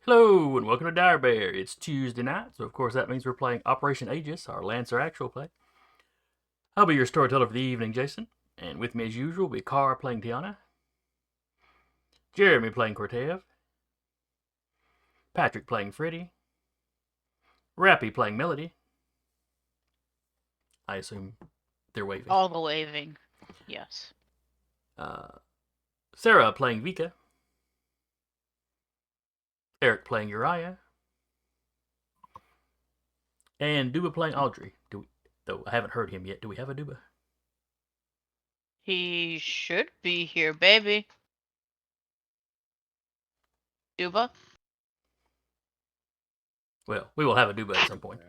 Hello, and welcome to Dire Bear. It's Tuesday night, so of course that means we're playing Operation Aegis, our Lancer actual play. I'll be your storyteller for the evening, Jason, and with me as usual will be Carr playing Tiana, Jeremy playing Cortev, Patrick playing Freddy, Rappy playing Melody. I assume they're waving. All the waving, yes. Sarah playing Vika, Eric playing Uriah, and Duba playing Audrey. Though I haven't heard him yet. Do we have a Duba? He should be here, baby. Duba? Well, we will have a Duba at some point.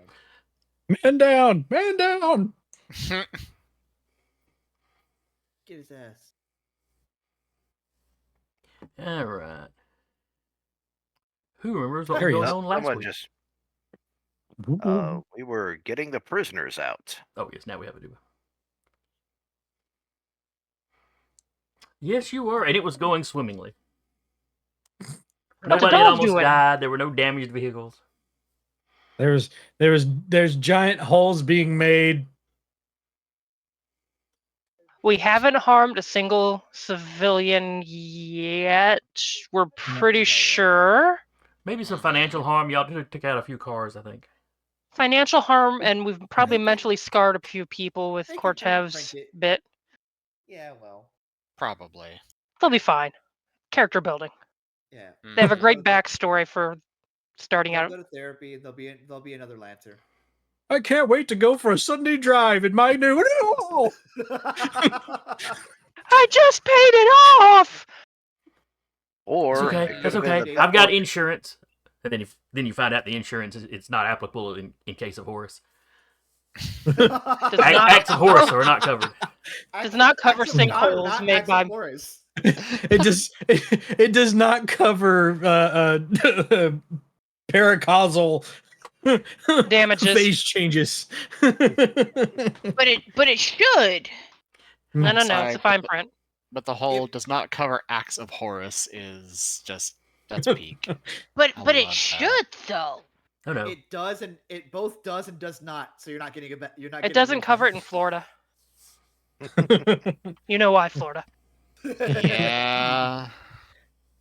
Man down! Man down! Get his ass. All right. Who remembers what There was he going is. on last Someone week? just. We were getting the prisoners out. Oh, yes, now we have a Duba. Yes, you were, and it was going swimmingly. Nobody had almost died. There were no damaged vehicles. There's giant holes being made. We haven't harmed a single civilian yet. We're pretty sure. Maybe some financial harm. Y'all took out a few cars, I think. Financial harm, and we've probably mentally scarred a few people with They can Cortev's print it. bit. Yeah, well, Probably. They'll be fine. Character building. yeah. They have a great They'll- backstory for starting They'll out. go to therapy. They'll be another Lancer. I can't wait to go for a Sunday drive in my new. I just paid it off. Or It's okay. it That's could've been okay. the I've got pepper- insurance. And then you find out the insurance it's not applicable in case of Horus. Acts of Horus are not covered. Does not cover Acts of- sinkholes not made Acts of by- Horus. It does not cover paracausal Damages. phase changes. But it should. No, it's Sorry, a fine print. But the whole does not cover acts of Horus is just that's peak. But I it love should though. Oh no. It does and it both does and does not. So you're not getting a. You're not. It doesn't cover it in Florida. You know why, Florida? Yeah.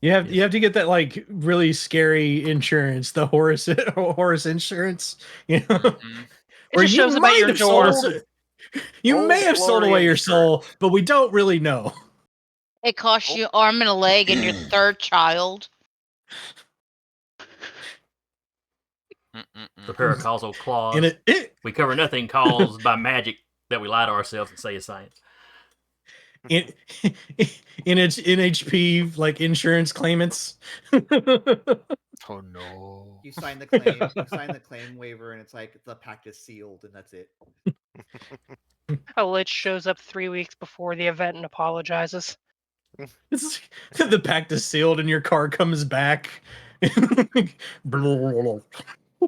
You have to get that like really scary insurance, the Horus insurance, you know. Mhm. It just shows about your door. You may have sold away your soul, but we don't really know. It costs you arm and a leg and your third child. The paracausal clause. And We cover nothing caused by magic that we lie to ourselves and say is science. in its NHP like insurance claimants. Oh no. You sign the claim. You sign the claim waiver, and it's like the pact is sealed, and that's it. A lich shows up 3 weeks before the event and apologizes. It's, the pact is sealed and your car comes back.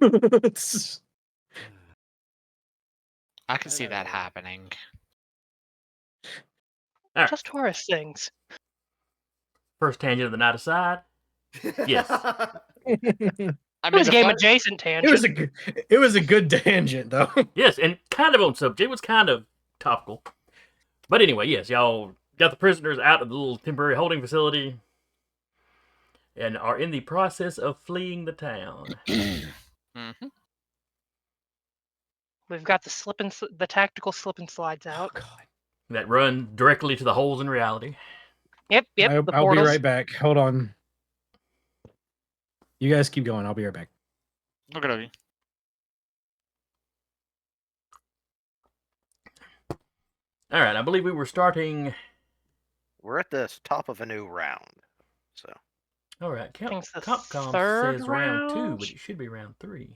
It's- I can see that happening. All right. Just Horus things. First tangent of the night aside. Yes. I It was the game fun- adjacent tangent. it was a good tangent though. Yes, and kind of on subject. It was kind of topical. But anyway, yes, y'all got the prisoners out of the little temporary holding facility and are in the process of fleeing the town. Mhm. We've got the tactical slip and slides out. That run directly to the holes in reality. Yep. The I'll be portals. right back. Hold on. You guys keep going. I'll be right back. Okay. All right, I believe we were starting. We're at the top of a new round. So All right, Think's the Capcom third says round 2, round? but it should be round 3.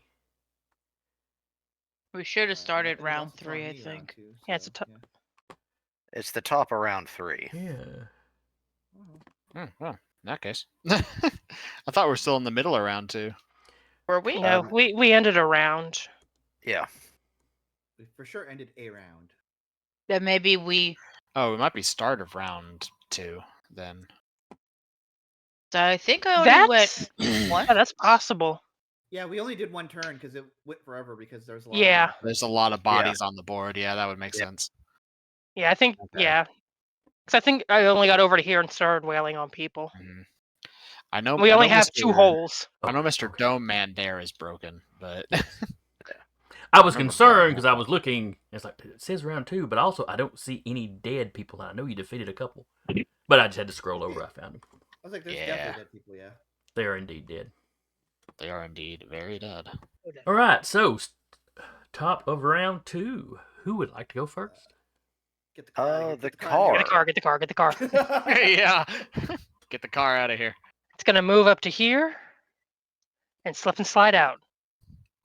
We should have started and there's round also one 3, I me round think. 2, Yeah, it's a so, t- It's the top of round 3. Yeah. Well, in that case. I thought we were still in the middle of round 2. Were we? No, we ended a round. Yeah. We for sure ended a round. Then maybe we. Oh, we might be start of round 2 then. I think I already That's went. What? yeah, that's possible. Yeah, we only did one turn because it went forever because there's a lot. Yeah. There's a lot of bodies on the board. Yeah, that would make Yep. sense. Yeah, I think Okay. yeah. Because I think I only got over to here and started wailing on people. Mhm. I know We I only know have 2 Mr. holes. I know Oh, Mr. okay. Dome Man there is broken, but I was Remember concerned that. because I was looking. It's like it says round 2, but also I don't see any dead people. I know you defeated a couple, but I just had to scroll over. I found them. I was like, there's Yeah. definitely dead people. Yeah. They are indeed dead. they are indeed very dead. All right, so top of round 2. Who would like to go first? Get the car. out of here, The get out of Get the car, get the car, get the car. here. Yeah. Get the car out of here. It's gonna move up to here and slip and slide out.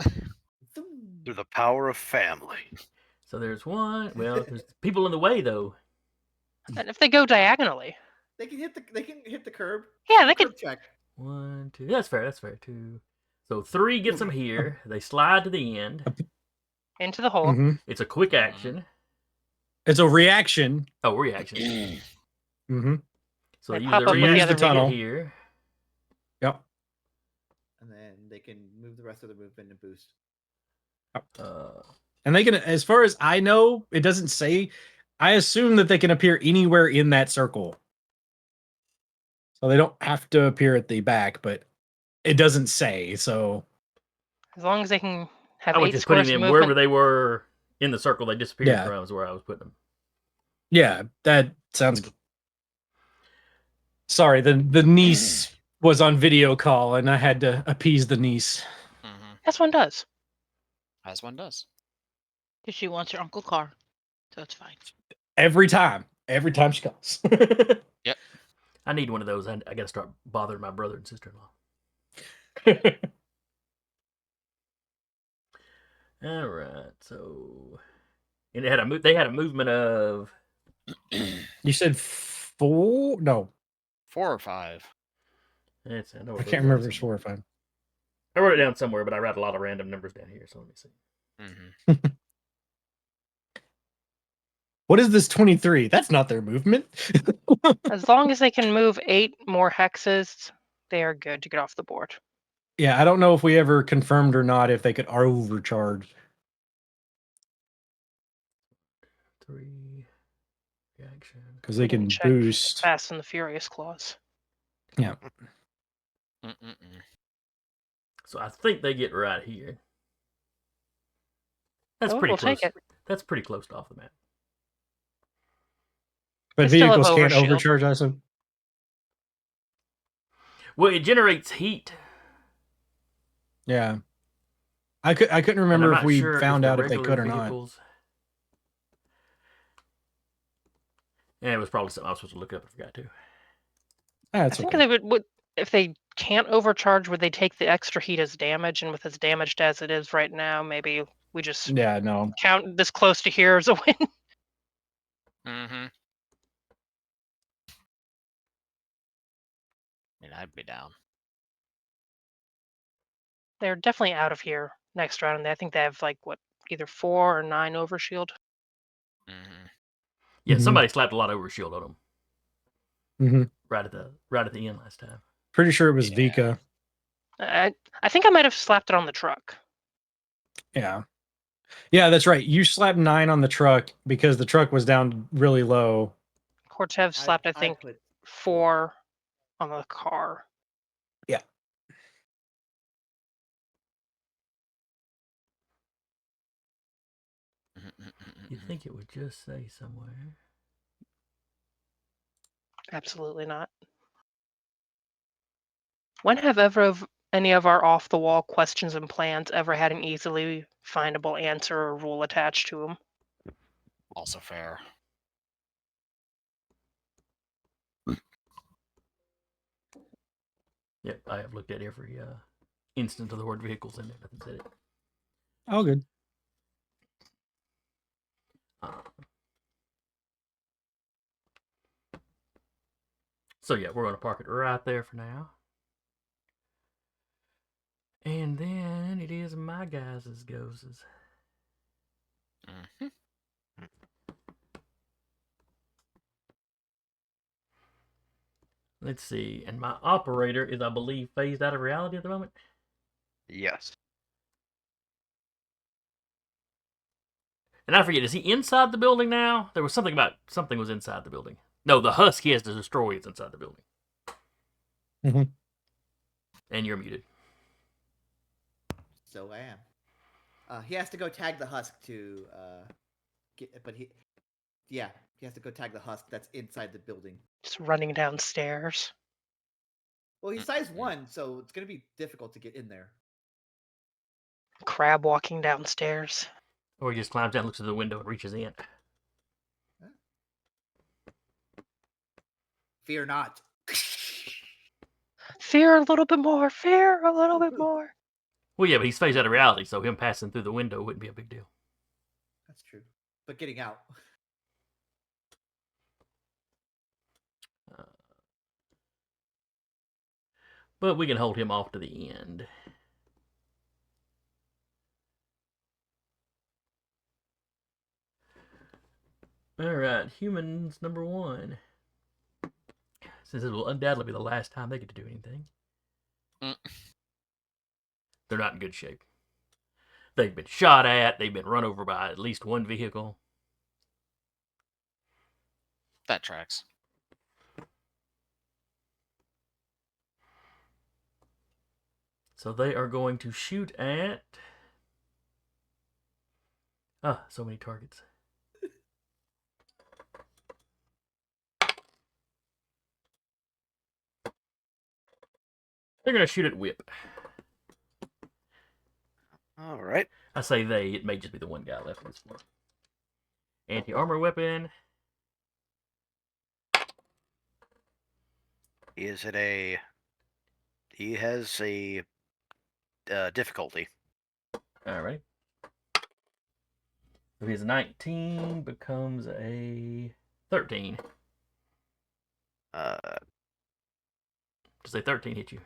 Through the power of family. So there's one. Well, there's people in the way though. And if they go diagonally. They can hit the curb. Yeah, they Curb could check. 1, 2. That's fair. That's fair. 2. So 3 gets them here. They slide to the end. into the hole. Mhm. It's a quick action. It's a reaction. Oh, reaction. Mm-hmm. So They they use pop the up with the reaction other to get tunnel. here. Yep. And then they can move the rest of the movement and boost. Uh, And they can, as far as I know, it doesn't say. I assume that they can appear anywhere in that circle. So they don't have to appear at the back, but it doesn't say. So As long as they can have I was 8 just putting squares of them wherever movement. they were in the circle. They disappeared Yeah. from. Was where I was putting them. yeah, that sounds good. Sorry, the niece was on video call and I had to appease the niece. Mm-hmm. As one does. As one does. Because she wants her uncle car. So it's fine. Every time she calls. I need one of those. I got to start bothering my brother and sister-in-law. All right. So, and it had they had a movement of. You said 4? No, 4 or 5. It's, I know I wrote it can't down remember if it's 4 somewhere. or 5. I wrote it down somewhere, but I write a lot of random numbers down here. So let me see. Mm-hmm. What is this 23? That's not their movement. As long as they can move 8 more hexes, they are good to get off the board. Yeah, I don't know if we ever confirmed or not if they could overcharge. 3 reaction. Because they We didn't can check boost. Fast and the Furious clause. Yeah. Mm-mm-mm. So I think they get right here. That's Oh, pretty we'll close. take it. That's pretty close to off the map. But They still have vehicles can't overshield. overcharge, I assume. Well, it generates heat. Yeah. I couldn't And I'm remember if not we sure found the out if they regular could or not. vehicles. And it was probably something I was supposed to look up. I forgot to. Ah, I it's think okay. they would if they can't overcharge, would they take the extra heat as damage? And with as damaged as it is right now, maybe we just Yeah, no. count this close to here as a win. Mm-hmm. I mean, I'd be down. They're definitely out of here next round. And I think they have like what, either 4 or 9 overshield. Mm-hmm. Yeah, Mhm. somebody slapped a lot of overshield on them Hmm. right at the end last time. Pretty sure it was Yeah. Vika. I think I might have slapped it on the truck. Yeah. Yeah, that's right. You slapped 9 on the truck because the truck was down really low. Cortev slapped, I think, put 4 on the car. Yeah. You'd think it would just say somewhere. Absolutely not. When have any of our off-the-wall questions and plans ever had an easily findable answer or rule attached to them? Also fair. Yep, I have looked at every instance of the word vehicles in there. Nothing said it. Oh, good. So yeah, we're going to park it right there for now. And then it is my guys' goes. Mhm. Let's see. And my operator is, I believe, phased out of reality at the moment. Yes. And I forget, is he inside the building now? There was something about something was inside the building. No, the husk he has to destroy is inside the building. Mhm. And you're muted. So I am. He has to go tag the husk to get, but he has to go tag the husk that's inside the building. Just running downstairs. Well, he's size 1, so it's gonna be difficult to get in there. Crab walking downstairs. Or he just climbs down, looks through the window, and reaches in. Fear not. Fear a little bit more. Fear a little bit more. Well, yeah, but he's phased out of reality, so him passing through the window wouldn't be a big deal. That's true. But getting out. But we can hold him off to the end. Alright, humans number 1. Since it will undoubtedly be the last time they get to do anything. They're not in good shape. They've been shot at, they've been run over by at least one vehicle. That tracks. So they are going to shoot at... Ah, so many targets. They're going to shoot at Whip. All right. I say they, it may just be the one guy left in this one. Anti-armor weapon. Is it a... He has a difficulty. Alright. So his 19 becomes a 13. Does a 13 hit you?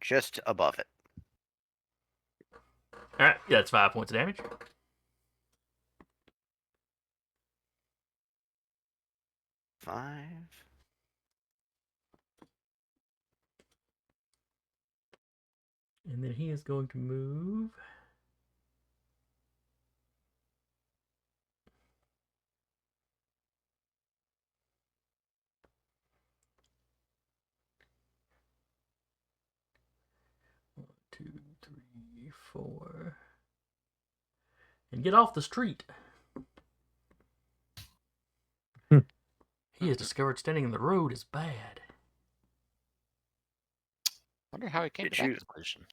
Just above it. Alright, yeah, that's 5 points of damage. Five. And then he is going to move. One, two, three, four. And get off the street. He has discovered standing in the road is bad. Wonder how he came Did to that you- conclusion.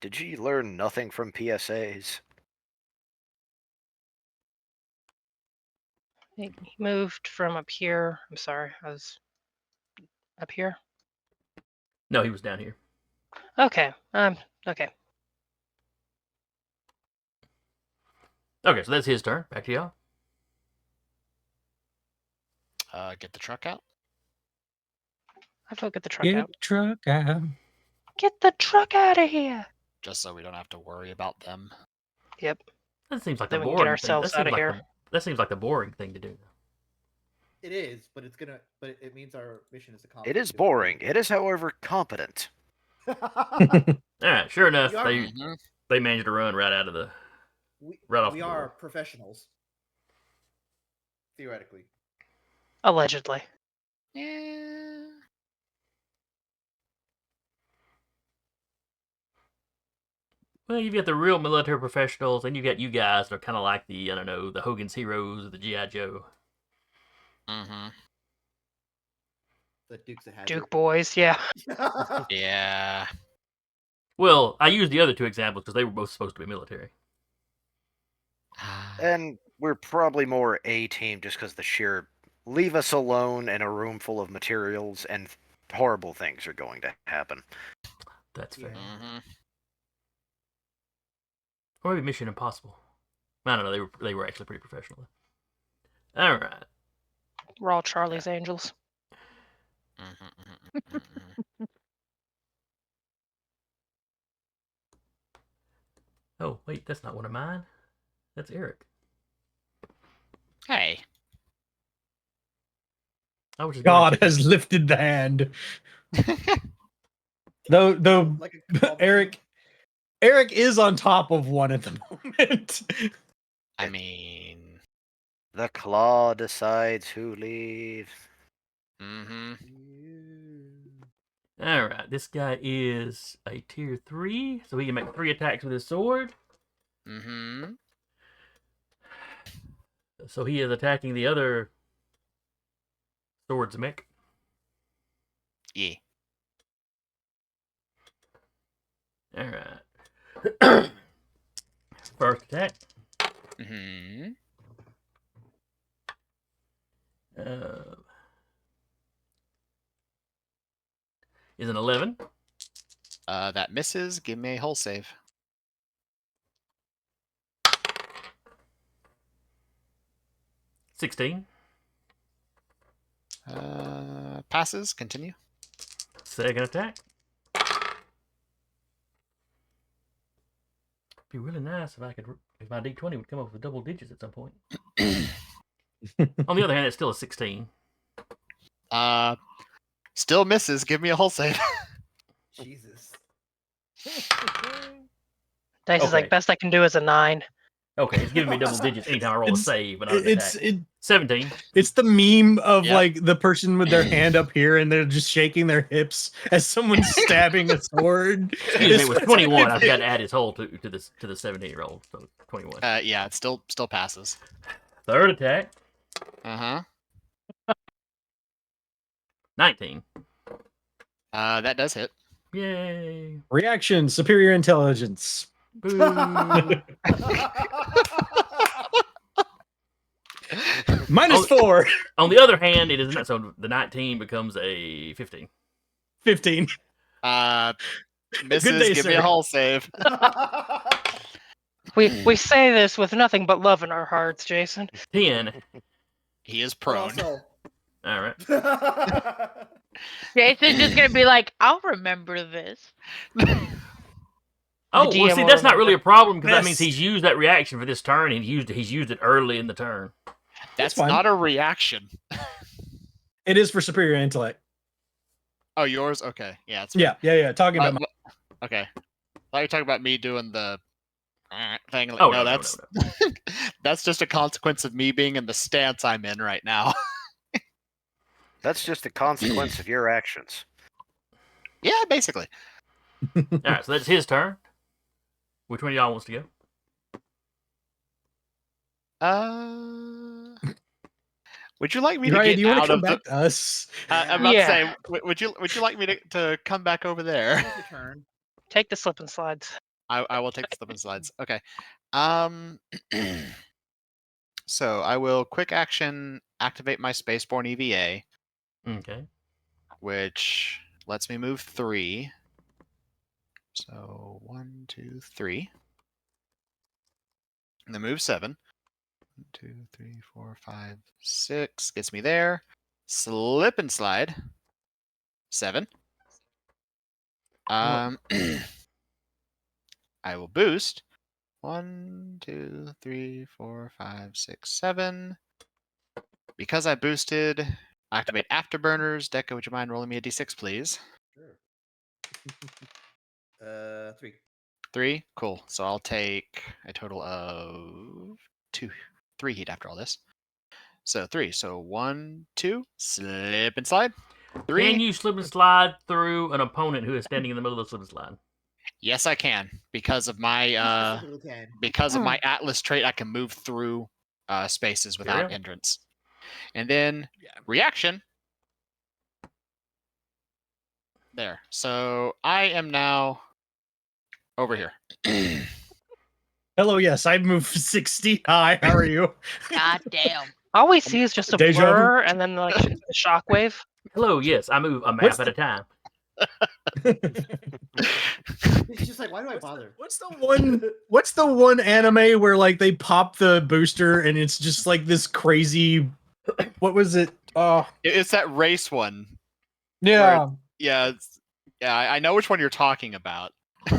Did you learn nothing from PSAs? He moved from up here. I'm sorry, I was up here. No, he was down here. Okay. Okay. Okay, so that's his turn. Back to y'all. Get the truck out. I will get the truck Get out. the truck out. Get the truck out of here. Just so we don't have to worry about them. Yep. That seems like Then the we can boring get ourselves thing. out of here. That seems like the boring thing to do. It is, but it means our mission is accomplished. It is boring. It is, however, competent. Alright, sure enough, We are- Mhm. they managed to run right out of the... we Right off we the are board. professionals. Theoretically. Allegedly. Yeah. Well, you've got the real military professionals, and you got you guys that are kind of like the, I don't know, the Hogan's Heroes or the G.I. Joe. Mm-hmm. The Dukes of Hazzard. Duke boys, yeah. Yeah. Well, I used the other two examples because they were both supposed to be military. And we're probably more A-team just because the sheer leave us alone in a room full of materials and horrible things are going to happen. That's fair. Yeah. Mm-hmm. Or maybe Mission Impossible. I don't know. They were actually pretty professional. All right. We're all Charlie's Angels. Oh wait, that's not one of mine. That's Eric. Hey. I was just God has lifted the hand. Though Like a claw Eric is on top of one at the moment. I mean, The claw decides who leaves. mm-hmm. All right. This guy is a tier 3, so he can make 3 attacks with his sword. Mm-hmm. So he is attacking the other swordsmith. Yeah. All right. First attack Mm-hmm. is an 11. That misses. Give me a hull save. $16. Passes. Continue. Second attack. Be really nice if my D20 would come up with double digits at some point. On the other hand, it's still a 16. Still misses. Give me a hull save. Jesus. Dice is like, Okay. best I can do is a 9. Okay, it's giving me double digits anytime I roll a save, but not an It's attack. 17. it's the meme of Yep. like the person with their hand up here and they're just shaking their hips as someone's stabbing a sword. Excuse me, it was 21. I forgot to add his whole to the 17-year-old, so 21. Yeah, it still passes. Third attack, Uh-huh. 19. That does hit. Yay. Reaction, superior intelligence. Boo. -4. On the other hand, it is not, so the 19 becomes a 15. 15. Misses. day, Give me sir. a hull save. We say this with nothing but love in our hearts, Jason. 10. He is But prone. also, All right. Jason's just gonna be like, I'll remember this. Oh, well, DM see, will that's not really a problem because that Best. means he's used that reaction for this turn, and he's used it early in the turn. That's fine. not a reaction. It is for superior intellect. Oh, yours? Okay. Yeah, it's Yeah. Talking about okay. I thought you were talking about me doing the thing. Like, Oh, no, no, that's no. that's just a consequence of me being in the stance I'm in right now. That's just a consequence of your actions. Yeah, basically. All right, so that's his turn. Which one of y'all wants to go? Would you like me Ryan, to do get you want out to come of the? back to us? I'm about Yeah. to say, would you like me to come back over there? it's your turn. Take the slip and slides. I will take the slip and slides. Okay. So I will quick action activate my Spaceborne EVA, Okay. which lets me move 3. So 1, 2, 3. And then move 7. 1, 2, 3, 4, 5, 6. Gets me there. Slip and slide. 7. I will boost. 1, 2, 3, 4, 5, 6, 7. Because I boosted, activate afterburners. Deca, would you mind rolling me a d6, please? Sure. 3. 3? Cool. So I'll take a total of 3 heat after all this. So 3. So 1, 2, slip and slide. 3. Can you slip and slide through an opponent who is standing in the middle of the slip and slide? Yes, I can. Because of my Specifically can. Atlas trait, I can move through spaces without go. hindrance. And then reaction. There. So I am now over here. Hello, yes, I've moved 60 high. How are you? God damn. All we see is just a Deja vu. blur and then like the shockwave. Hello, yes, I move a map What's at a time. He's just like, why do I bother? What's the one anime where like they pop the booster and it's just like this crazy what was it? Oh It's that race one. yeah. Yeah, I know which one you're talking about. I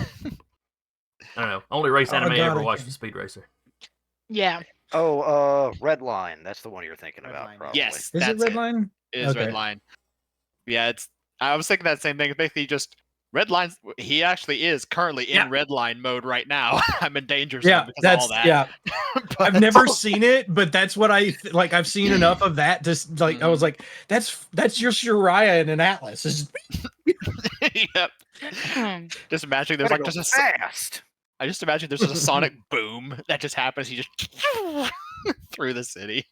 don't know. Only race Oh, anime I God, ever I watched can't. was Speed Racer. Yeah. Oh, Red Line. That's the one you're thinking about, Redline, yeah. probably. Yes, Is that's it Redline? It is Okay. Redline. Yeah, it's. I was thinking that same thing. It's basically just Redline's. He actually is currently in Yeah. Redline mode right now. I'm in danger zone Yeah, because of all that. yeah. But- I've never seen it, but that's what like. I've seen enough of that to like. I was like, that's just Uriah in an Atlas. It's just- Yep. Just imagine there's Gotta like go just a. fast. I just imagine there's just a sonic boom that just happens. He just through the city.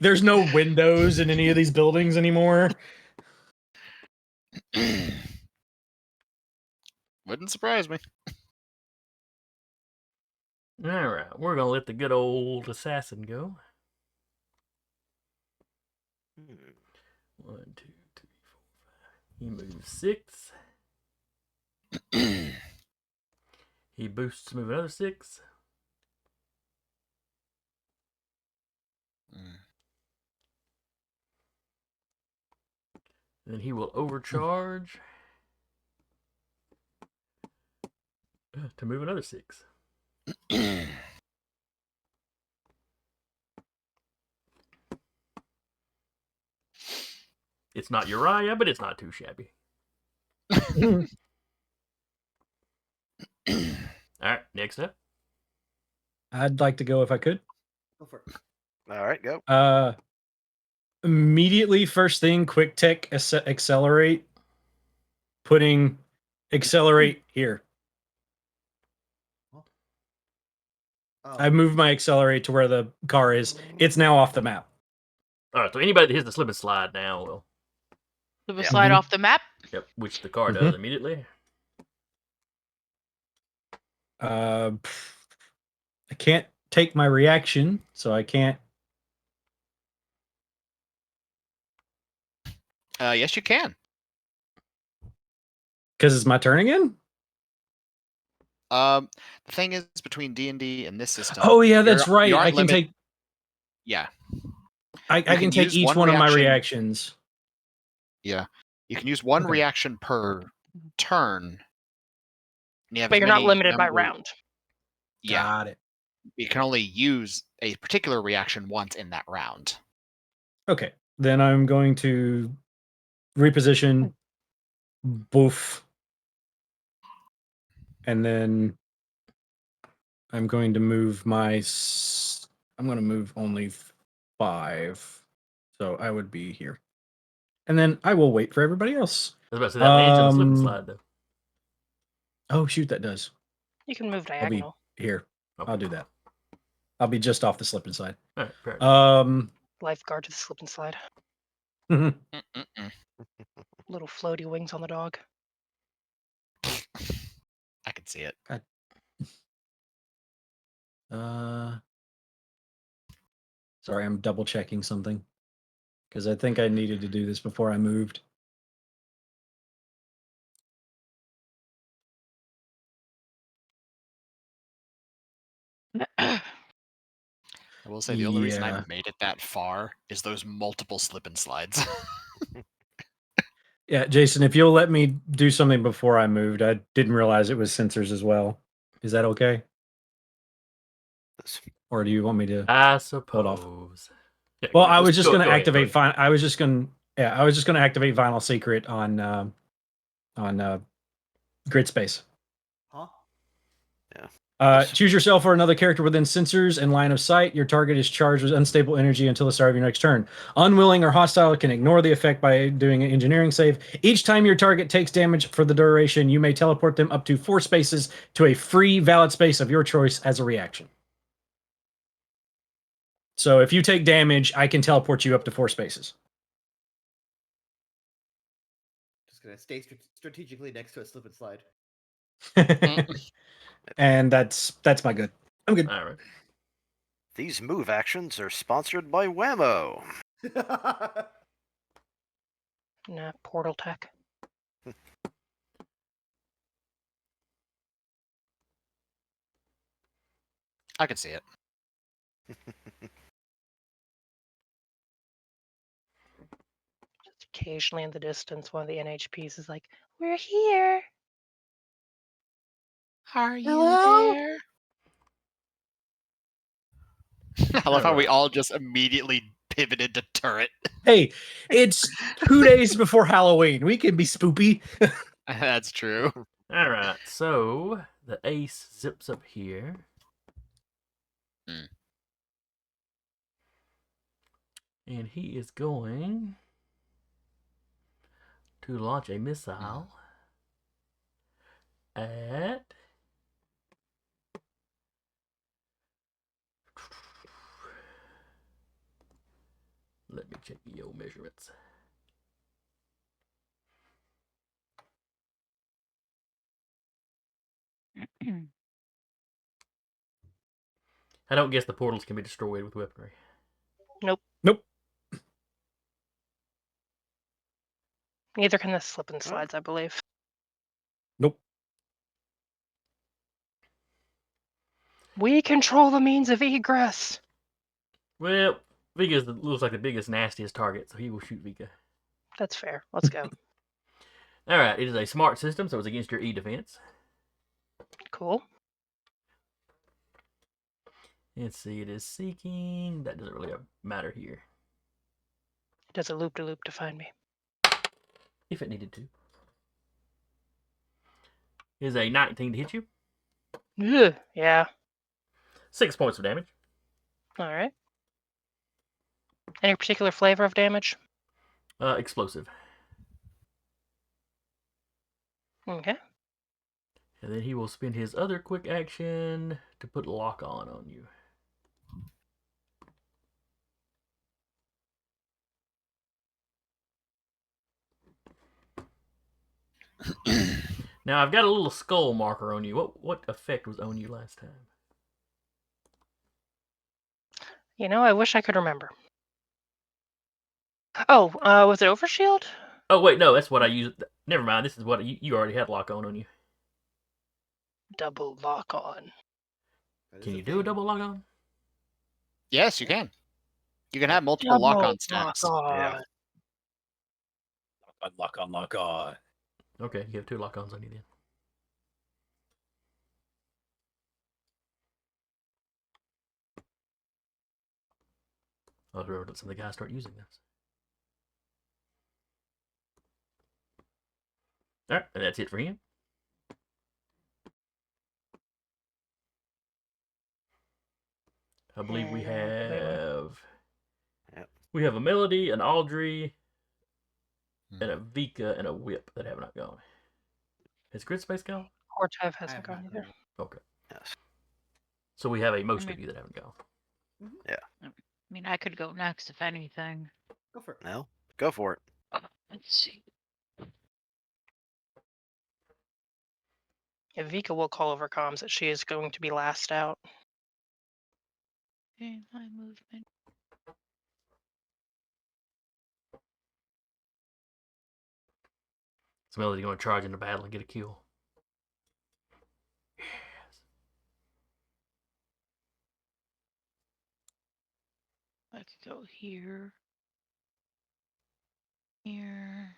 there's no windows in any of these buildings anymore. Wouldn't surprise me. All right, we're gonna let the good old assassin go. Hmm. 1, 2, 3, 4, 5. He moves 6. He boosts to move another 6. Then he will overcharge to move another 6. It's not Uriah, but it's not too shabby. All right, next up. I'd like to go if I could. Go for it. All right, go. Immediately first thing, quick tech accelerate, putting accelerate here. Oh. I moved my accelerate to where the car is. It's now off the map. All right, so anybody that hits the slip and slide now will. Slip a Yeah. slide Mhm. off the map. Yep, which the car does immediately. I can't take my reaction, so I can't. Yes, you can. Because it's my turn again. The thing is, between D&D and this system. Oh yeah, that's right. You aren't I can take. Yeah. I can can take use each one one of my reaction. reactions. Yeah. You can use one Okay. reaction per turn. And you have But as you're not many limited by number- round. Yeah. Got it. You can only use a particular reaction once in that round. Okay, then I'm going to reposition. Boof. And then I'm going to move I'm going to move only 5. So I would be here. And then I will wait for everybody else. I was about to say that lands on the slip and Um, slide, though. Oh, shoot, that does. You can move I'll be diagonal. here. Okay. I'll do that. I'll be just off the slip and slide. All right, fair enough. Lifeguard to the slip and slide. Mm-mm-mm. Little floaty wings on the dog. I can see it. Sorry, I'm double checking something. Because I think I needed to do this before I moved. I will say the only reason I Yeah. made it that far is those multiple slip and slides. Yeah, Jason, if you'll let me do something before I moved, I didn't realize it was sensors as well. Is that okay? Or do you want me to? I off. suppose. Yeah, Well, go I ahead. was just Go- going to go ahead, go activate. ahead. I was just going. Yeah, I was just going to activate Vinyl Secret on Grid Space. Huh? Choose yourself or another character within sensors and line of sight. Your target is charged with unstable energy until the start of your next turn. Unwilling or hostile can ignore the effect by doing an engineering save. Each time your target takes damage for the duration, you may teleport them up to 4 spaces to a free valid space of your choice as a reaction. So if you take damage, I can teleport you up to 4 spaces. Just gonna stay strategically next to a slip and slide. And that's my good. I'm good. All right. These move actions are sponsored by Whammo. Nah, portal tech. I can see it. Just occasionally in the distance, one of the NHPs is like, "We're here. Are you Hello? there?" I love how we Alright. all just immediately pivoted to turret. Hey, it's 2 days before Halloween. We can be spoopy. That's true. Alright, so the ace zips up here. Hmm. And he is going to launch a missile at let me check your measurements. I don't guess the portals can be destroyed with weaponry. Nope. Neither can the slip and slides, I believe. Nope. We control the means of egress. Well, Vika looks like the biggest, nastiest target, so he will shoot Vika. That's fair. Let's go. Alright, it is a smart system, so it's against your E defense. Cool. Let's see, it is seeking. That doesn't really matter here. It does a loop-de-loop to find me. If it needed to. It is a 19 to hit you. Ugh, yeah. 6 points of damage. All right. Any particular flavor of damage? Explosive. Okay. And then he will spend his other quick action to put lock on you. Now I've got a little skull marker on you. What effect was on you last time? You know, I wish I could remember. Oh, was it Overshield? Oh wait, no, that's what I used. Never mind. This is what you already had lock on you. Double lock on. That is Can a you do a thing. double lock on? Yes, you can. You can have multiple Double lock-on lock stats. on. Lock on. Okay, you have 2 lock ons on you then. I'll remember to let some of the guys start using this. Alright, and that's it for him. I believe we have we have a Melody, an Audrey, and a Vika, and a Whip that have not gone. Has Grid Space gone? Hortev I hasn't have gone not either. gone. Okay. Yes. So we have a most mean- of you that haven't gone. I mean, I could go next if anything. Go for it. No? Go for it. Let's see. Yeah, Vika will call over comms that she is going to be last out. Okay, my movement. So Melody's going to charge into battle and get a kill. Yes. I could go here. Here.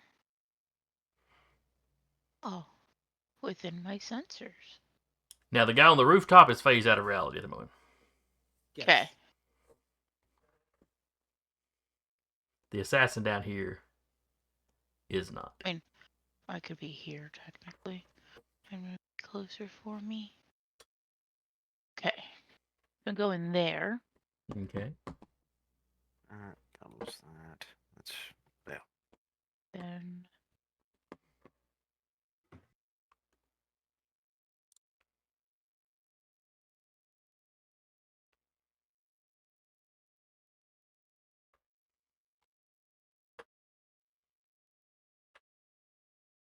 Oh, within my sensors. Now the guy on the rooftop is phased out of reality at the moment. Yes. Okay. The assassin down here is not. I could be here technically. I'm gonna be closer for me. Okay. I'm going there. Okay. Doubles that. That's Then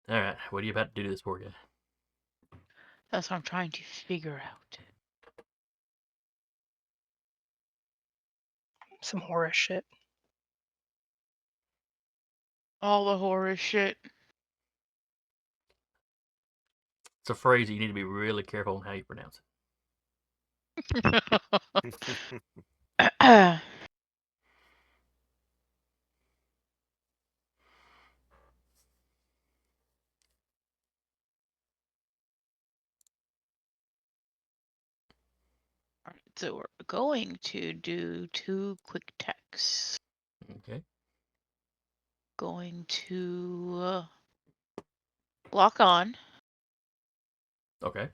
All right. What are you about to do to this poor guy? that's what I'm trying to figure out. Some horror shit. All the horror shit. It's a phrase that you need to be really careful on how you pronounce it. Alright, so we're going to do 2 quick texts. Okay. Going to lock on. Okay.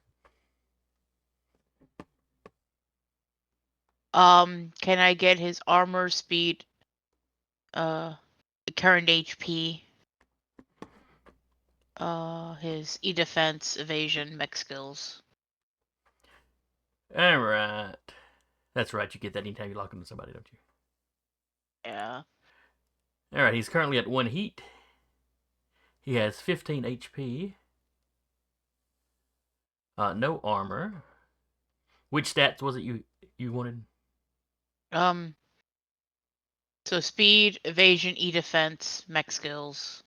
Can I get his armor, speed, current HP, his e-defense, evasion, mech skills? All right. That's right. You get that anytime you lock into somebody, don't you? Yeah. All right. He's currently at 1 heat. He has 15 HP. No armor. Which stats was it you wanted? So speed, evasion, e-defense, mech skills.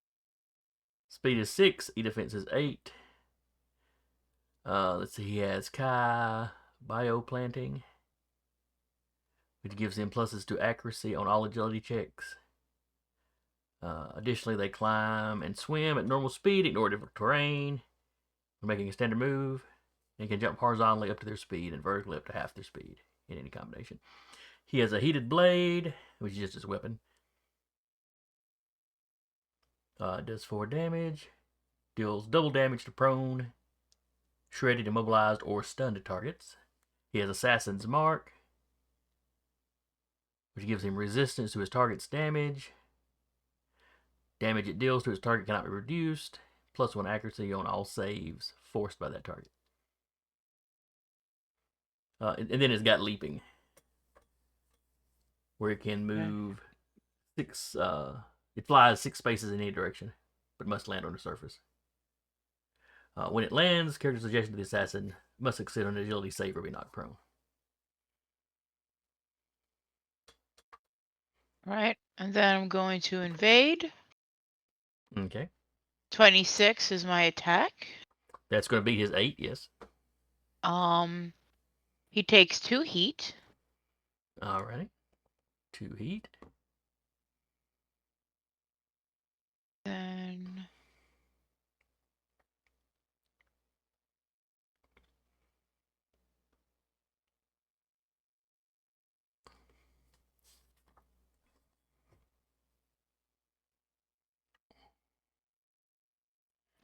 Speed is 6. E-defense is 8. Let's see. He has Kai bioplanting, which gives him pluses to accuracy on all agility checks. Additionally, they climb and swim at normal speed, ignore difficult terrain when making a standard move, and can jump horizontally up to their speed and vertically up to half their speed in any combination. He has a heated blade, which is just his weapon. Does 4 damage, deals double damage to prone, shredded, immobilized, or stunned targets. He has Assassin's Mark, which gives him resistance to his target's damage. Damage it deals to his target cannot be reduced. +1 accuracy on all saves forced by that target. And then it's got leaping, where it can move 6. It flies 6 spaces in any direction, but must land on the surface. When it lands, character suggestion to the assassin must succeed on an agility save or be knocked prone. Right, and then I'm going to invade. Okay. 26 is my attack. That's going to beat his 8, yes. He takes 2 heat. Alright. 2 heat.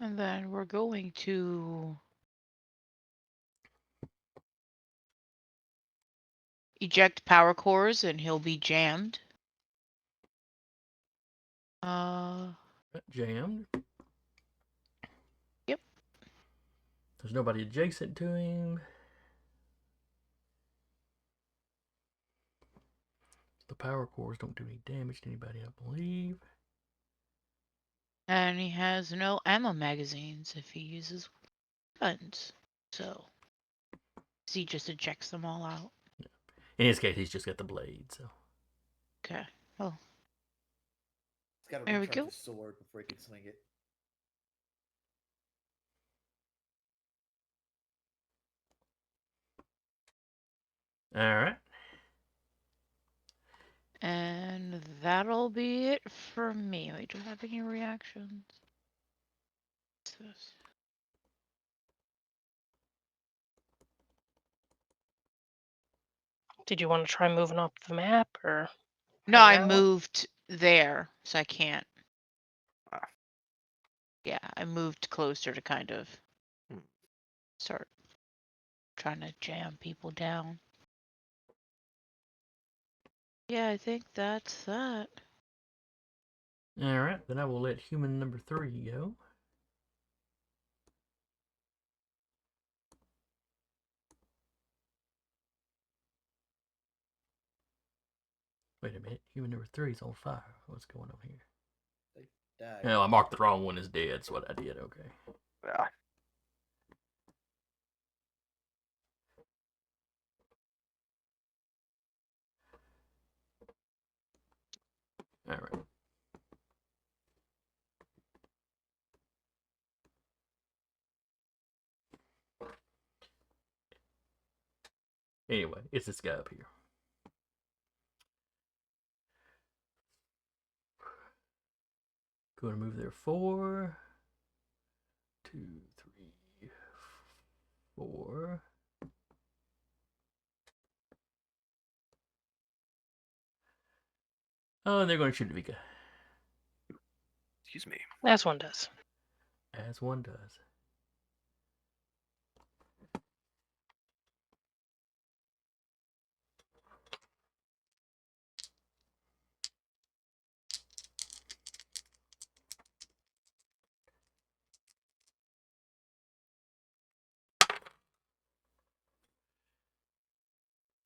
Then we're going to eject power cores and he'll be jammed. Jammed. Yep. There's nobody adjacent to him. The power cores don't do any damage to anybody, I believe. And he has no ammo magazines if he uses guns. So he just ejects them all out. In his case, he's just got the blade, so. Okay. Oh, He's got to There we recharge go. his sword before he can swing it. Alright. and that'll be it for me. Wait, do I have any reactions? What's this? Did you want to try moving up the map or? No, hang I out? moved there, so I can't. Ah. Yeah, I moved closer to kind of Hmm. start trying to jam people down. Yeah, I think that's that. Alright, then I will let human number 3 go. Wait a minute, human number 3 is on fire. What's going on here? They died. No, I marked the wrong one as dead, that's what I did, okay. Yeah. Alright. Anyway, it's this guy up here. Going to move there 4, 2, 3, 4. Oh, and they're going to shoot at Vika, Excuse me. As one does. as one does.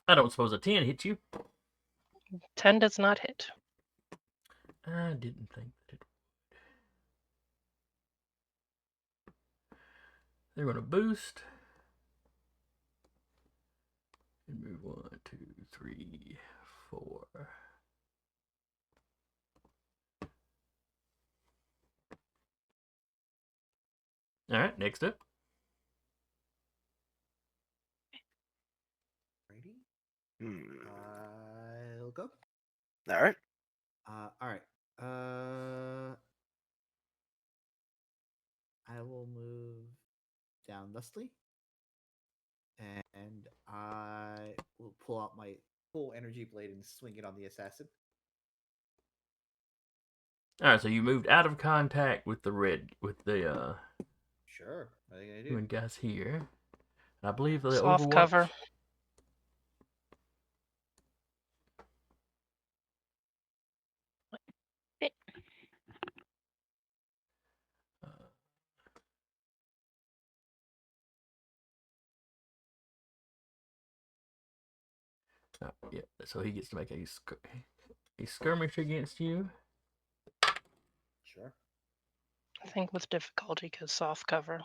I don't suppose a 10 hit you. 10 does not hit. I didn't think that it would. They're going to boost. And move 1, 2, 3, 4. All right, next up. Ready? Hmm. I'll go. All right. All right. I will move down thusly, and I will pull out my full energy blade and swing it on the assassin. All right, so you moved out of contact with the Sure. What are you gonna do? human guys here. And I believe the Soft Overwatch. cover. Yeah, so he gets to make a skirmish against you. Sure. I think with difficulty because soft cover.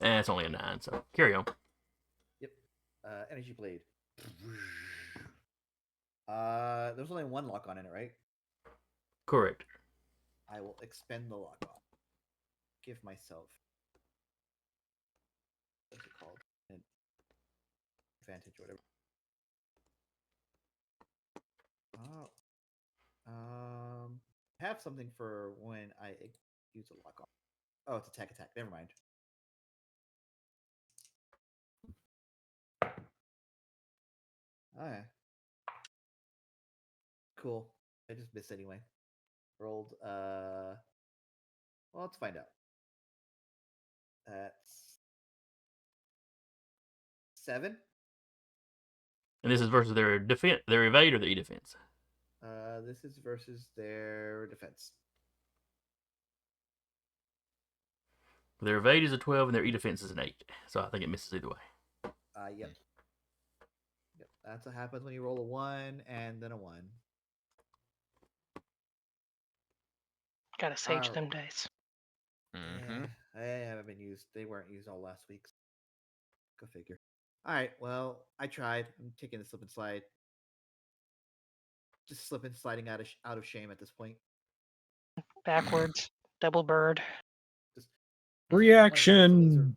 And it's only a 9, so carry on. Yep. Energy blade. There's only one lock on it, right? Correct. I will expend the lock on. Give myself. What's it called? An advantage or whatever. Oh. Have something for when I use a lock on. Oh, it's attack. Never mind. Oh yeah. Cool. I just missed anyway. Rolled well, let's find out. That's 7. And this is versus their defense, their evade or their e-defense. This is versus their defense. Their evade is a 12 and their e-defense is an 8. So I think it misses either way. Yep. Yep. That's what happens when you roll a 1 and then a 1. Gotta sage Alright. them dice. Mm-hmm. I haven't been used. They weren't used all last week. Go figure. All right. Well, I tried. I'm taking the slip and slide. Just sliding out of shame at this point. Backwards. Double bird. Just Reaction.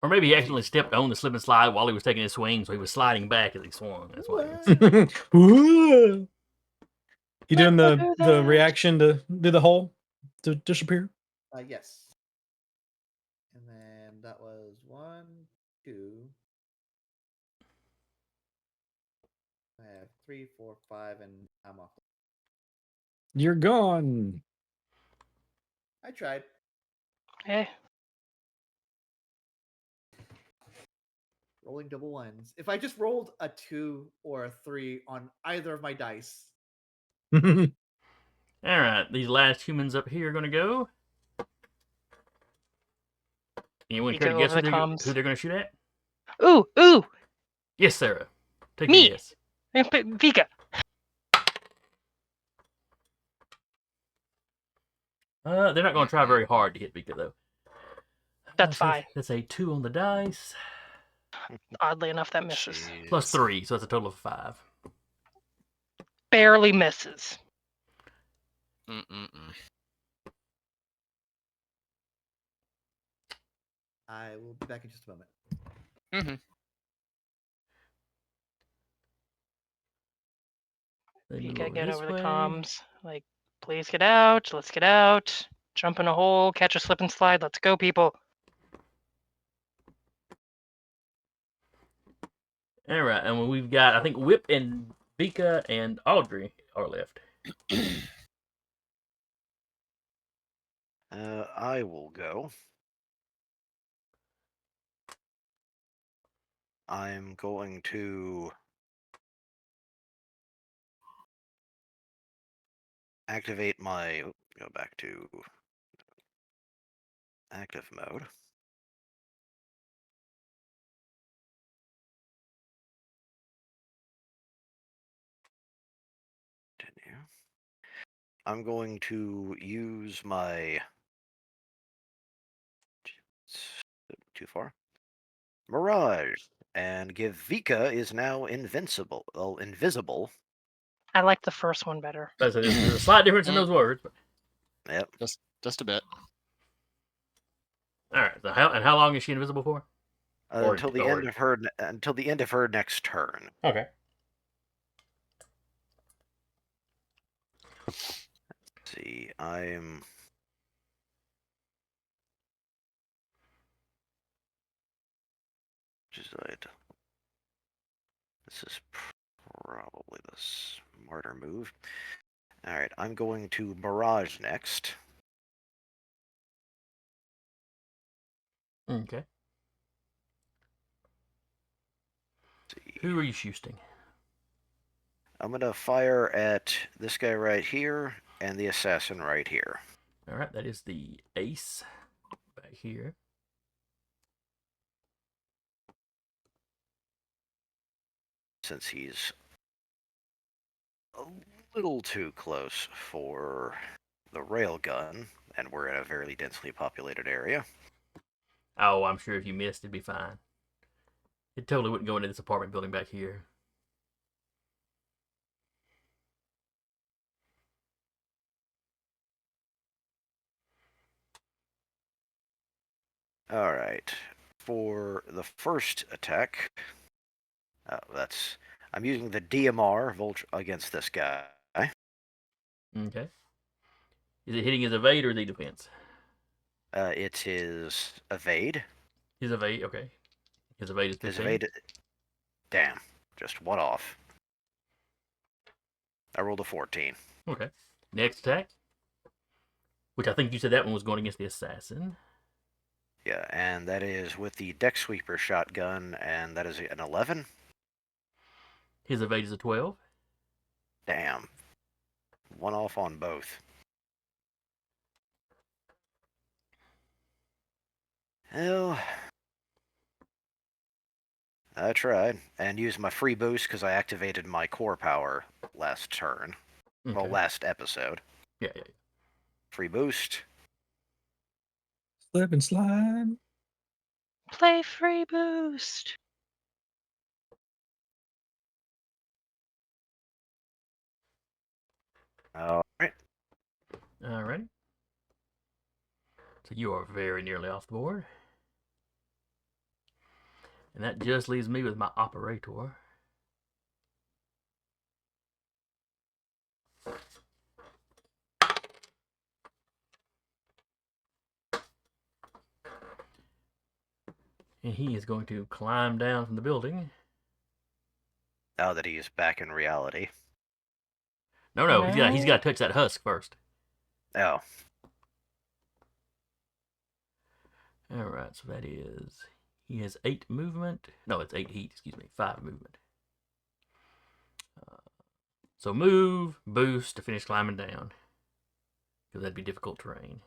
Or maybe he accidentally stepped on the slip and slide while he was taking his swing, so he was sliding back as he swung. That's why. Ooh. You doing Never the do the that. reaction to do the hole to disappear? Yes. And then that was 1, 2. I have 3, 4, 5, and I'm off. You're gone. I tried. Okay. Rolling double ones. If I just rolled a 2 or a 3 on either of my dice. All right, these last humans up here are going to go. Anyone You care to go guess over who the comms. they're going to shoot at? Ooh! Yes, Sarah. Take Me. a guess. Vika. They're not going to try very hard to hit Vika, though. That's So fine. That's a 2 on the dice. Oddly enough, that misses. Plus Jeez. 3, so that's a total of 5. Barely misses. Mm-mm-mm. I will be back in just a moment. Mm-hmm. They You move gotta over get this over the way. comms. Like, please get out. Let's get out. Jump in a hole. Catch a slip and slide. Let's go, people. All right, and we've got, I think, Whip and Vika and Audrey are left. I will go. I'm going to activate my. Go back to active mode. Continue. I'm going to use my. Too far. Mirage, and give Vika is now invincible. Well, invisible. I like the first one better. So there's a slight difference in those words. But, Yep. Just a bit. all right. So how long is she invisible for? Or- Until the end of her next turn. Okay. Let's see, I'm. This is probably the smarter move. All right, I'm going to Mirage next. Okay. Let's see. Who are you shooting? I'm gonna fire at this guy right here and the assassin right here. All right, that is the ace back here. Since he's a little too close for the railgun, and we're in a very densely populated area. Oh, I'm sure if you missed, it'd be fine. It totally wouldn't go into this apartment building back here. All right, for the first attack, I'm using the DMR against this guy. Okay. Is it hitting his evade or the defense? It's his evade. His evade, okay. His evade is 15. His evade. Damn, just one off. I rolled a 14. Okay. Next attack, which I think you said that one was going against the assassin. Yeah, and that is with the deck sweeper shotgun, and that is an 11. His evade is a 12. Damn. One off on both. Hell. I tried, and used my free boost because I activated my core power last turn. Okay. Well, last episode. Yeah. Free boost. Slip and slide. Play free boost. Alright. All right. So you are very nearly off the board. And that just leaves me with my operator. And he is going to climb down from the building. Now that he is back in reality. No, he's got No. to touch that husk first. Oh. All right, so that is, he has 8 movement. No, it's 8 heat, excuse me, 5 movement. So move, boost to finish climbing down, because that'd be difficult terrain.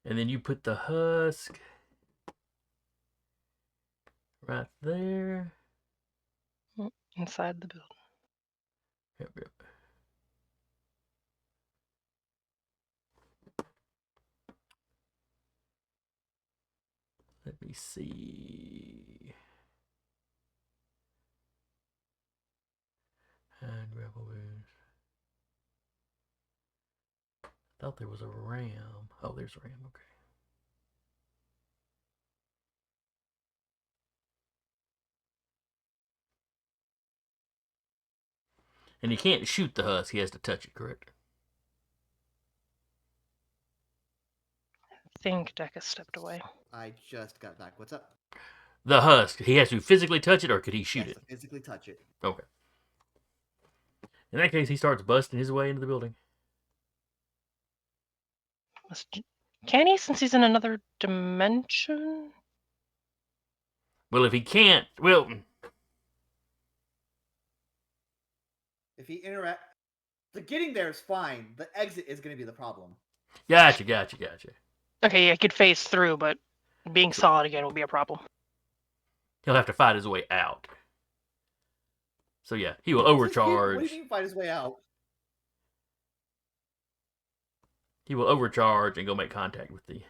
And then you put the husk right there. Inside the building. Yep. Let me see. And rebel boost. Thought there was a ram. Oh, there's a ram. Okay. And he can't shoot the husk. He has to touch it, correct? I think Deca stepped away. I just got back. What's up? The husk. He has to physically touch it, or could he shoot Yes, it? physically touch it. Okay. In that case, he starts busting his way into the building. Can he, since he's in another dimension? Well, if he can't, well, If he interact, the getting there is fine. The exit is going to be the problem. gotcha. Okay, I could phase through, but being solid again will be a problem. He'll have to fight his way out. So yeah, he will What do overcharge. you mean fight his way out? He will overcharge and go make contact with the.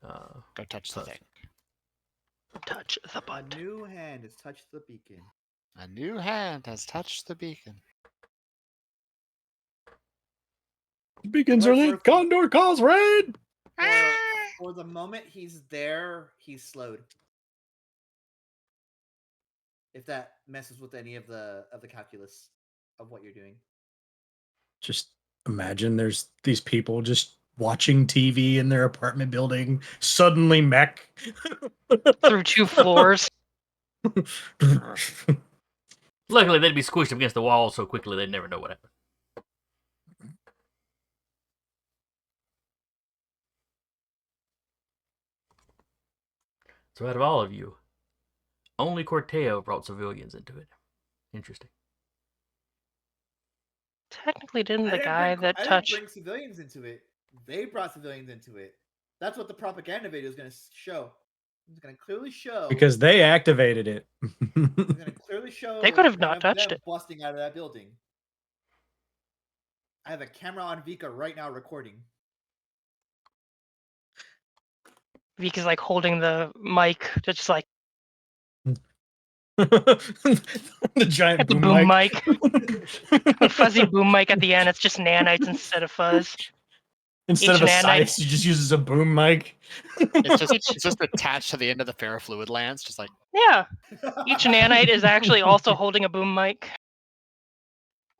Go touch the husk. thing. Touch the A butt. new hand has touched the beacon. A new hand has touched the beacon. Beacons are lit. Condor calls raid. For the moment he's there, he's slowed. If that messes with any of the calculus of what you're doing. Just imagine there's these people just watching TV in their apartment building. Suddenly, mech Through 2 floors. Luckily, they'd be squished against the wall so quickly they'd never know what happened. So out of all of you, only Corteo brought civilians into it. Interesting. Technically, didn't the I guy that didn't touched... bring civilians into it. They brought civilians into it. That's what the propaganda video is going to show. It's going to clearly show because they activated it. It's going to clearly show. They could have one not of touched them it. busting out of that building. I have a camera on Vika right now recording. Vika's like holding the mic, just like The giant the boom, boom mic. The fuzzy boom mic at the end. It's just nanites instead of fuzz. Instead Each of a nanite- size, he just uses a boom mic. It's just attached to the end of the ferrofluid lance, just like Yeah. Each nanite is actually also holding a boom mic.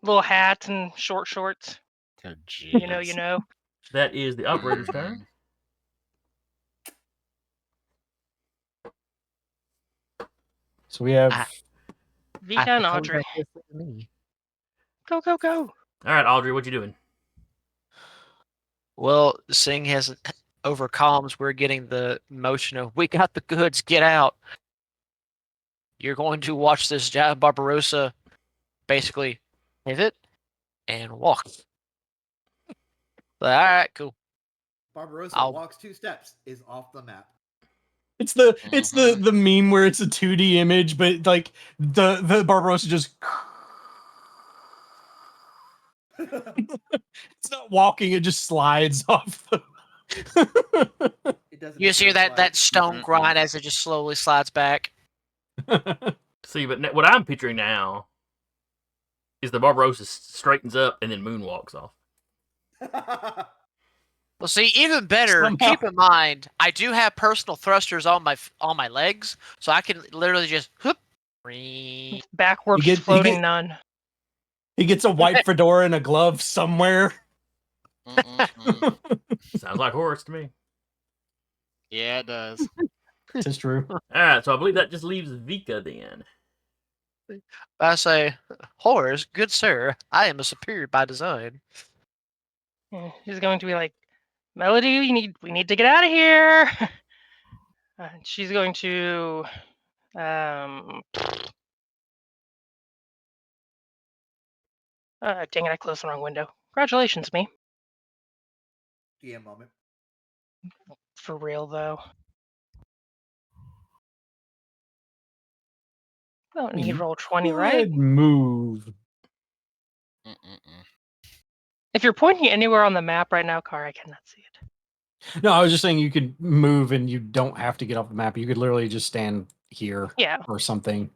Little hat and short shorts. oh, You know. That is the operator's turn. So we have Vika and Audrey. Go, go, go. All right, Audrey, what you doing? Well, seeing as over comms, we're getting the motion of "We got the goods, get out." You're going to watch this giant Barbarossa basically pivot and walk. But, all right, cool. Barbarossa walks 2 steps, is off the map. it's the meme where it's a 2D image, but like the Barbarossa just it's not walking, it just slides off the It doesn't. You just hear appear that slide. stone grind as it just slowly slides back. See, but what I'm picturing now is the Barbarossa straightens up and then moonwalks off. Well, see, even better. Somehow. Keep in mind, I do have personal thrusters on my legs, so I can literally just whoop. Backwards You get- floating nun. He gets a white fedora and a glove somewhere. Sounds like Horus to me. yeah, it does. It's true. All right, so I believe that just leaves Vika then. I say, Horace, good sir, I am a superior by design. Yeah, he's going to be like, Melody, we need to get out of here. She's going to dang it, I closed the wrong window. Congratulations, me. DM moment. For real though. I don't need roll 20, right? Good move. Mm-mm-mm. If you're pointing anywhere on the map right now, Car, I cannot see it. No, I was just saying you could move and you don't have to get off the map. You could literally just stand here Yeah. or something.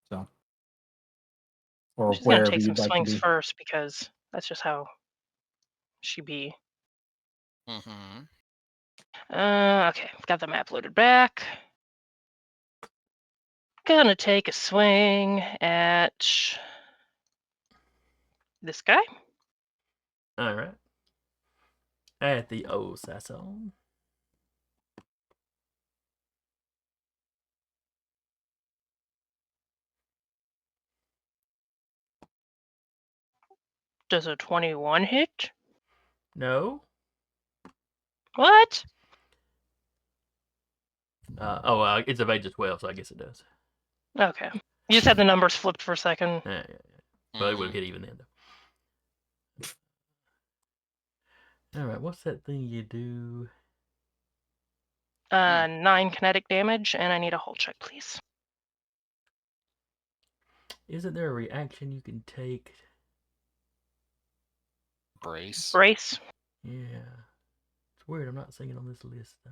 So, or She's gonna wherever take some you'd like to swings be. first because that's just how she be. Mm-hmm. Okay, got the map loaded back. Gonna take a swing at this guy. All right. At the old Sasson. Does a 21 hit? No. What? It's of age 12, so I guess it does. Okay. You just had the numbers flipped for a second. Yeah. Well, it would have hit even then, though. All right, what's that thing you do? 9 kinetic damage, and I need a hull check, please. Isn't there a reaction you can take? Brace. Brace. Yeah. It's weird. I'm not seeing it on this list, though.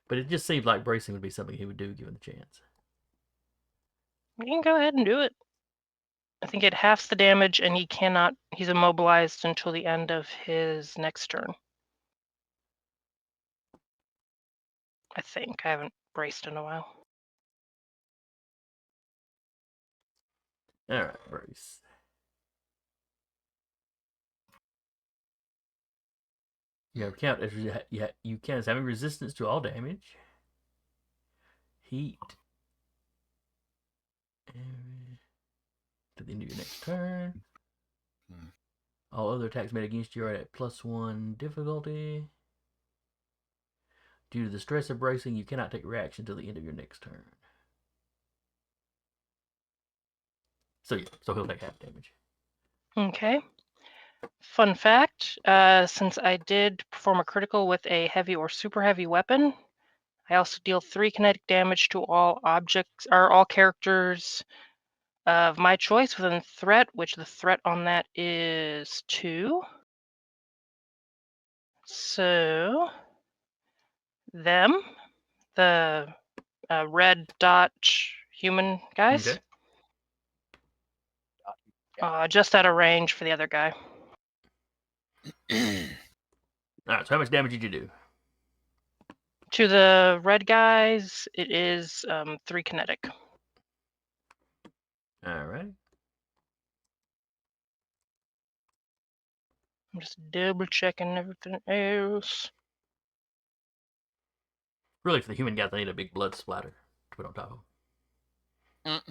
But it just seems like bracing would be something he would do given the chance. You can go ahead and do it. I think it halves the damage, and he's immobilized until the end of his next turn. I think. I haven't braced in a while. All right, brace. You count as you count as having resistance to all damage, heat, to the end of your next turn. All other attacks made against you are at +1 difficulty. Due to the stress of bracing, you cannot take reaction till the end of your next turn. So he'll take half damage. Okay. Fun fact, since I did perform a critical with a heavy or super heavy weapon, I also deal 3 kinetic damage to all objects or all characters of my choice within threat, which the threat on that is 2. So them, the red dot human guys, just out of range for the other guy. All right, so how much damage did you do? To the red guys, it is 3 kinetic. All right. I'm just double checking everything else. Really, for the human guys, they need a big blood splatter to put on top of them.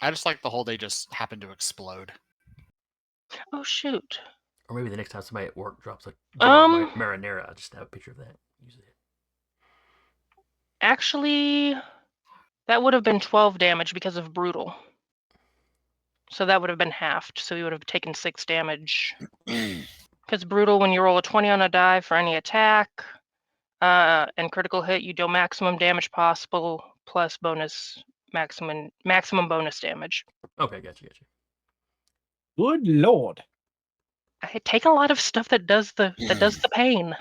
I just like the whole they just happen to explode. Oh shoot. Or maybe the next time somebody at work drops a jar of marinara, I just have a picture of that. Use it. Actually, that would have been 12 damage because of brutal. So that would have been halved. So he would have taken 6 damage. Because brutal, when you roll a 20 on a die for any attack and critical hit, you deal maximum damage possible plus bonus maximum bonus damage. Okay, gotcha. Good lord. I take a lot of stuff that does the pain.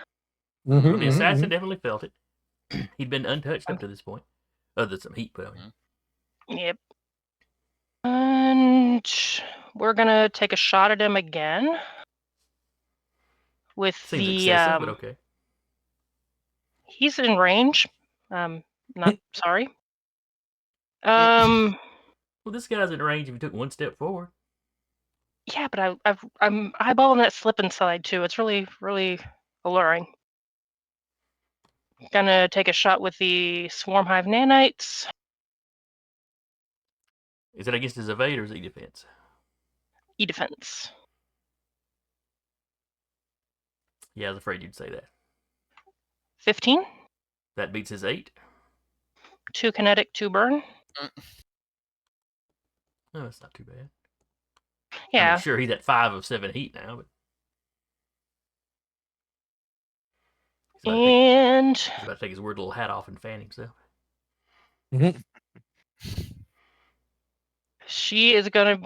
Well, the assassin definitely felt it. He'd been untouched up to this point, other than some heat put on him. Yep. And we're gonna take a shot at him again with Seems excessive, but okay. He's in range. Not sorry. Well, this guy's in range if you took one step forward. Yeah, but I'm eyeballing that slip inside too. It's really, really alluring. Gonna take a shot with the Swarm Hive nanites. Is it against his evade or is it defense? E-defense. Yeah, I was afraid you'd say that. 15. That beats his 8. 2 kinetic, 2 burn. No, that's not too bad. Yeah. I'm sure he's at 5 of 7 heat now, but he's about to take his weird little hat off and fan himself. She is gonna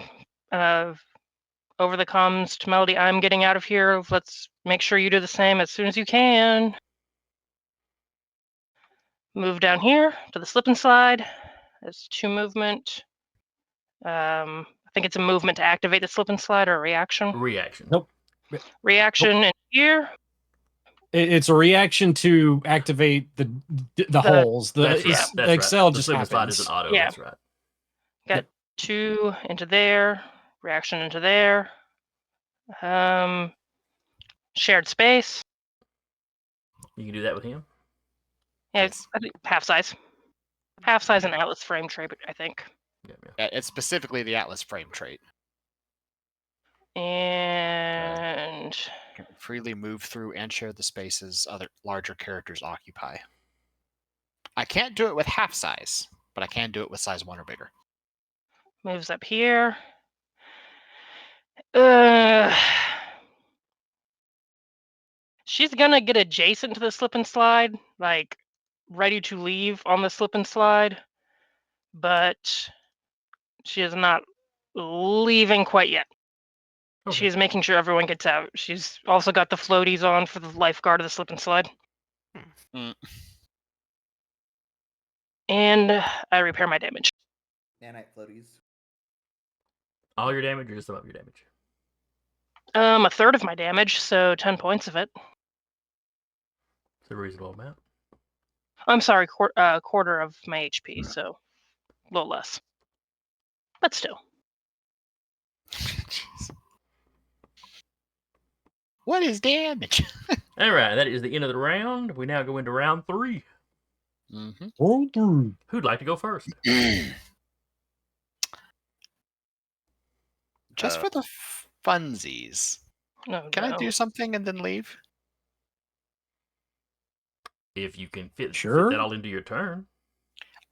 over the comms to Melody. I'm getting out of here. Let's make sure you do the same as soon as you can. Move down here to the slip and slide. That's 2 movement. I think it's a movement to activate the slip and slide or a reaction. Reaction. Nope. Reaction in here. It's a reaction to activate the holes. That's right. It's- That's Excel right. The just slip and slide happens. is an auto. Yeah. That's right. Got 2 into there. Reaction into there. Shared space. You can do that with him. Yeah, Yes. I think half size. Half size and Atlas frame trait, I think. Yeah, yeah. Yeah, it's specifically the Atlas frame trait. And Can freely move through and share the spaces other larger characters occupy. I can't do it with half size, but I can do it with size 1 or bigger. moves up here. She's gonna get adjacent to the slip and slide, like ready to leave on the slip and slide, but she is not leaving quite yet. Okay. She's making sure everyone gets out. She's also got the floaties on for the lifeguard of the slip and slide. Mm. And I repair my damage. Nanite floaties. All your damage or just some of your damage? A third of my damage, so 10 points of it. It's a reasonable amount. I'm sorry, quarter of my HP, so a little less. But still. Jeez. What is damage? All right, that is the end of the round. We now go into round 3. Mm-hmm. Roll through. Who'd like to go first? Just for the funsies, No, can I do something and then leave? If you can fit Sure. that all into your turn.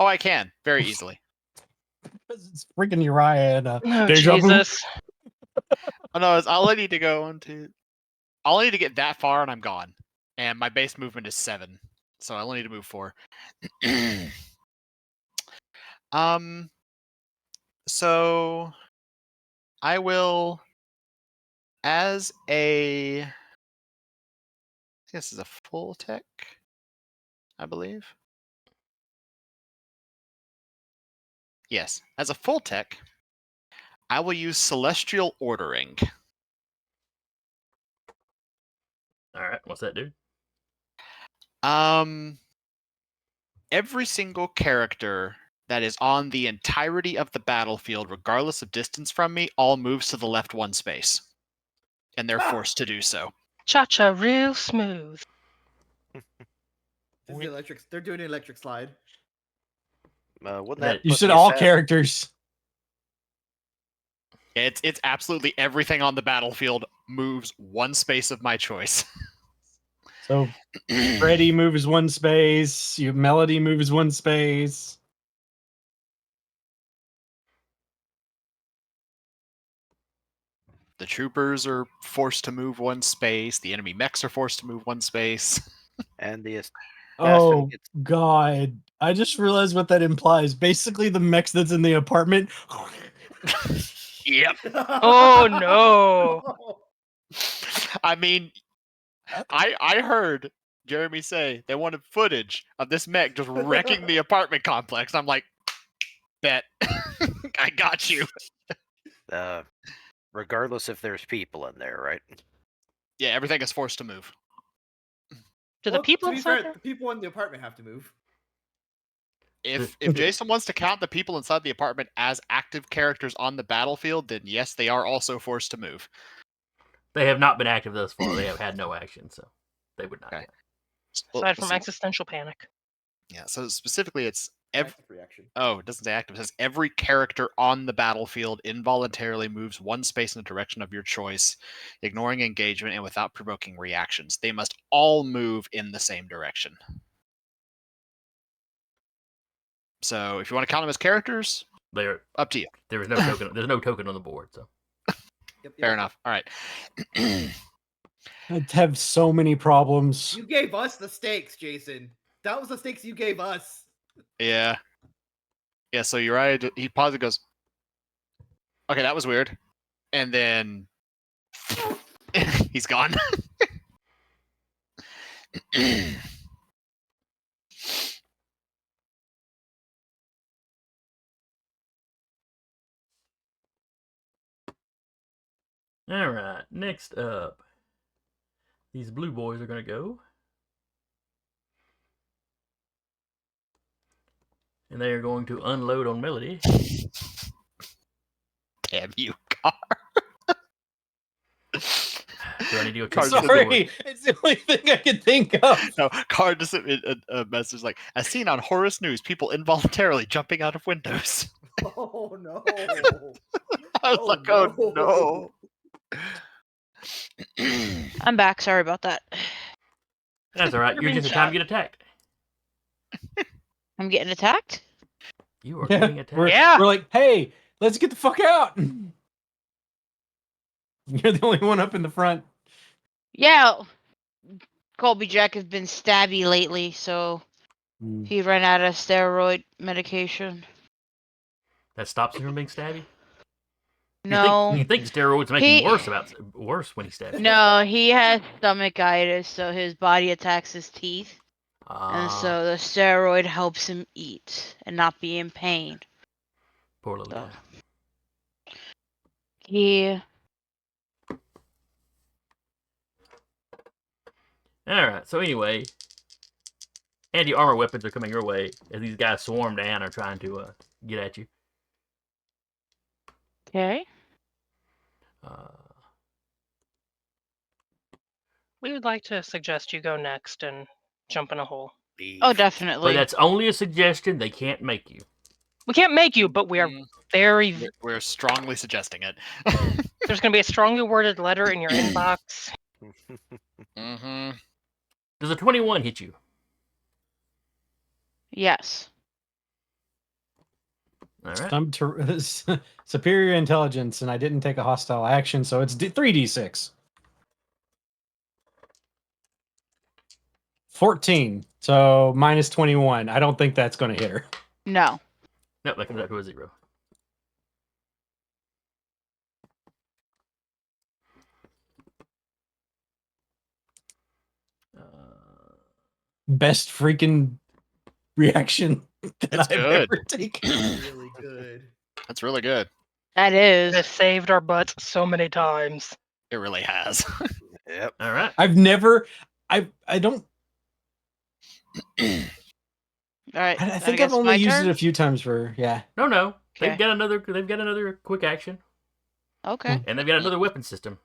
Oh, I can very easily. It's freaking Uriah and Oh, deja vu. Jesus. Oh no, I'll need to go into. I'll need to get that far and I'm gone. And my base movement is 7, so I only need to move 4. So I will, as a, I guess this is a full tech, I believe. Yes, as a full tech, I will use Celestial Ordering. All right, what's that do? Every single character that is on the entirety of the battlefield, regardless of distance from me, all moves to the left 1 space. And they're forced to do so. Cha-cha real smooth. This is the electric. They're doing an electric slide. Wouldn't That- that You put said me all fast? characters. It's absolutely everything on the battlefield moves 1 space of my choice. So Freddy moves 1 space. Melody moves 1 space. The troopers are forced to move 1 space. The enemy mechs are forced to move 1 space. And the Oh gets- God! I just realized what that implies. Basically, the mech that's in the apartment. Yep. Oh, no. I mean, I heard Jeremy say they wanted footage of this mech just wrecking the apartment complex. I'm like, bet. I got you. regardless if there's people in there, right? Yeah, everything is forced to move. Do the Well, people to be inside fair, there? the people in the apartment have to move. If Jason wants to count the people inside the apartment as active characters on the battlefield, then yes, they are also forced to move. They have not been active thus far. They have had no action, so they would not. Okay. count. Well, Aside from so- existential panic. yeah, so specifically it's Active reaction. oh, it doesn't say active. It says every character on the battlefield involuntarily moves 1 space in the direction of your choice, ignoring engagement and without provoking reactions. They must all move in the same direction. So if you want to count them as characters, There, up to you. there is no token. There's no token on the board, so Yep, Fair enough. All right. I'd have so many problems. You gave us the stakes, Jason. That was the stakes you gave us. Yeah. Yeah, so Uriah, he pauses and goes, Okay, that was weird. And then he's gone. All right, next up, these blue boys are going to go. And they are going to unload on Melody. Damn you, Car. Do I need to go Card check just- Sorry, it's the only thing I can think of. No, Card just a message like, as seen on Horus News, people involuntarily jumping out of windows. Oh no! I was Oh, like, oh no. I'm back. Sorry about that. That's all right. You're You're being just in time to shot. get attacked. I'm getting attacked? You are Yeah, getting attacked. Yeah. We're like, hey, let's get the fuck out. You're the only one up in the front. Yeah. Colby Jack has been stabby lately, so he ran out of steroid medication. That stops him from being stabby. No. You think steroids make He- him worse when he stabs you? No, he has stomachitis, so his body attacks his teeth. And Ah, so the steroid helps him eat and not be in pain. poor little So guy. he All right. So anyway, anti-armor weapons are coming your way as these guys swarm down and are trying to get at you. okay. We would like to suggest you go next and jump in a hole. Oh, But definitely. that's only a suggestion. They can't make you. We can't make you, but we are very. We're strongly suggesting it. There's going to be a strongly worded letter in your inbox. Mm-hmm. Does a 21 hit you? Yes. All right. I'm superior intelligence, and I didn't take a hostile action, so it's 3d6. 14, so minus 21. I don't think that's going to hit her. No. Nope, that comes out to a 0. Best freaking reaction that It's I've good. ever taken. Really good. That's really good. That It has is. saved our butts so many times. It really has. Yep. All right. I've never. I don't. All right. I think guess I've only my used turn? it a few times for No. Okay. They've got another quick action, Okay. and they've got another weapon system.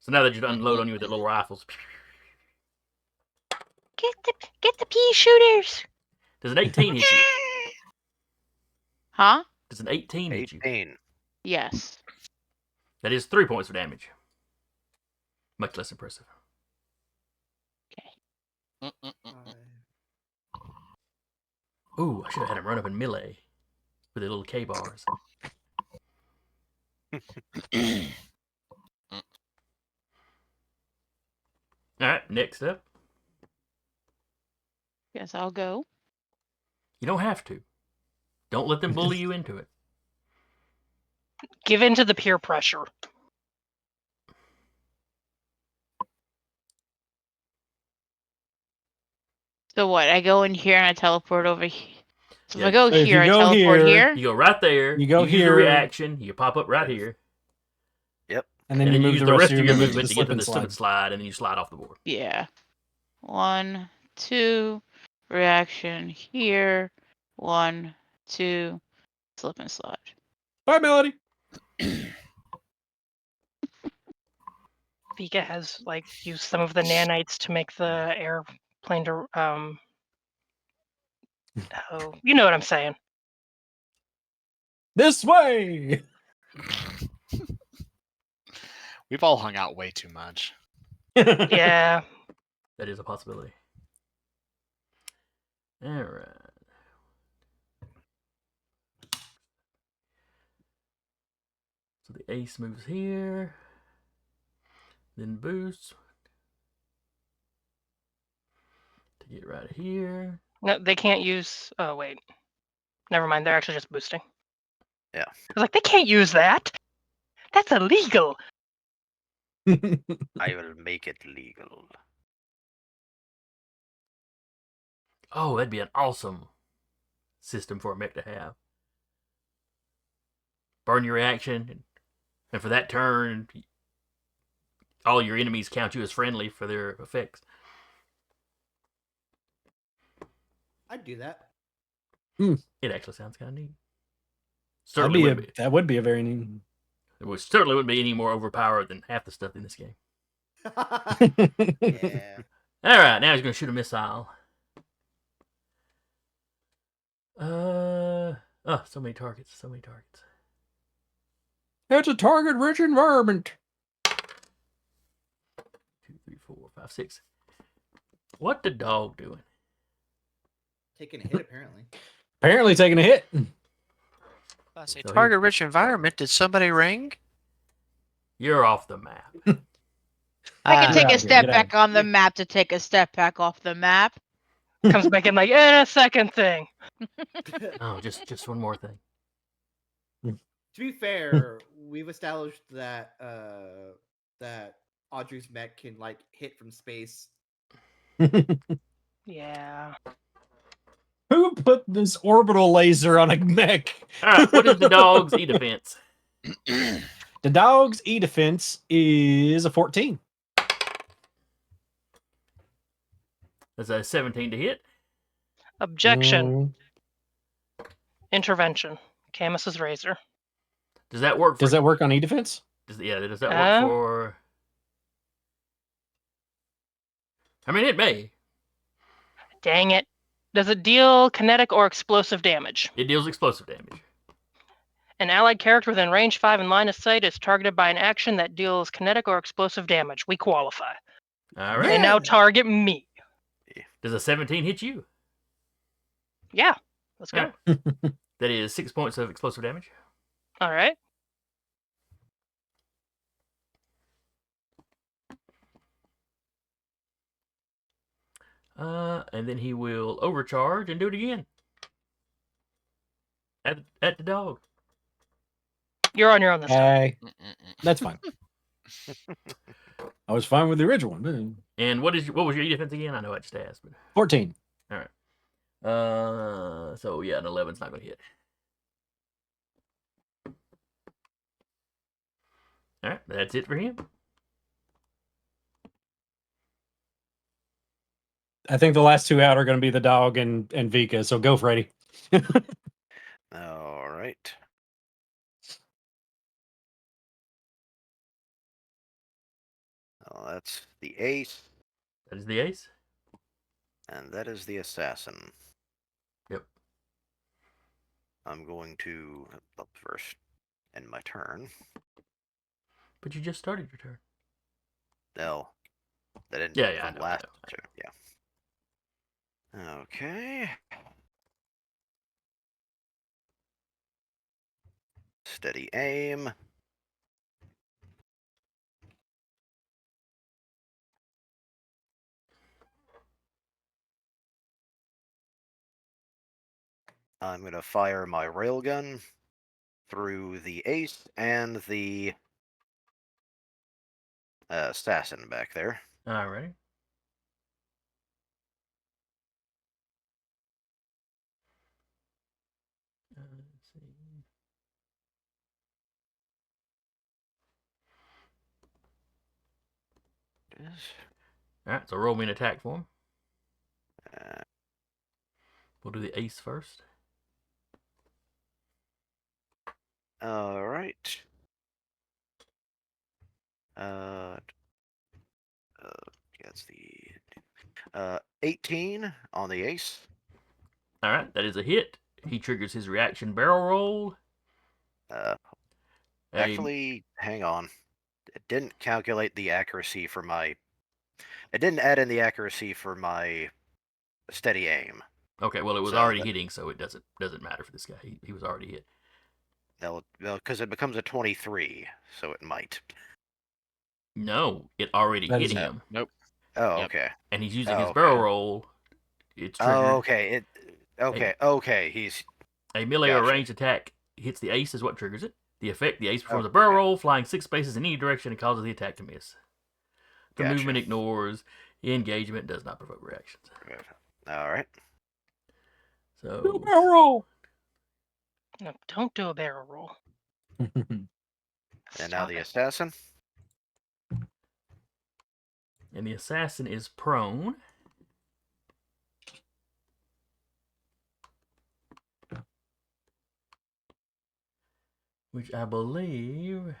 So now they just unload on you with their little rifles. Get the pea shooters. Does an 18 hit you? Huh? Does an 18 hit you? 18. Yes. That is 3 points of damage. Much less impressive. Ooh, I should have had him run up in melee with the little K bars. All right, next up. Guess I'll go. You don't have to. Don't let them bully you into it. Give in to the peer pressure. So what? I go in here and I teleport over here. So Yeah, if I go so if here, you I go teleport here- here. You go right there. You go use your here. reaction. You pop up right here, And then and you then you move use the rest of your movement movement to to get slip to and the slip and slide. slide, and then you slide off the board. Yeah. 1, 2, reaction here. 1, 2, slip and slide. Bye, Melody. Vika has used some of the nanites to make the airplane to oh, you know what I'm saying. This way. We've all hung out way too much. Yeah. That is a possibility. All right. So the ace moves here, then boosts to get right here. No, they can't use. Oh wait, never mind. They're actually just boosting. I was like, they can't use that. That's illegal. I will make it legal. Oh, that'd be an awesome system for a mech to have. Burn your reaction, and for that turn, all your enemies count you as friendly for their effects. I'd do that. It actually sounds kind of neat. Certainly wouldn't be. That would be a very neat. It certainly wouldn't be any more overpowered than half the stuff in this game. Yeah. All right, now he's going to shoot a missile. Oh, so many targets. So many targets. It's a target-rich environment. 2, 3, 4, 5, 6. What the dog doing? Taking a hit, apparently. Apparently taking a hit. I say So he- target-rich environment. Did somebody ring? You're off the map. I Ah, can take out a here, step get out. back on the map to take a step back off the map. Comes back in like, a second thing. Oh, just one more thing. To be fair, we've established that that Audrey's mech can like hit from space. Yeah. Who put this orbital laser on a mech? All right, what is the dog's E defense? The dog's E defense is a 14. That's a 17 to hit. Objection. Intervention. Camus's razor. Does that work? Does that work on E defense? Does that work for? I mean, it may. Dang it. Does it deal kinetic or explosive damage? It deals explosive damage. An allied character within range 5 and line of sight is targeted by an action that deals kinetic or explosive damage. We qualify. All right. They now Yeah. target me. Does a 17 hit you? Yeah. Let's go. Yeah. That is 6 points of explosive damage. All right. And then he will overcharge and do it again. At the dog. You're on your own this time. Hey, that's fine. I was fine with the original one. But And what was your E defense again? I know I just asked, but 14. so yeah, an 11's not going to hit. All right, that's it for him. I think the last two out are going to be the dog and Vika. So go, Freddy. All right. Oh, that's the ace, That is the ace. and that is the assassin. Yep. I'm going to up first end my turn. But you just started your turn. No, that didn't. Yeah, I from know, last I know. turn. Yeah. Okay. Steady aim. I'm going to fire my railgun through the ace and the assassin back there. All right. Let's see. All right, so roll me an attack for him. Uh, We'll do the ace first. all right. That's the 18 on the ace. All right, that is a hit. He triggers his reaction barrel roll. Actually, hang on. It didn't calculate the accuracy for my. It didn't add in the accuracy for my steady aim. Okay, well, it was So already that- hitting, so it doesn't matter for this guy. He was already hit. No, because it becomes a 23, so it might. No, it already That hit is- him, Nope. Oh, Yep. okay. and he's using Oh, his okay. barrel roll. It's triggered. Oh, okay. Okay. He's A melee or Gotcha. ranged attack hits the ace is what triggers it. The effect, the ace performs a barrel roll, flying 6 spaces in any direction and causes the attack to miss. The Gotcha. movement ignores. The engagement does not provoke reactions. Good. All right. So roll. No, don't do a barrel roll. And now Stop the it. assassin. and the assassin is prone. Which I believe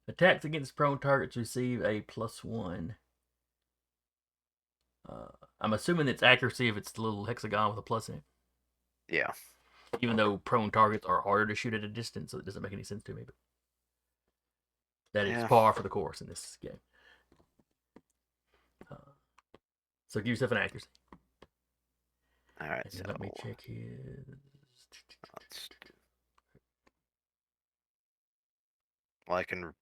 attacks against prone targets receive a +1. I'm assuming it's accuracy if it's the little hexagon with a plus in it. Yeah. Even though prone targets are harder to shoot at a distance, so it doesn't make any sense to me. But that is Yeah. par for the course in this game. So give yourself an accuracy. All right. And So let me check his. well, I can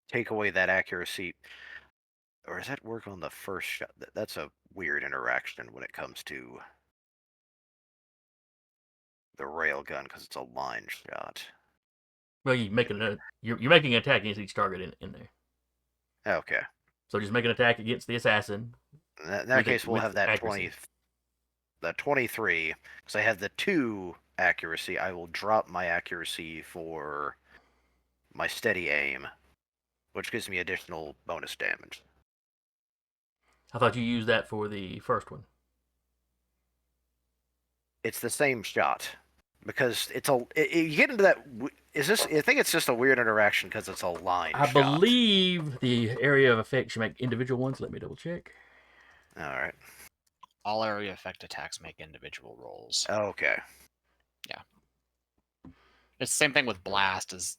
take away that accuracy. Or does that work on the first shot? That's a weird interaction when it comes to the railgun because it's a line shot. Well, you're making an attack against each target in there. Okay. So just make an attack against the assassin. In that With case, we'll with have that accuracy. 23. Because I have the 2 accuracy, I will drop my accuracy for my steady aim, which gives me additional bonus damage. I thought you used that for the first one. It's the same shot because it's you get into that. Is this? I think it's just a weird interaction because it's a line I shot. believe the area of effect should make individual ones. Let me double check. All right. All area effect attacks make individual rolls. Okay. It's the same thing with blast, as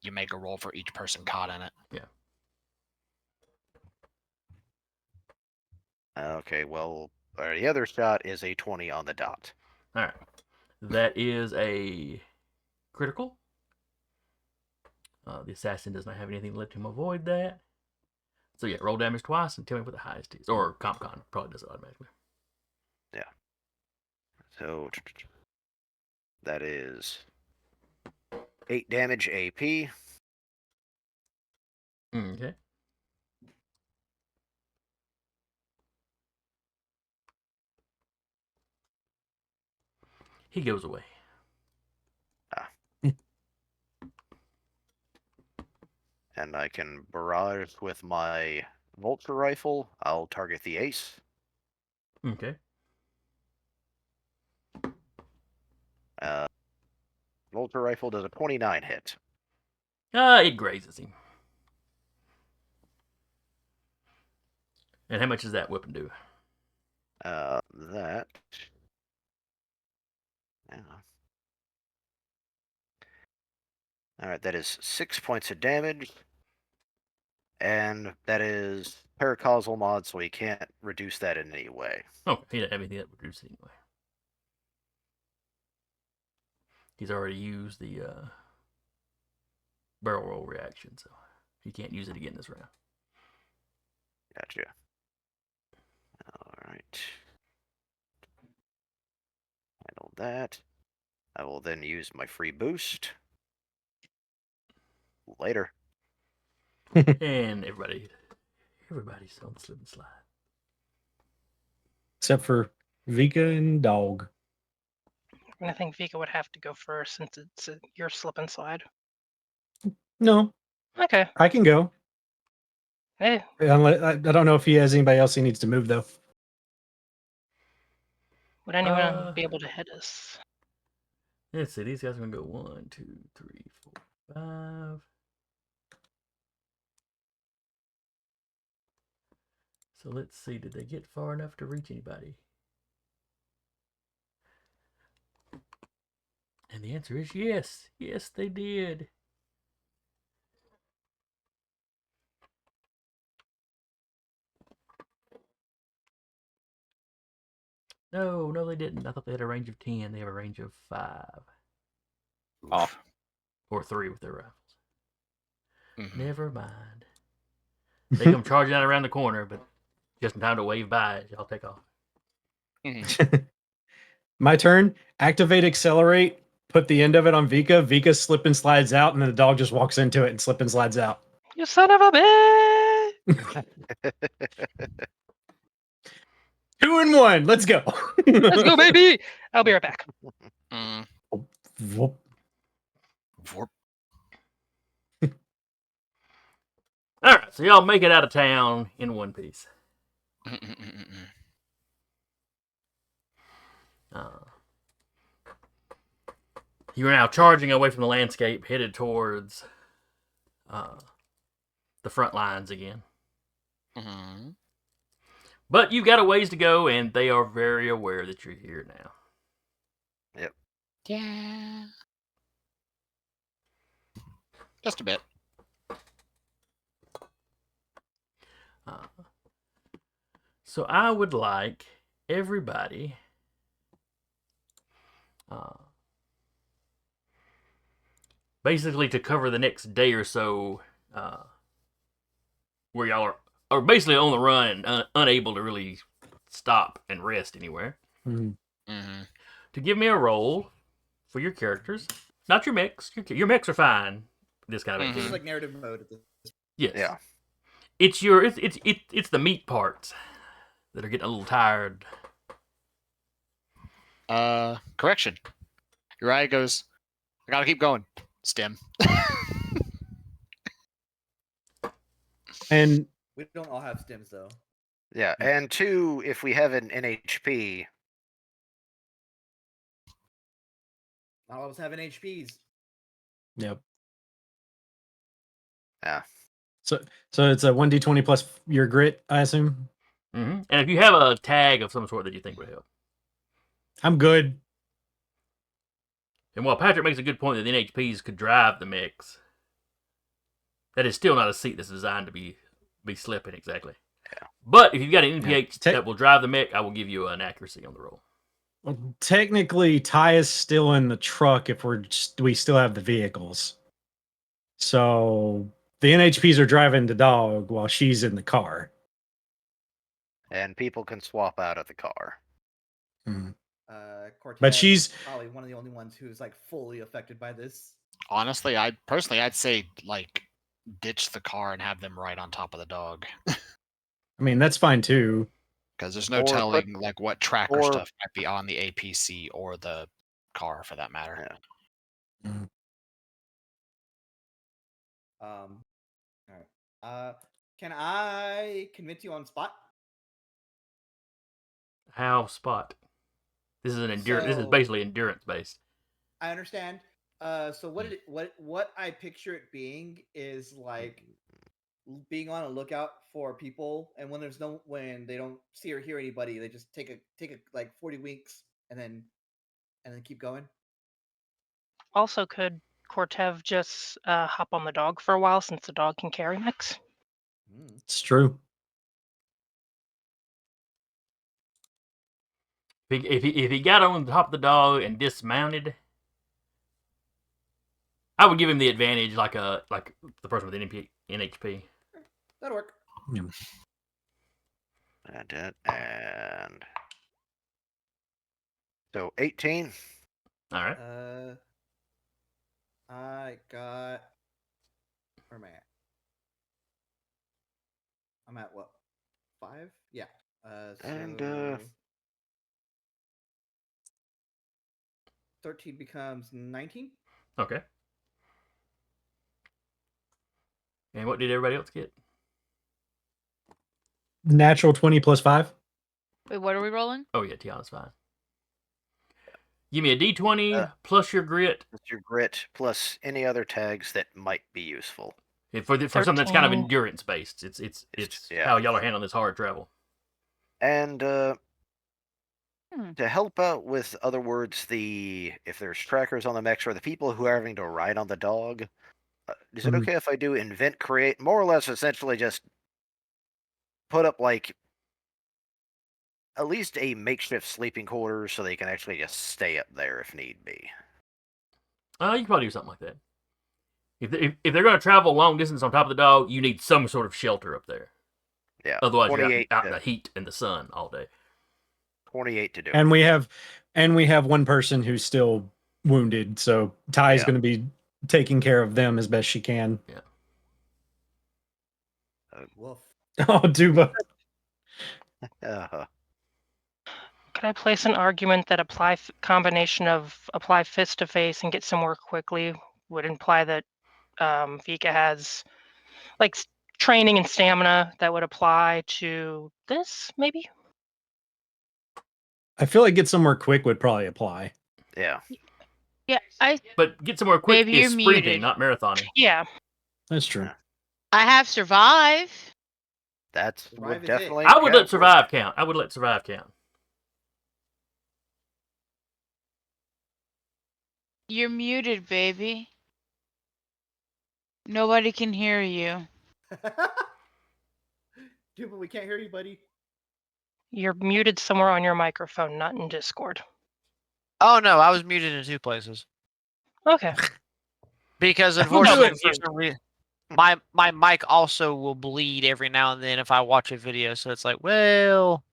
you make a roll for each person caught in it. Okay. Well, the other shot is a 20 on the dot. All right. That is a critical. The assassin does not have anything to let him avoid that. So yeah, roll damage twice and tell me what the highest is. Or CompCon probably does it automatically. So that is 8 damage AP. Okay. He goes away. And I can barrage with my vulture rifle. I'll target the ace. Okay. Vulture rifle does a 29 hit. It grazes him. And how much does that weapon do? That. Yeah. All right, that is 6 points of damage, and that is paracausal mod, so he can't reduce that in any way. Oh, he didn't have anything that would reduce it anyway. He's already used the barrel roll reaction, so he can't use it again this round. Gotcha. All right. Handle that. I will then use my free boost. Later. And everybody's on slip and slide. Except for Vika and Dog. And I think Vika would have to go first since it's your slip and slide. No, Okay. I can go. Hey, I don't know if he has anybody else he needs to move, though. would anyone be able to hit us? Let's see. These guys are going to go 1, 2, 3, 4, 5. So let's see. Did they get far enough to reach anybody? And the answer is yes. Yes, they did. No, they didn't. I thought they had a range of 10. They have a range of 5. Oh. Or 3 with their rifles. Mhm. Never mind. They come charging out around the corner, but just in time to wave by as y'all take off. Mhm. My turn. Activate accelerate. put the end of it on Vika. Vika slip and slides out, and then the dog just walks into it and slip and slides out. You son of a bitch! 2 and 1. Let's go. Let's go, baby! I'll be right back. Mm, Whoop. vorp. All right, so y'all make it out of town in one piece. You are now charging away from the landscape, headed towards the front lines again. Mhm. But you've got a ways to go, and they are very aware that you're here now. Yeah. Just a bit. So I would like everybody basically to cover the next day or so where y'all are basically on the run, unable to really stop and rest anywhere. Mhm. Mm-hmm. To give me a roll for your characters. Not your mechs. Your mechs are fine. This kind of Mhm. This is activity. like narrative mode. At this. Yes. Yeah. It's your it's the meat parts that are getting a little tired. Correction. Uriah goes, I gotta keep going. Stem. And We don't all have stims though. Yeah, and 2, if we have an NHP, Not all of us have HPs. yep. Yeah. So it's a 1d20 plus your grit, I assume. And if you have a tag of some sort that you think would help. I'm good. And while Patrick makes a good point that the NHPs could drive the mechs, that is still not a seat that's designed to be slipping exactly. Yeah. But if you've got an NPH Yeah. that will drive the mech, I will give you an accuracy on the roll. Well, technically, Ty is still in the truck if we still have the vehicles. So the NHPs are driving the dog while she's in the car. and people can swap out of the car. Cortez But she's- is probably one of the only ones who's like fully affected by this. Honestly, I'd say like ditch the car and have them ride on top of the dog. I mean, that's fine too. Because there's no Or put- telling like what tracker or- stuff might be on the APC or the car for that matter. Yeah. All right. Can I convince you on spot? How spot? This is an endurance. This is So- basically endurance based. I understand. So what I picture it being is like being on a lookout for people, and when they don't see or hear anybody, they just take a like 40 winks and then keep going. Also, could Cortev just hop on the dog for a while since the dog can carry mechs? It's true. If he got on the top of the dog and dismounted, I would give him the advantage, like the person with NHP. That'll work. And so 18. All right. I got. Where am I at? I'm at what? 5? Yeah. And, So 13 becomes 19. Okay. And what did everybody else get? Natural 20 plus 5. Wait, what are we rolling? Oh yeah, Tiana's fine. Give me a D20 plus your grit. That's your grit plus any other tags that might be useful. For something that's kind of 13. endurance based. It's yeah. how y'all are handling this hard travel. And Hmm. to help out with other words, if there's trackers on the mechs or the people who are having to ride on the dog, is it Mhm. okay if I do invent create, more or less essentially just put up like at least a makeshift sleeping quarters so they can actually just stay up there if need be. You can probably do something like that. If they're going to travel long distance on top of the dog, you need some sort of shelter up there. Yeah. Otherwise, you're 28 out in to- the heat and the sun all day. 28 to do. And we have one person who's still wounded, so Ty's Yeah. going to be taking care of them as best she can. Woof. Oh, Duba. Uh, Could I place an argument that combination of apply fist to face and get somewhere quickly would imply that Vika has like training and stamina that would apply to this, maybe? I feel like get somewhere quick would probably apply. yeah. Yeah, But get somewhere quick Maybe is you're sprinting, muted. not marathoning. Yeah. That's true. I have survive. That Survive would is it. definitely. I would let count for it. survive count. I would let survive count. You're muted, baby. Nobody can hear you. Dude, but we can't hear you, buddy. You're muted somewhere on your microphone, not in Discord. Oh no, I was muted in 2 places Okay. because We'll do unfortunately, it for some reason, my mic also will bleed every now and then if I watch a video. So it's like, well,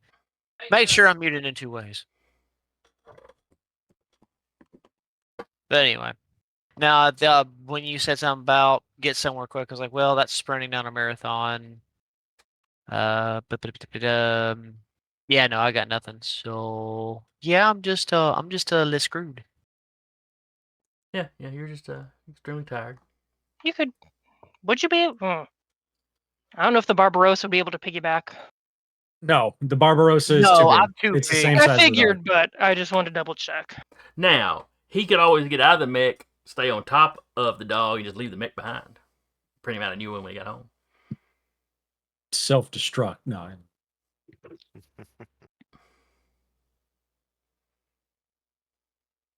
make sure I'm muted in 2 ways. But anyway, now when you said something about get somewhere quick, I was like, well, that's sprinting down a marathon. Yeah, no, I got nothing. So yeah, I'm just a little screwed. Yeah, you're just extremely tired. You could. Would you be? I don't know if the Barbarossa would be able to piggyback. No, the Barbarossa is No, too big. I'm too It's the big. same I size as the dog. figured, but I just wanted to double check. Now, he could always get out of the mech, stay on top of the dog, and just leave the mech behind. Print him out a new one when he got home. Self-destruct. No.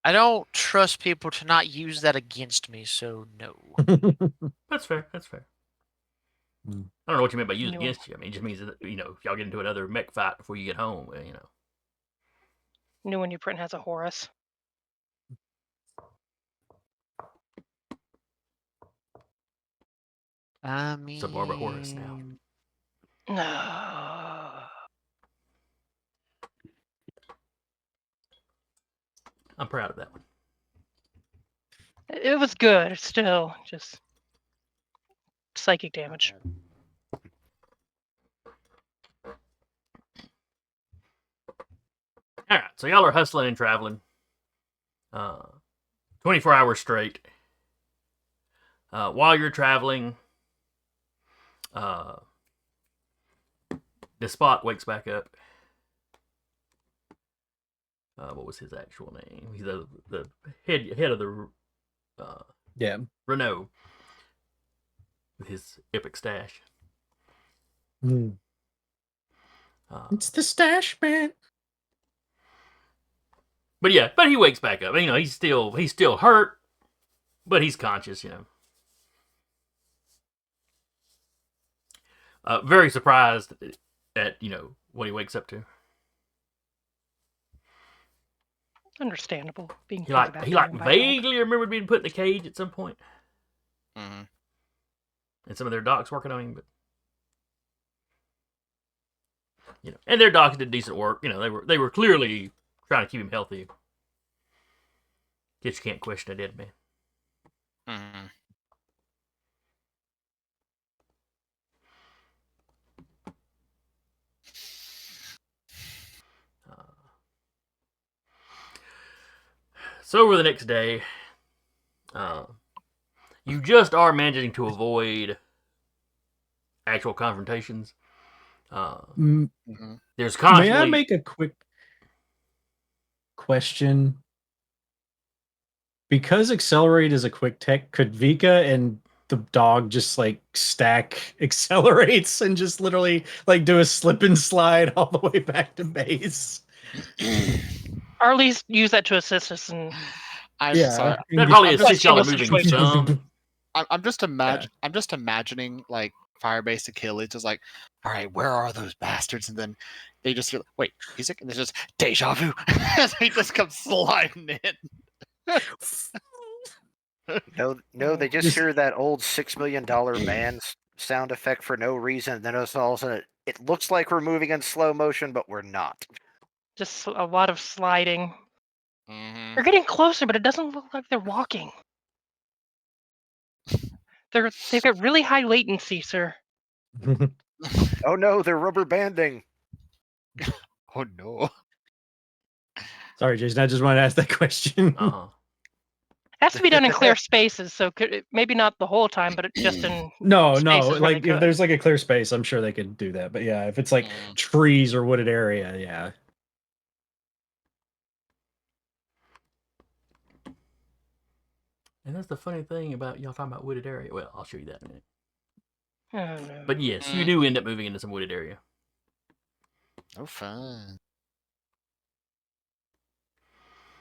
I don't trust people to not use that against me, so no. That's fair. That's fair. Hmm. I don't know what you meant by use No. against you. I mean, it just means that, if y'all get into another mech fight before you get home, well, New one you print has a Horus. I mean, It's a Barbara Horus now. No. I'm proud of that one. It was good. Still, just psychic damage. All right, so y'all are hustling and traveling 24 hours straight. While you're traveling, Despot wakes back up. What was his actual name? He's the head of the Yeah. Renault with his epic stash. Hmm. It's the stash man. But he wakes back up. He's still hurt, but he's conscious. Very surprised at what he wakes up to. Understandable. Being He vaguely remembered being put in a cage at some point, Mm-hmm. and some of their docs working on him, but and their docs did decent work. They were clearly trying to keep him healthy. Guess you can't question a dead man. Mm-hmm. So over the next day, you just are managing to avoid actual confrontations. Mm-hmm. There's constantly. May I make a quick question? Because Accelerate is a quick tech, could Vika and the dog just stack accelerates and just literally do a slip and slide all the way back to base? Or at least use that to assist us in. Sorry. That probably I'm assists y'all in just- moving some. I'm just imagining like Firebase Achilles is like, all right, where are those bastards? And then they just hear, wait, music, and there's just deja vu. As he just comes sliding in. No, they just hear that old $6 million man sound effect for no reason, and then all of a sudden it looks like we're moving in slow motion, but we're not. Just a lot of sliding. Mm-hmm. They're getting closer, but it doesn't look like they're walking. They've got really high latency, sir. Oh no, they're rubber banding. Oh no. Sorry, Jason. I just wanted to ask that question. Uh-huh. Has to be done in clear spaces, so maybe not the whole time, but just in No, spaces where like they if could. there's like a clear space, I'm sure they could do that. But yeah, if it's like Mm. trees or wooded area, yeah. And that's the funny thing about y'all talking about wooded area. Well, I'll show you that in a minute. Oh no. But yes, you do end up moving into some wooded area. Oh, fun.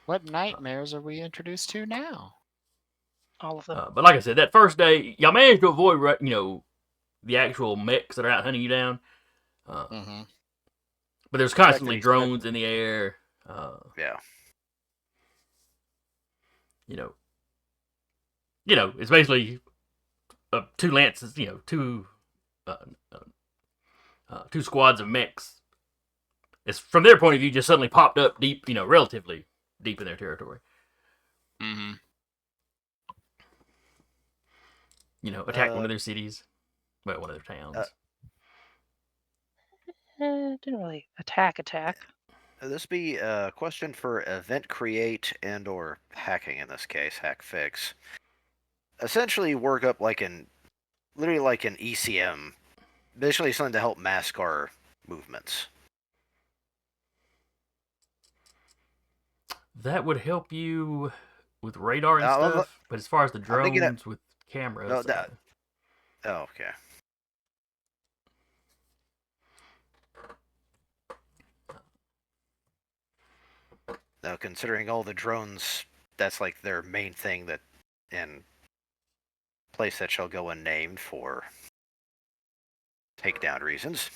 What nightmares are we introduced to now? All of them. But like I said, that first day, y'all managed to avoid, the actual mechs that are out hunting you down. Mm-hmm. But there's constantly Expected. drones in the air. Yeah. It's basically two lances. Two squads of mechs. It's from their point of view, just suddenly popped up deep, relatively deep in their territory. Mm-hmm. Attack one of their cities. Well, one of their towns. Didn't really attack. This be a question for event create and or hacking in this case, hack fix. Essentially work up literally like an ECM. Basically something to help mask our movements. That would help you with radar and Uh, stuff. But as far as the I'm thinking that- drones with cameras, No, that. Oh, okay. Now, considering all the drones, that's like their main thing that in place that shall go unnamed for takedown reasons.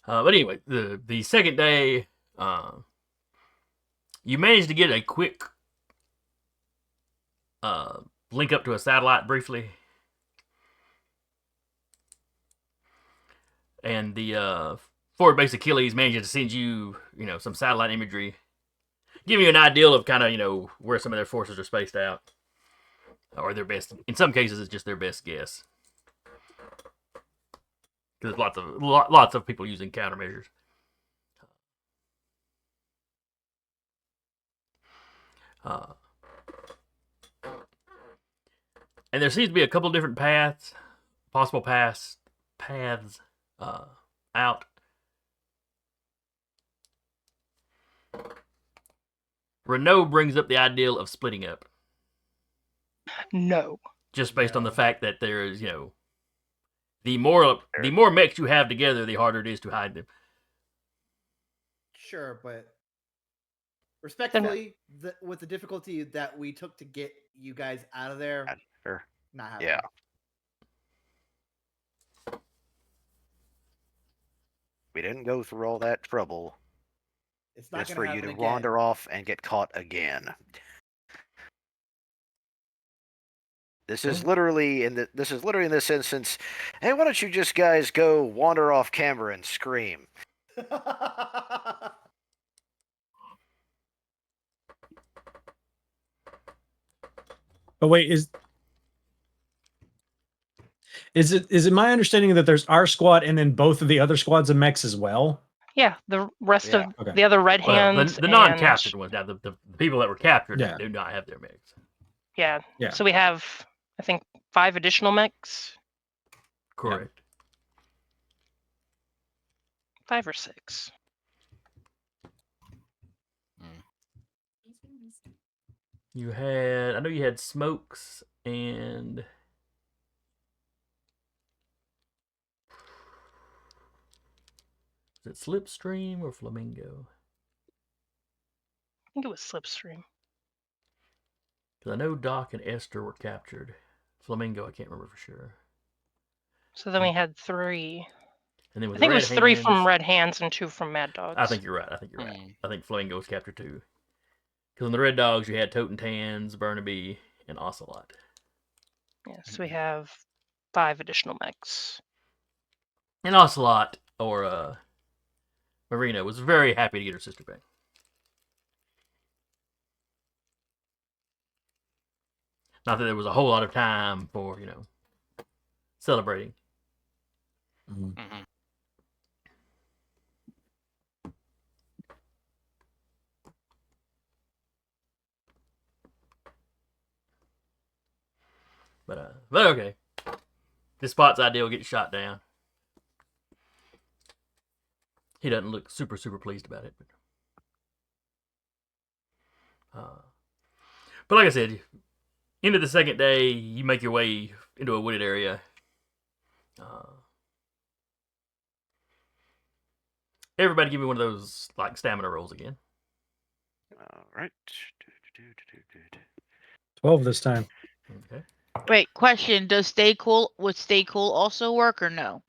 But anyway, the second day, you managed to get a quick link up to a satellite briefly, and the forward base Achilles managed to send you, some satellite imagery, giving you an idea of kind of, where some of their forces are spaced out, or their best. In some cases, it's just their best guess, because lots of people using countermeasures. And there seems to be a couple different possible paths out. Renault brings up the ideal of splitting up, No. just based on the fact that there is, the more mechs you have together, the harder it is to hide them. Sure, but respectfully, with the difficulty that we took to get you guys out of there, Sure. not happening. Yeah. We didn't go through all that trouble It's not just going for to you happen to again. wander off and get caught again. This is literally in this instance. Hey, why don't you just guys go wander off camera and scream? But wait, is it my understanding that there's our squad and then both of the other squads of mechs as well? Yeah, the rest Yeah. of Okay. the other red Well, hands. the non-captured ones. Now, the people that were captured Yeah. do not have their mechs. Yeah. Yeah. So we have, I think, 5 additional mechs. Correct. 5 or 6. I know you had smokes and is it Slipstream or Flamingo? I think it was Slipstream. Because I know Doc and Esther were captured. Flamingo, I can't remember for sure. So then we had 3. And then with I think it Red was 3 from Hands- Red Hands and 2 from Mad Dogs. I think you're right. I think Flamingo was captured too. Because in the Red Dogs, you had Toten Tans, Burnaby, and Ocelot. Yeah, so we have 5 additional mechs. And Ocelot, or Marina, was very happy to get her sister back. Not that there was a whole lot of time for, celebrating. Mhm. But okay. This spot's ideal gets shot down. He doesn't look super, super pleased about it. But like I said, into the second day, you make your way into a wooded area. Everybody give me one of those like stamina rolls again. All right. 12 this time. Okay. Wait, question: would stay cool also work or no?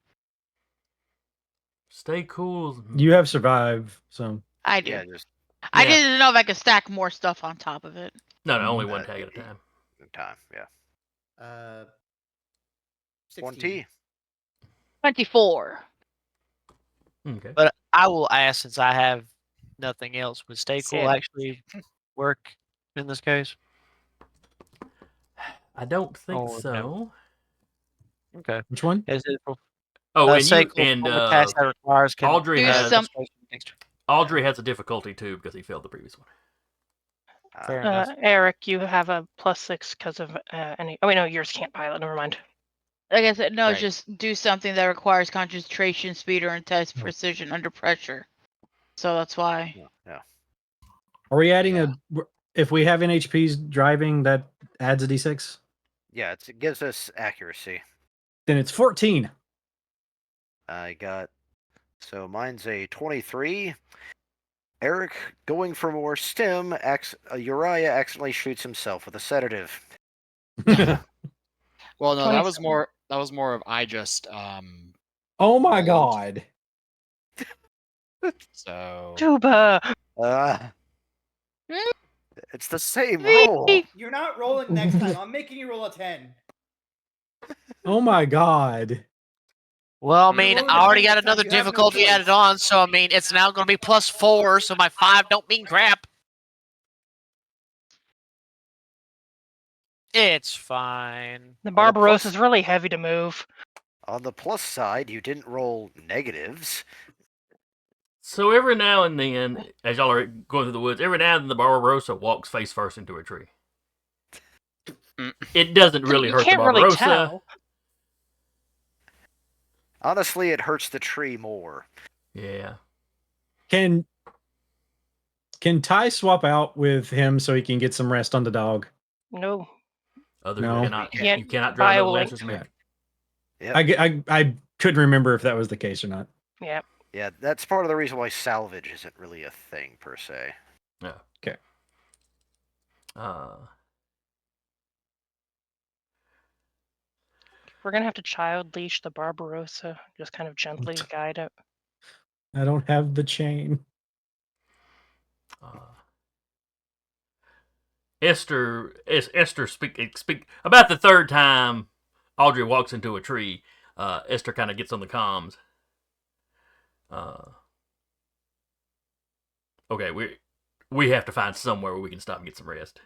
Stay cool. You have survived, so I do. Yeah, just I Yeah. didn't know if I could stack more stuff on top of it. No, only Uh, one tag at a time. time. Yeah. 16. 20. 24. Okay. But I will ask, since I have nothing else, would stay cool Yeah. actually work in this case? I don't think Oh, so. no. Okay. which one? Is it for Oh, and stay you cool and for a task that requires Audrey has concentration next- Audrey has a difficulty too because he failed the previous one. Fair enough. Eric, you have a +6 because of any. Oh wait, no, yours can't pilot. Never mind. Like I said, no, Right. just do something that requires concentration, speed, or intense Oh. precision under pressure. So that's why. Yeah. Are we adding Yeah. if we have NHPs driving, that adds a d6? Yeah, it gives us accuracy. Then it's 14. I got. So mine's a 23. Eric, going for more stim, Uriah accidentally shoots himself with a sedative. Well, no, that was 27. more. That was more of I just Oh my Rolled. god. so. Tuba. It's the same roll. You're not rolling next time. I'm making you roll a 10. Oh my god. Well, I Mm. mean, Rolling I a already 10 got next time, another you have no difficulty choice. added on, so I mean, it's now going to be +4, so my 5 don't mean crap. It's fine. The On the Barbarossa is plus- really heavy to move. On the plus side, you didn't roll negatives. So every now and then, as y'all are going through the woods, every now and then the Barbarossa walks face first into a tree. Mm. It doesn't really You hurt the can't really Barbarossa. tell. Honestly, it hurts the tree more. Yeah. Can Ty swap out with him so he can get some rest on the dog? No. Others No. cannot. Yeah, You cannot drive another BioLink. Lancer's Yeah. Mick. Yep. I couldn't remember if that was the case or not. Yeah. Yeah, that's part of the reason why salvage isn't really a thing per se. Yeah. Okay. We're gonna have to child leash the Barbarossa. Just kind of gently guide it. I don't have the chain. Esther speak about the third time Audrey walks into a tree. Esther kind of gets on the comms. Okay, we have to find somewhere where we can stop and get some rest.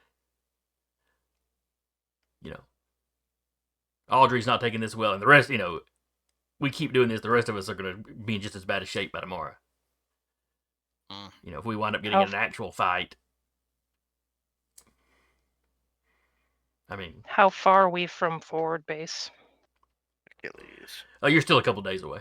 Audrey's not taking this well, and the rest, we keep doing this, the rest of us are going to be in just as bad a shape by tomorrow. Mm. If we wind up getting in an actual fight. I mean, How far are we from forward base? Achilles. you're still a couple days away.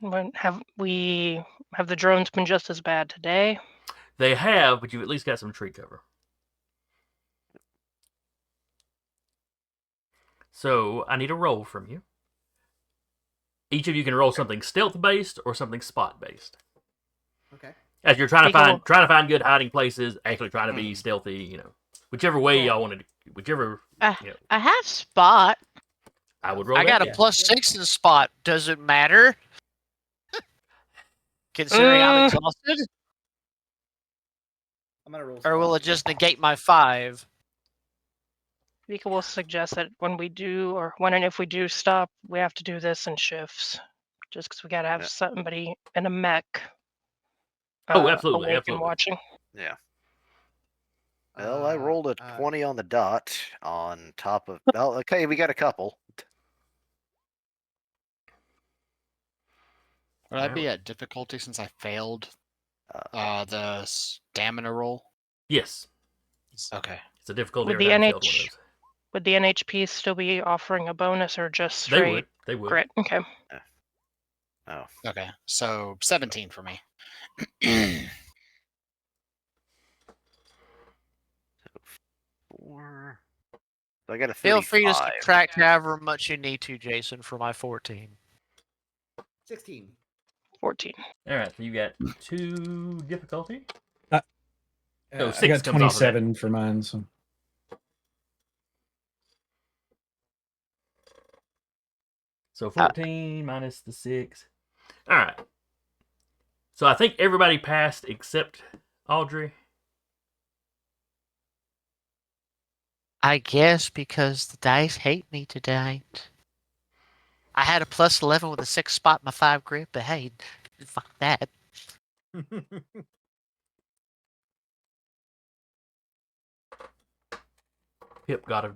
Have the drones been just as bad today? They have, but you've at least got some tree cover. So I need a roll from you. Each of you can roll something stealth based or something spot based. Okay. As you're trying to Eagle. find good hiding places, actually trying to be stealthy, whichever way y'all want to, whichever. I have spot. I would roll. I got a that. +6 in spot. Does it matter? Considering I'm exhausted? I'm gonna roll. Or will it squat. just negate my 5? Vika will suggest that when we do, or when and if we do stop, we have to do this in shifts. Just because we got to have Yeah. somebody in a mech Oh, absolutely, awake absolutely. and watching. Yeah. Well, I rolled a 20 on the dot on top of. Well, okay, we got a couple. Would I be at difficulty since I failed the stamina roll? Yes, Okay. it's a difficulty Would every the time you failed one of NH those. would the NHP still be offering a bonus or just They straight would. They would. grit? Okay. Oh, Okay. So 17 for me. 4. So I got a 35. Feel free to subtract however much you need to, Jason, for my 14. 16. 14. All right, so you got 2 difficulty. I 6 got comes off of that. 27 for mine. So So 14 minus the 6. All right. So I think everybody passed except Audrey. I guess because the dice hate me tonight. I had a plus 11 with a 6 spot in my 5 grip, but hey, fuck that. Pip, God of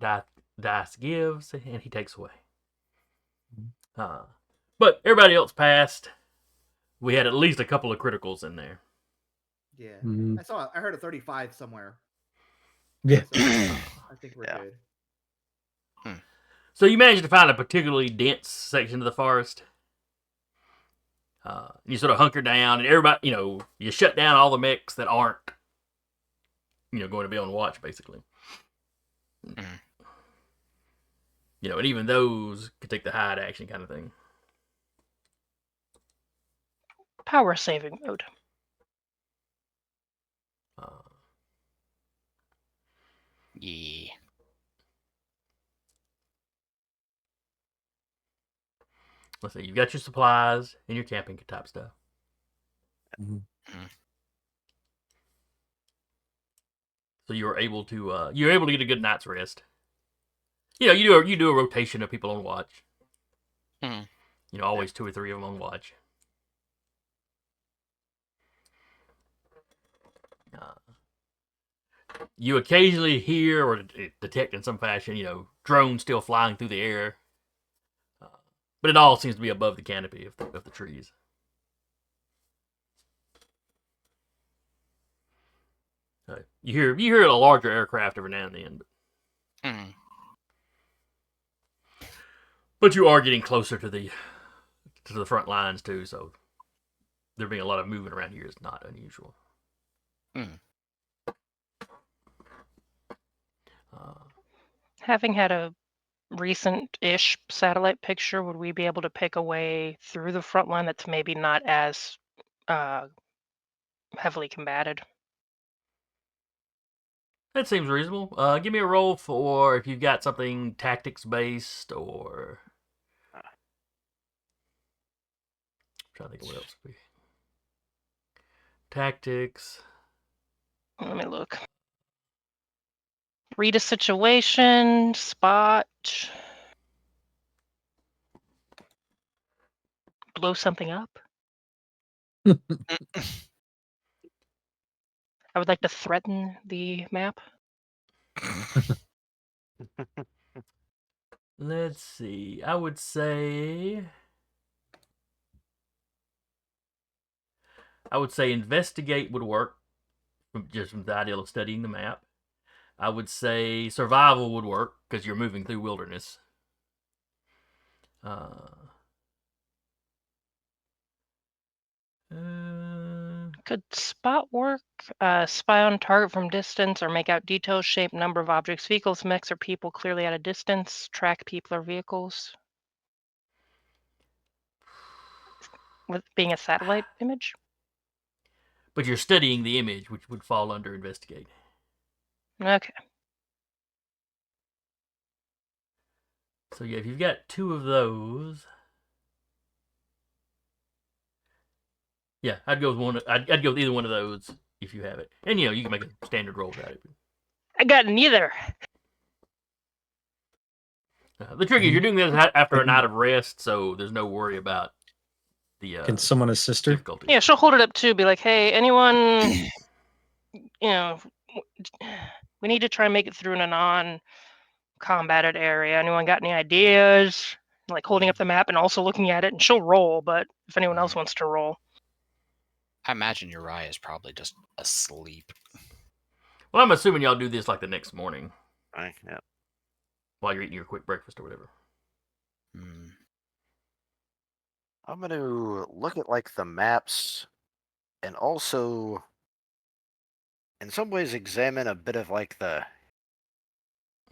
Dice gives, and he takes away. But everybody else passed. We had at least a couple of criticals in there. Yeah. Mhm. I heard a 35 somewhere. yeah. So I think we're Yeah. good. So you managed to find a particularly dense section of the forest. You sort of hunker down, and everybody, you shut down all the mechs that aren't, going to be on watch, basically. Mhm. And even those could take the hide action kind of thing. Power saving mode. Yeah. Let's see, you've got your supplies and your camping type stuff. So you're able to get a good night's rest. You do a rotation of people on watch. Mhm. Always 2 or 3 of them on watch. You occasionally hear or detect in some fashion, drones still flying through the air. But it all seems to be above the canopy of the trees. You hear a larger aircraft every now and then. But you are getting closer to the front lines too, so there being a lot of movement around here is not unusual. Having had a recent-ish satellite picture, would we be able to pick a way through the front line that's maybe not as heavily combated? That seems reasonable. Give me a roll for if you've got something tactics based or. I'm trying to think of what else would be. Tactics. Let me look. Read a situation, spot, blow something up. I would like to threaten the map. Let's see. I would say investigate would work just from the ideal of studying the map. I would say survival would work because you're moving through wilderness. Could spot work? Spy on target from distance or make out details, shape, number of objects, vehicles, mechs, or people clearly at a distance. Track people or vehicles. With being a satellite image? But you're studying the image, which would fall under investigate. Okay. So yeah, if you've got 2 of those, yeah, I'd go with one. I'd go with either one of those if you have it. And you can make a standard roll without it. I got neither. The trick is you're doing this after a night of rest, so there's no worry about the Can someone assist her? difficulty. Yeah, she'll hold it up too. Be like, hey, anyone, we need to try and make it through in a non-combated area. Anyone got any ideas? Like holding up the map and also looking at it, and she'll roll. But if anyone else wants to roll, I imagine Uriah is probably just asleep. Well, I'm assuming y'all do this like the next morning Right? Yeah. while you're eating your quick breakfast or whatever. Hmm. I'm gonna look at like the maps, and also, in some ways, examine a bit of like the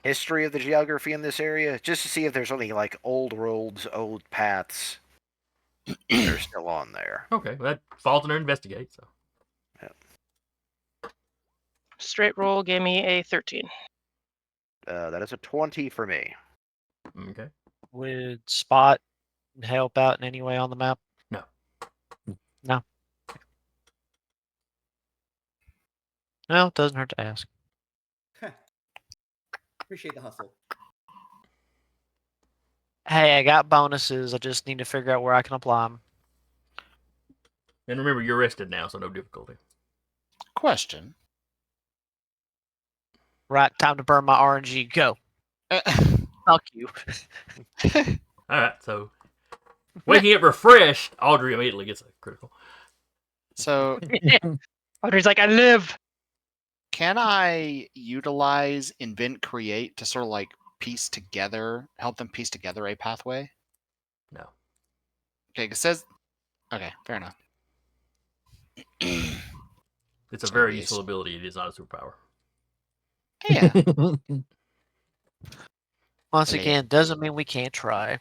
history of the geography in this area, just to see if there's any like old roads, old paths that are still on there. Okay, well, that falls under investigate. So straight roll gave me a 13. That is a 20 for me. okay, Would Spot help out in any way on the map? No. No. No, it doesn't hurt to ask. Appreciate the hustle. Hey, I got bonuses. I just need to figure out where I can apply them. and remember you're rested now, so no difficulty. Question. Right, time to burn my RNG. Go. Fuck you. All right, so waking up refreshed, Audrey immediately gets a critical. So, Audrey's like, I live. can I utilize invent create to sort of like help them piece together a pathway? No. Okay, it says. Okay, fair enough. It's a So very yes. useful ability. It is not a superpower. Yeah. Once I mean- again, doesn't mean we can't try.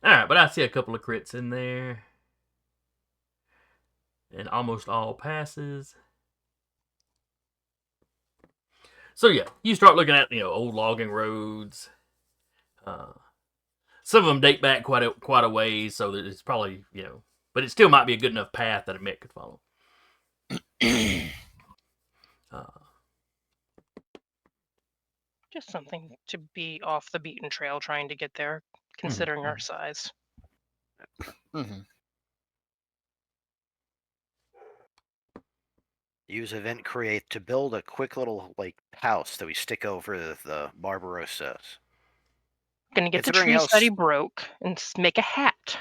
All right, but I see a couple of crits in there, and almost all passes. So yeah, you start looking at old logging roads. Some of them date back quite a ways, so that it's probably but it still might be a good enough path that a mech could follow. Just something to be off the beaten trail trying to get there, considering our size. Mm-hmm. Use event create to build a quick little like house that we stick over the Barbarossas. Gonna get the Considering trees how that he broke and make a hat.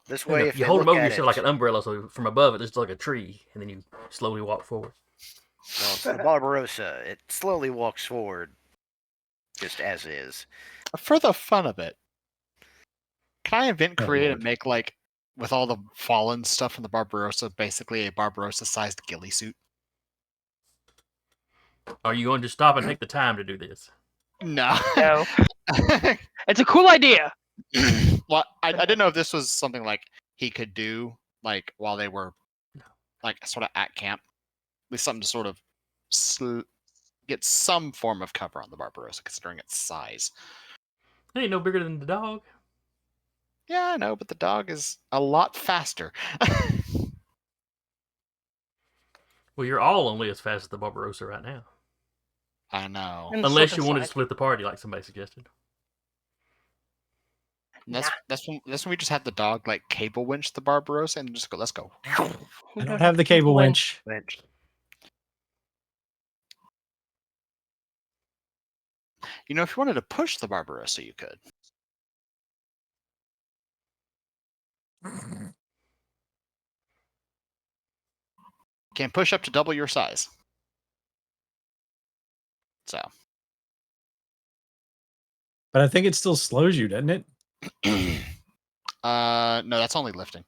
This way, if you you hold look them over, at you set it, like an umbrella, so from above it, it's like a tree, and then you slowly walk forward. well, it's the Barbarossa. It slowly walks forward, just as is. For the fun of it, can I invent Oh, create Lord. and make like with all the fallen stuff from the Barbarossa, basically a Barbarossa-sized ghillie suit? Are you going to stop and take the time to do this? No. No, it's a cool idea. Well, I didn't know if this was something like he could do like while they were like sort of at camp. At least something to sort of get some form of cover on the Barbarossa, considering its size. It ain't no bigger than the dog. Yeah, I know, but the dog is a lot faster. Well, you're all only as fast as the Barbarossa right now. I know. And the Unless slip you and wanted to slide. split the party like somebody suggested. And that's when we just had the dog like cable winch the Barbarossa and just go, let's go. We I don't have the cable winch. Winch. You know, if you wanted to push the Barbarossa, you could. Can push up to double your size. So. But I think it still slows you, doesn't it? No, that's only lifting,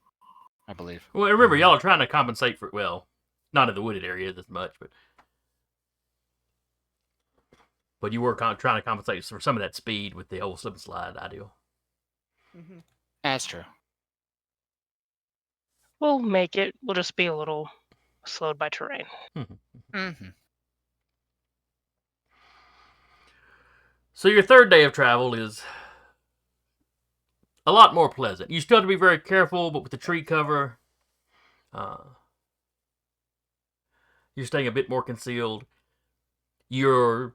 I believe. Well, remember, y'all are trying to compensate for, well, not in the wooded areas as much, but you were trying to compensate for some of that speed with the whole slip and slide ideal. Mm-hmm. That's true. We'll make it. We'll just be a little slowed by terrain. Mm-hmm. So your third day of travel is a lot more pleasant. You still have to be very careful, but with the tree cover, you're staying a bit more concealed. You're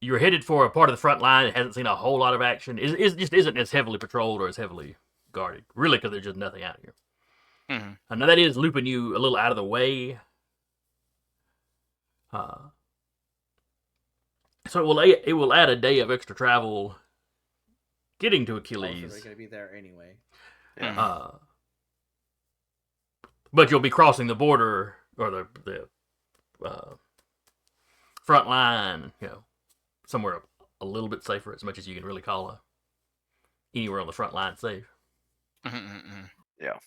headed for a part of the front line that hasn't seen a whole lot of action. It just isn't as heavily patrolled or as heavily guarded. Really, because there's just nothing out here. Mhm. Now that is looping you a little out of the way. So it will add a day of extra travel getting to Also, Achilles. they're going to be there anyway. Yeah. But you'll be crossing the border or the front line, somewhere a little bit safer, as much as you can really call anywhere on the front line safe. Yeah.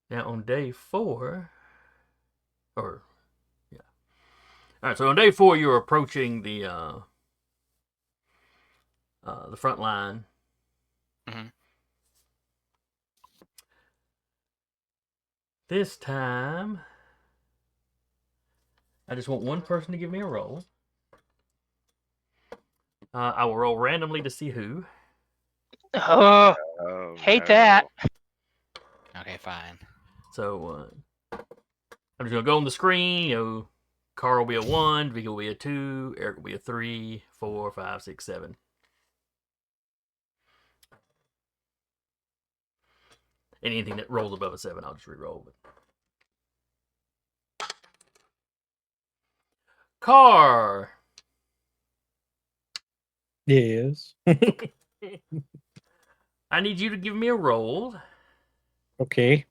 Now on day 4, all right. So on day 4, you're approaching the front line. Mhm. This time, I just want one person to give me a roll. I will roll randomly to see who. Oh, Oh, hate that. Okay, fine. So I'm just gonna go on the screen. Carl will be a 1, Vicky will be a 2, Eric will be a 3, 4, 5, 6, 7. And anything that rolls above a 7, I'll just re-roll. Car. Yes. I need you to give me a roll. Okay.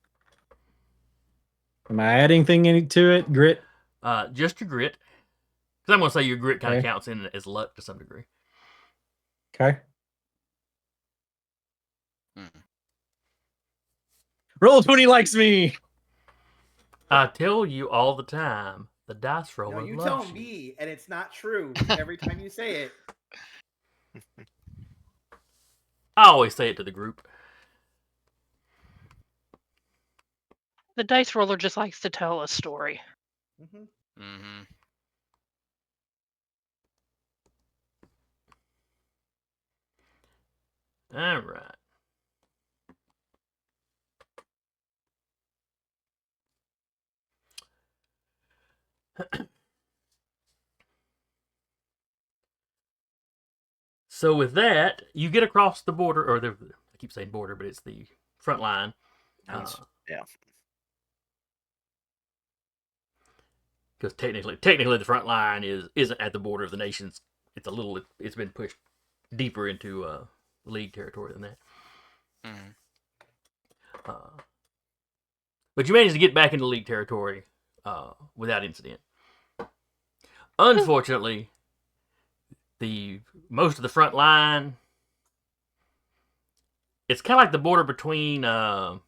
Am I adding anything to it? Grit? Just your grit. Because I'm going to say your grit kind of Okay. counts in as luck to some degree. Okay. Hmm. Roll20 likes me. I tell you all the time, the dice roller No, you loves tell you. me, and it's not true every time you say it. I always say it to the group. The dice roller just likes to tell a story. Mm-hmm. All right. So with that, you get across the border, or I keep saying border, but it's the front line. Yeah. Because technically, the front line isn't at the border of the nations. It's been pushed deeper into league territory than that. Mm-hmm. But you managed to get back into league territory without incident. Unfortunately, most of the front line, it's kind of like the border between the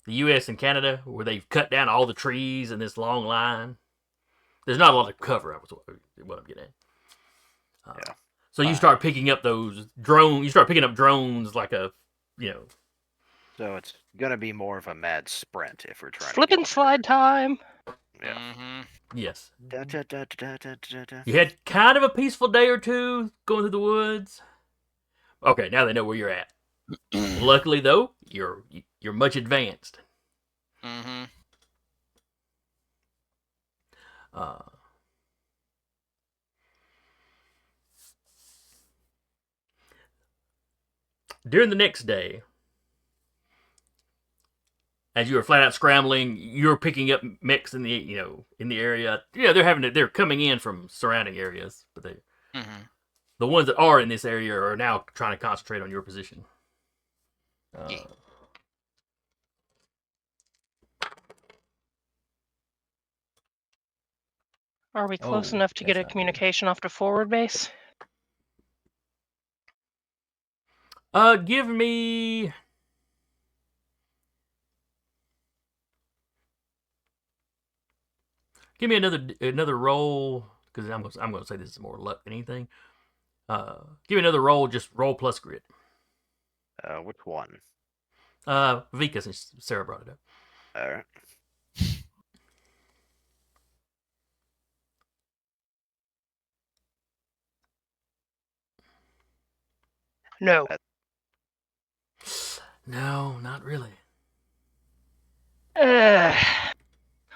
U.S. and Canada, where they've cut down all the trees in this long line. There's not a lot of cover. What I'm getting at. Yeah. So you start picking up those drones. You start picking up drones like So it's gonna be more of a mad sprint if we're trying Slip to and slide time. Yeah. Mm-hmm. Yes. Da, da, da, da, da, da, da. You had kind of a peaceful day or two going through the woods. Okay, now they know where you're at. Luckily, though, you're much advanced. Mm-hmm. During the next day, as you were flat out scrambling, you're picking up mechs in the area. Yeah, they're coming in from surrounding areas, but Mm-hmm. the ones that are in this area are now trying to concentrate on your position. Yeah. Are we close Oh, enough to get that's a not good. communication off to forward base? Give me. Give me another roll, because I'm gonna say this is more luck than anything. Give me another roll, just roll plus grit. Which one? Vika, since Sarah brought it up. All right. No. No, not really.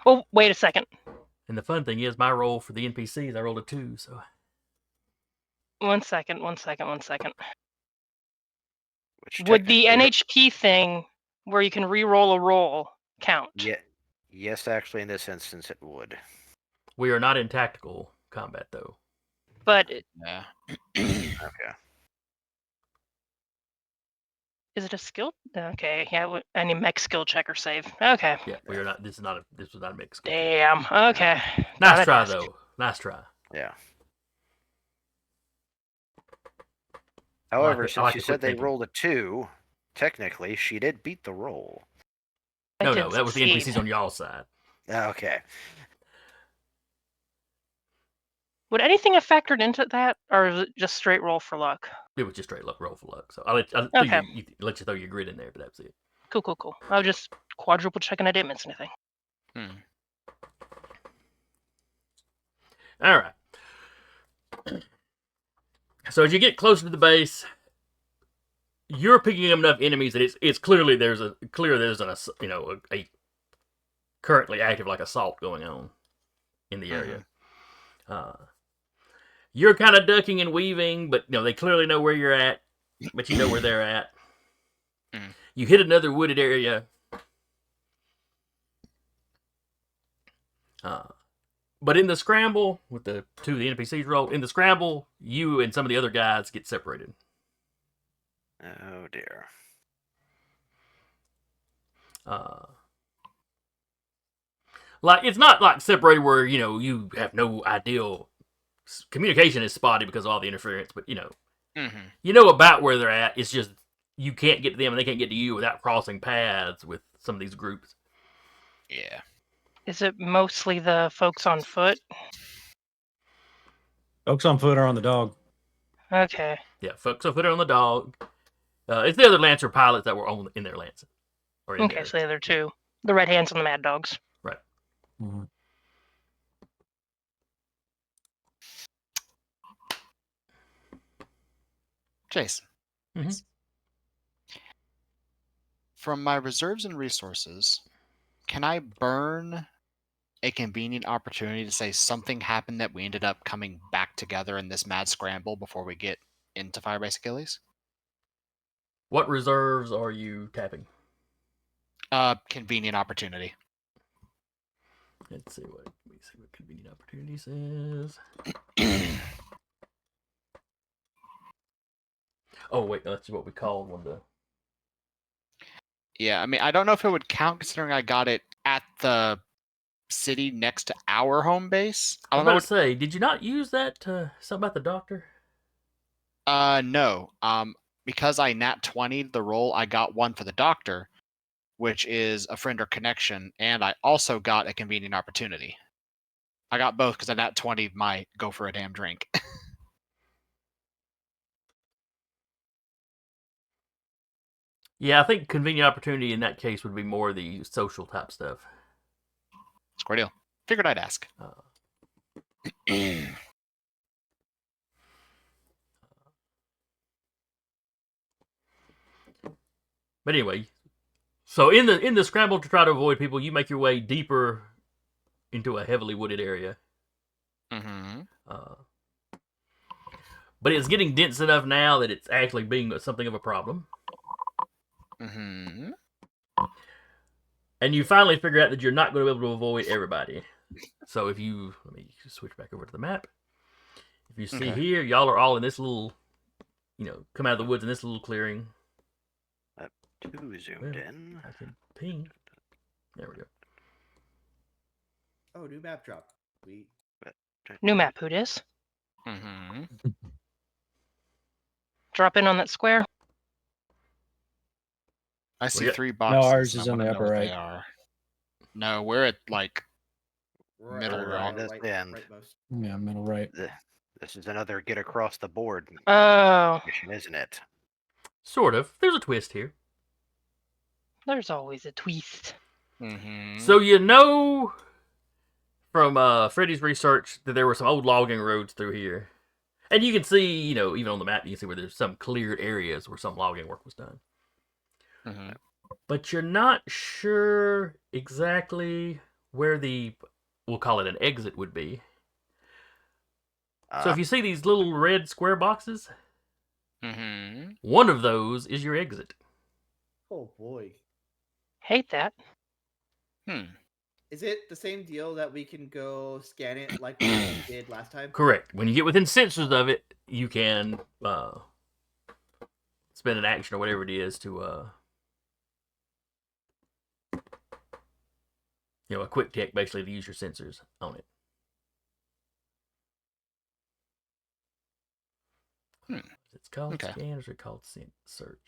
Well, wait a second. And the fun thing is, my roll for the NPCs, I rolled a 2, so 1 second. Which Would the technically- NHP thing, where you can re-roll a roll, count? Yeah. Yes, actually, in this instance, it would. we are not in tactical combat, though. But Yeah. Okay. is it a skill? Okay, yeah, I need mech skill check or save. Okay. Yeah, we are not. This was not a mix. Damn. Okay. Nice Gotta try, ask. though. Nice try. Yeah. However, I since like you the said quick they thinking. rolled a 2, technically, she did beat the roll. I No, did that was the succeed. NPCs on y'all's side. Okay. Would anything have factored into that, or is it just straight roll for luck? It was just straight luck, roll for luck. So I'll let Okay. you let you throw your grid in there, but that's it. Cool. I was just quadruple checking I didn't miss anything. All right. So as you get closer to the base, you're picking up enough enemies that it's clearly there's a currently active like assault going on in the area. You're kind of ducking and weaving, but they clearly know where you're at, but you know where they're at. You hit another wooded area. But in the scramble, with the 2 of the NPCs rolled, in the scramble, you and some of the other guys get separated. Oh, dear. Like, it's not like separated where, you have no ideal communication is spotty because of all the interference, but, you know about where they're at. It's just you can't get to them and they can't get to you without crossing paths with some of these groups. Yeah. Is it mostly the folks on foot? Folks on foot are on the dog. Okay. Yeah, folks on foot are on the dog. It's the other Lancer pilots that were in their Lancer. Okay, so the other 2. The Red Hands and the Mad Dogs. Right. Mm-hmm. Jason. Mhm. From my reserves and resources, can I burn a convenient opportunity to say something happened that we ended up coming back together in this mad scramble before we get into Firebase Achilles? What reserves are you tapping? Convenient opportunity. Let's see what convenient opportunities is. Oh wait, that's what we called one of the. Yeah, I mean, I don't know if it would count considering I got it at the city next to our home base. I I was don't know. about to say, did you not use that something about the doctor? No. Because I nat 20'd the roll, I got one for the doctor, which is a friend or connection, and I also got a convenient opportunity. I got both because I nat 20 my go for a damn drink. Yeah, I think convenient opportunity in that case would be more the social type stuff. Square deal. Figured I'd ask. But anyway, so in the scramble to try to avoid people, you make your way deeper into a heavily wooded area. Mm-hmm. But it's getting dense enough now that it's actually being something of a problem. Mm-hmm. And you finally figure out that you're not going to be able to avoid everybody. So let me switch back over to the map. If you see here, y'all are all in this little, come out of the woods in this little clearing. 2 zoomed in. I can ping. There we go. Oh, new map drop. Sweet. New map, who dis? Mm-hmm. Drop in on that square. I see yeah. 3 boxes. ours and is I on the wanna know upper what right. They are. No, we're at middle right. right. End. Most. Yeah, middle right. This is another get across the board Oh, mission, isn't it? Sort of. There's a twist here. there's always a twist. Mm-hmm. So from Freddie's research that there were some old logging roads through here. And you can see, even on the map, you can see where there's some cleared areas where some logging work was done. Mm-hmm. But you're not sure exactly where we'll call it an exit would be. So if you see these little red square boxes, Mm-hmm. one of those is your exit. Oh boy. Hate that. Is it the same deal that we can go scan it like we did last time? Correct. When you get within sensors of it, you can spend an action or whatever it is to a quick tech basically to use your sensors on it. It's called Okay. scan or is it called search?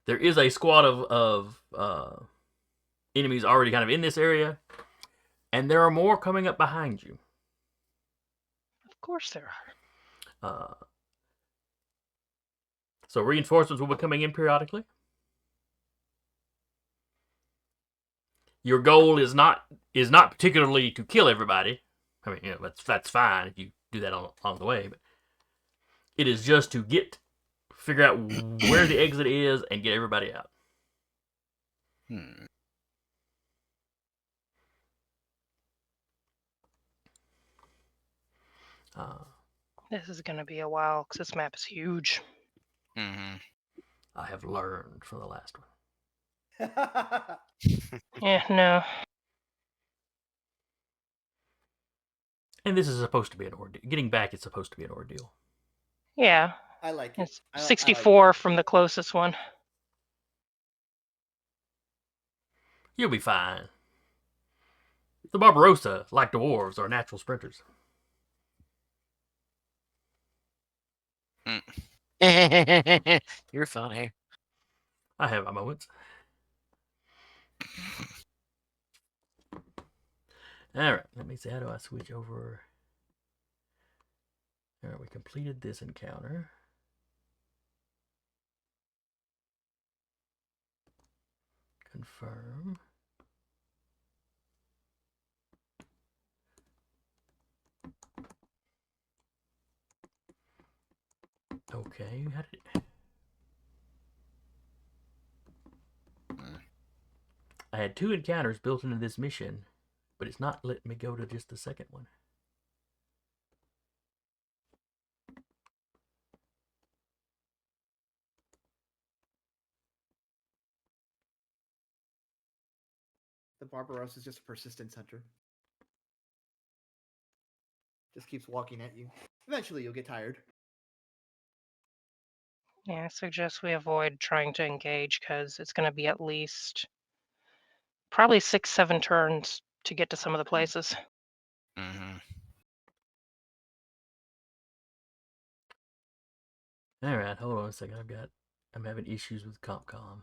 There is a squad of enemies already kind of in this area, and there are more coming up behind you. Of course there are. So reinforcements will be coming in periodically. Your goal is not particularly to kill everybody. I mean, that's fine if you do that along the way, but it is just to figure out where the exit is and get everybody out. This is going to be a while because this map is huge. Mm-hmm. I have learned from the last one. Yeah, no. And this is supposed to be an ordeal. Getting back is supposed to be an ordeal. Yeah. I like it. It's I like 64 from the closest one. You'll be fine. The Barbarossa, like dwarves, are natural sprinters. You're funny. I have my moments. Alright, let me see. How do I switch over? Alright, we completed this encounter. Confirm. Okay, how did it... I had 2 encounters built into this mission, but it's not letting me go to just the second one. The Barbarossa is just a persistence hunter. Just keeps walking at you. Eventually, you'll get tired. Yeah, I suggest we avoid trying to engage because it's going to be at least probably 6-7 turns to get to some of the places. Mm-hmm. Alright, hold on a second. I'm having issues with CompCom.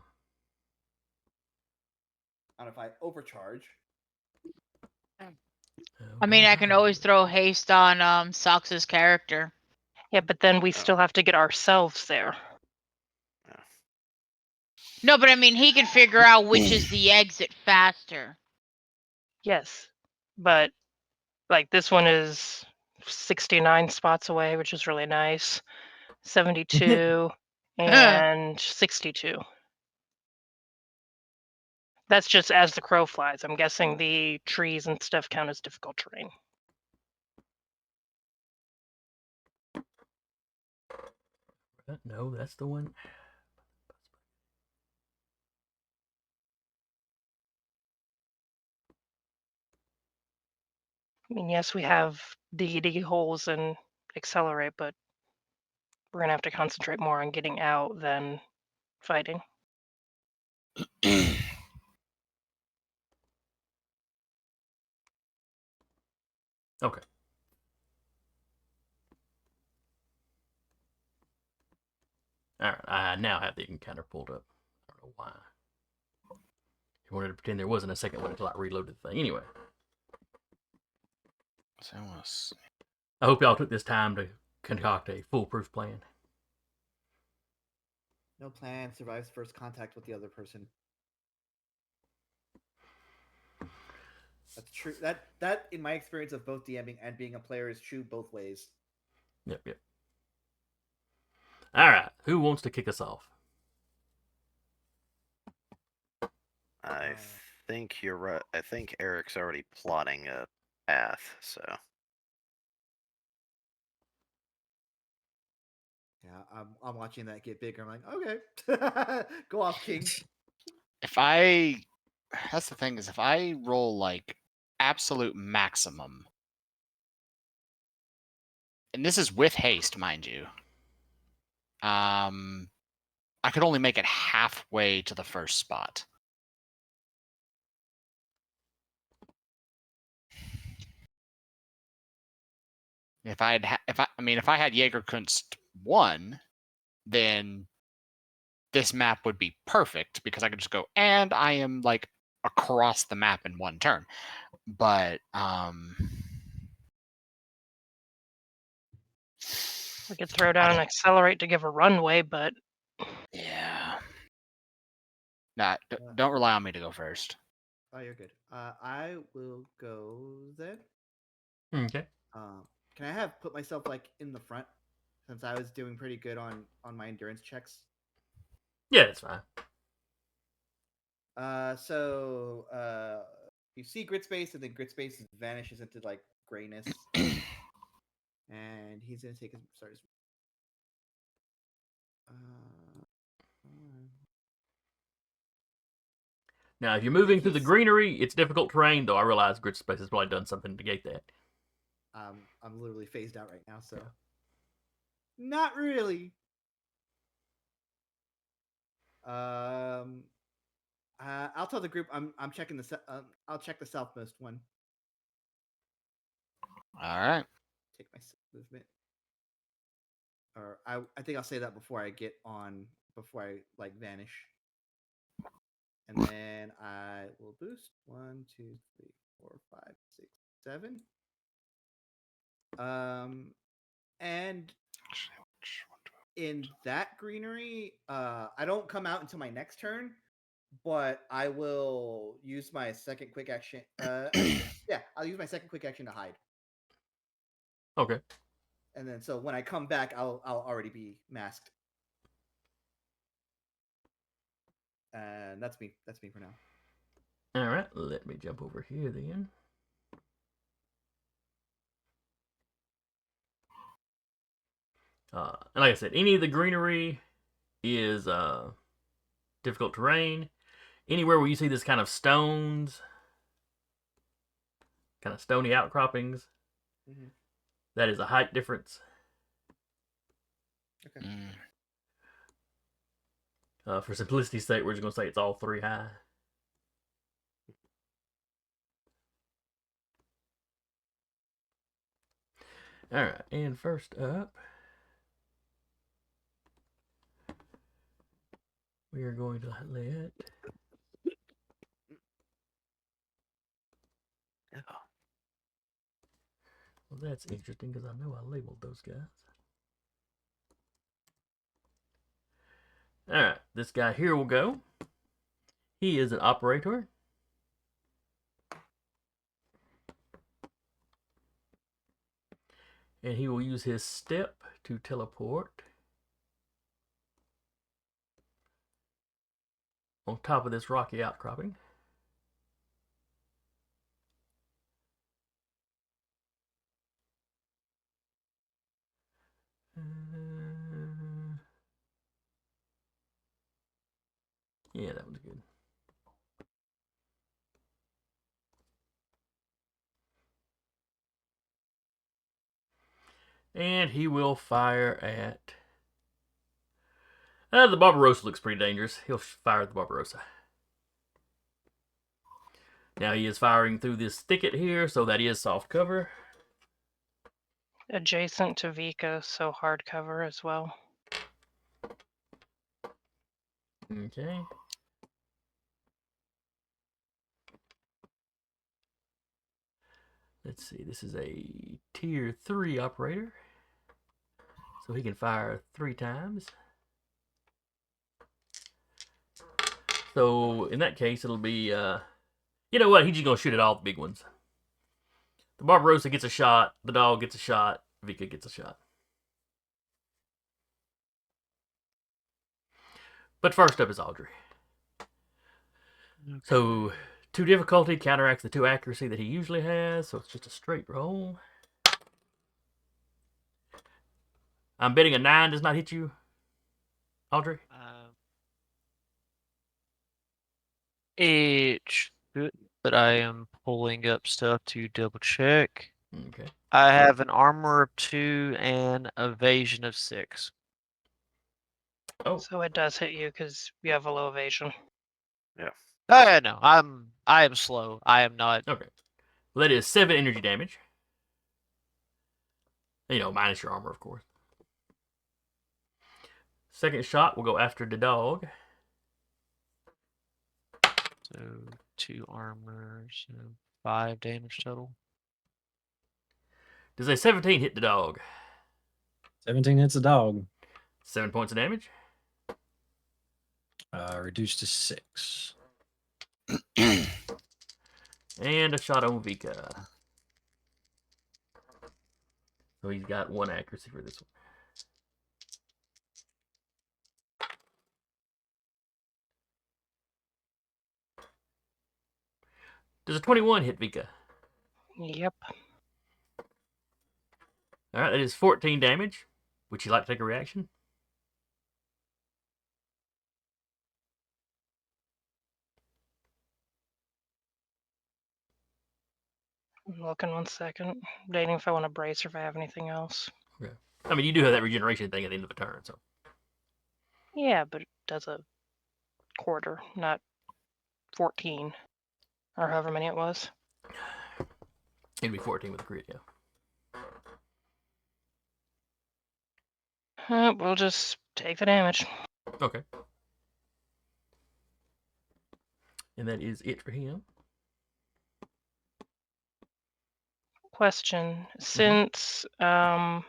And if I overcharge, I mean, I Okay. can always throw haste on Sox's character. Yeah, but then we still have to get ourselves there. No, but I mean, he can figure out which is the exit faster. Yes, but like this one is 69 spots away, which is really nice. 72 and 62. That's just as the crow flies. I'm guessing the trees and stuff count as difficult terrain. No, that's the one. I mean, yes, we have dig holes and accelerate, but we're going to have to concentrate more on getting out than fighting. Okay. Alright, I now have the encounter pulled up. I don't know why. I wanted to pretend there wasn't a second one until I reloaded the thing. Anyway, I hope y'all took this time to concoct a foolproof plan. No plan survives first contact with the other person. That's true. That in my experience of both DMing and being a player is true both ways. Yep. All right. Who wants to kick us off? I think you're right. I think Eric's already plotting a path, so. Yeah, I'm watching that get bigger. I'm like, okay, go off, King. That's the thing, is if I roll like absolute maximum, and this is with haste, mind you, I could only make it halfway to the first spot. If I had Jägerkunst 1, then this map would be perfect because I could just go, and I am like across the map in one turn. But We could throw down an accelerate to give a runway, but yeah. Nah, don't rely on me to go first. Oh, you're good. I will go then. Okay. Can I put myself like in the front since I was doing pretty good on my endurance checks? Yeah, that's fine. So you see grid space, and then grid space vanishes into like grayness, and he's gonna take his start his. Now, if you're moving through the he's- greenery, it's difficult terrain, though I realize grid space has probably done something to negate that. I'm literally phased out right now, so not really. I'll tell the group I'm checking I'll check the southmost one. All right. Take my movement. Or I think I'll say that before I like vanish. And then I will boost 1, 2, 3, 4, 5, 6, 7. And in that greenery, I don't come out until my next turn, but I will use my second quick action. Yeah, I'll use my second quick action to hide. Okay. And then so when I come back, I'll already be masked. And that's me. That's me for now. All right. Let me jump over here then. And like I said, any of the greenery is difficult terrain. Anywhere where you see this kind of stones, kind of stony outcroppings, that is a height difference. Okay. For simplicity's sake, we're just going to say it's all 3 high. All right, and first up, we are going to let. Well, that's interesting because I know I labeled those guys. All right, this guy here will go. He is an operator. And he will use his step to teleport on top of this rocky outcropping. Yeah, that was good. And he will fire at... the Barbarossa looks pretty dangerous. He'll fire at the Barbarossa. Now he is firing through this thicket here, so that is soft cover. adjacent to Vika, so hard cover as well. Okay. Let's see, this is a tier 3 operator. So he can fire 3 times. So in that case, it'll be you know what? He's just gonna shoot at all the big ones. The Barbarossa gets a shot. The dog gets a shot. Vika gets a shot. But first up is Audrey. So 2 difficulty counteracts the 2 accuracy that he usually has, so it's just a straight roll. I'm betting a 9 does not hit you, Audrey. It should, but I am pulling up stuff to double check. Okay. I have an armor of 2 and evasion of 6. Oh, So it does hit you because you have a low evasion. No, I am slow. I am not. okay. Well, that is 7 energy damage. You know, minus your armor, of course. Second shot will go after the dog. So 2 armor, so 5 damage total. Does a 17 hit the dog? 17 hits a dog. 7 points of damage. Reduced to 6. And a shot on Vika. So he's got 1 accuracy for this one. Does a 21 hit Vika? Yep. Alright, that is 14 damage. Would you like to take a reaction? I'm looking 1 second. Dating if I want to brace or if I have anything else. Okay. I mean, you do have that regeneration thing at the end of a turn, so. Yeah, but it does a quarter, not 14. Or however many it was. It'd be 14 with a crit, yeah. We'll just take the damage. Okay. And that is it for him. Question. Since the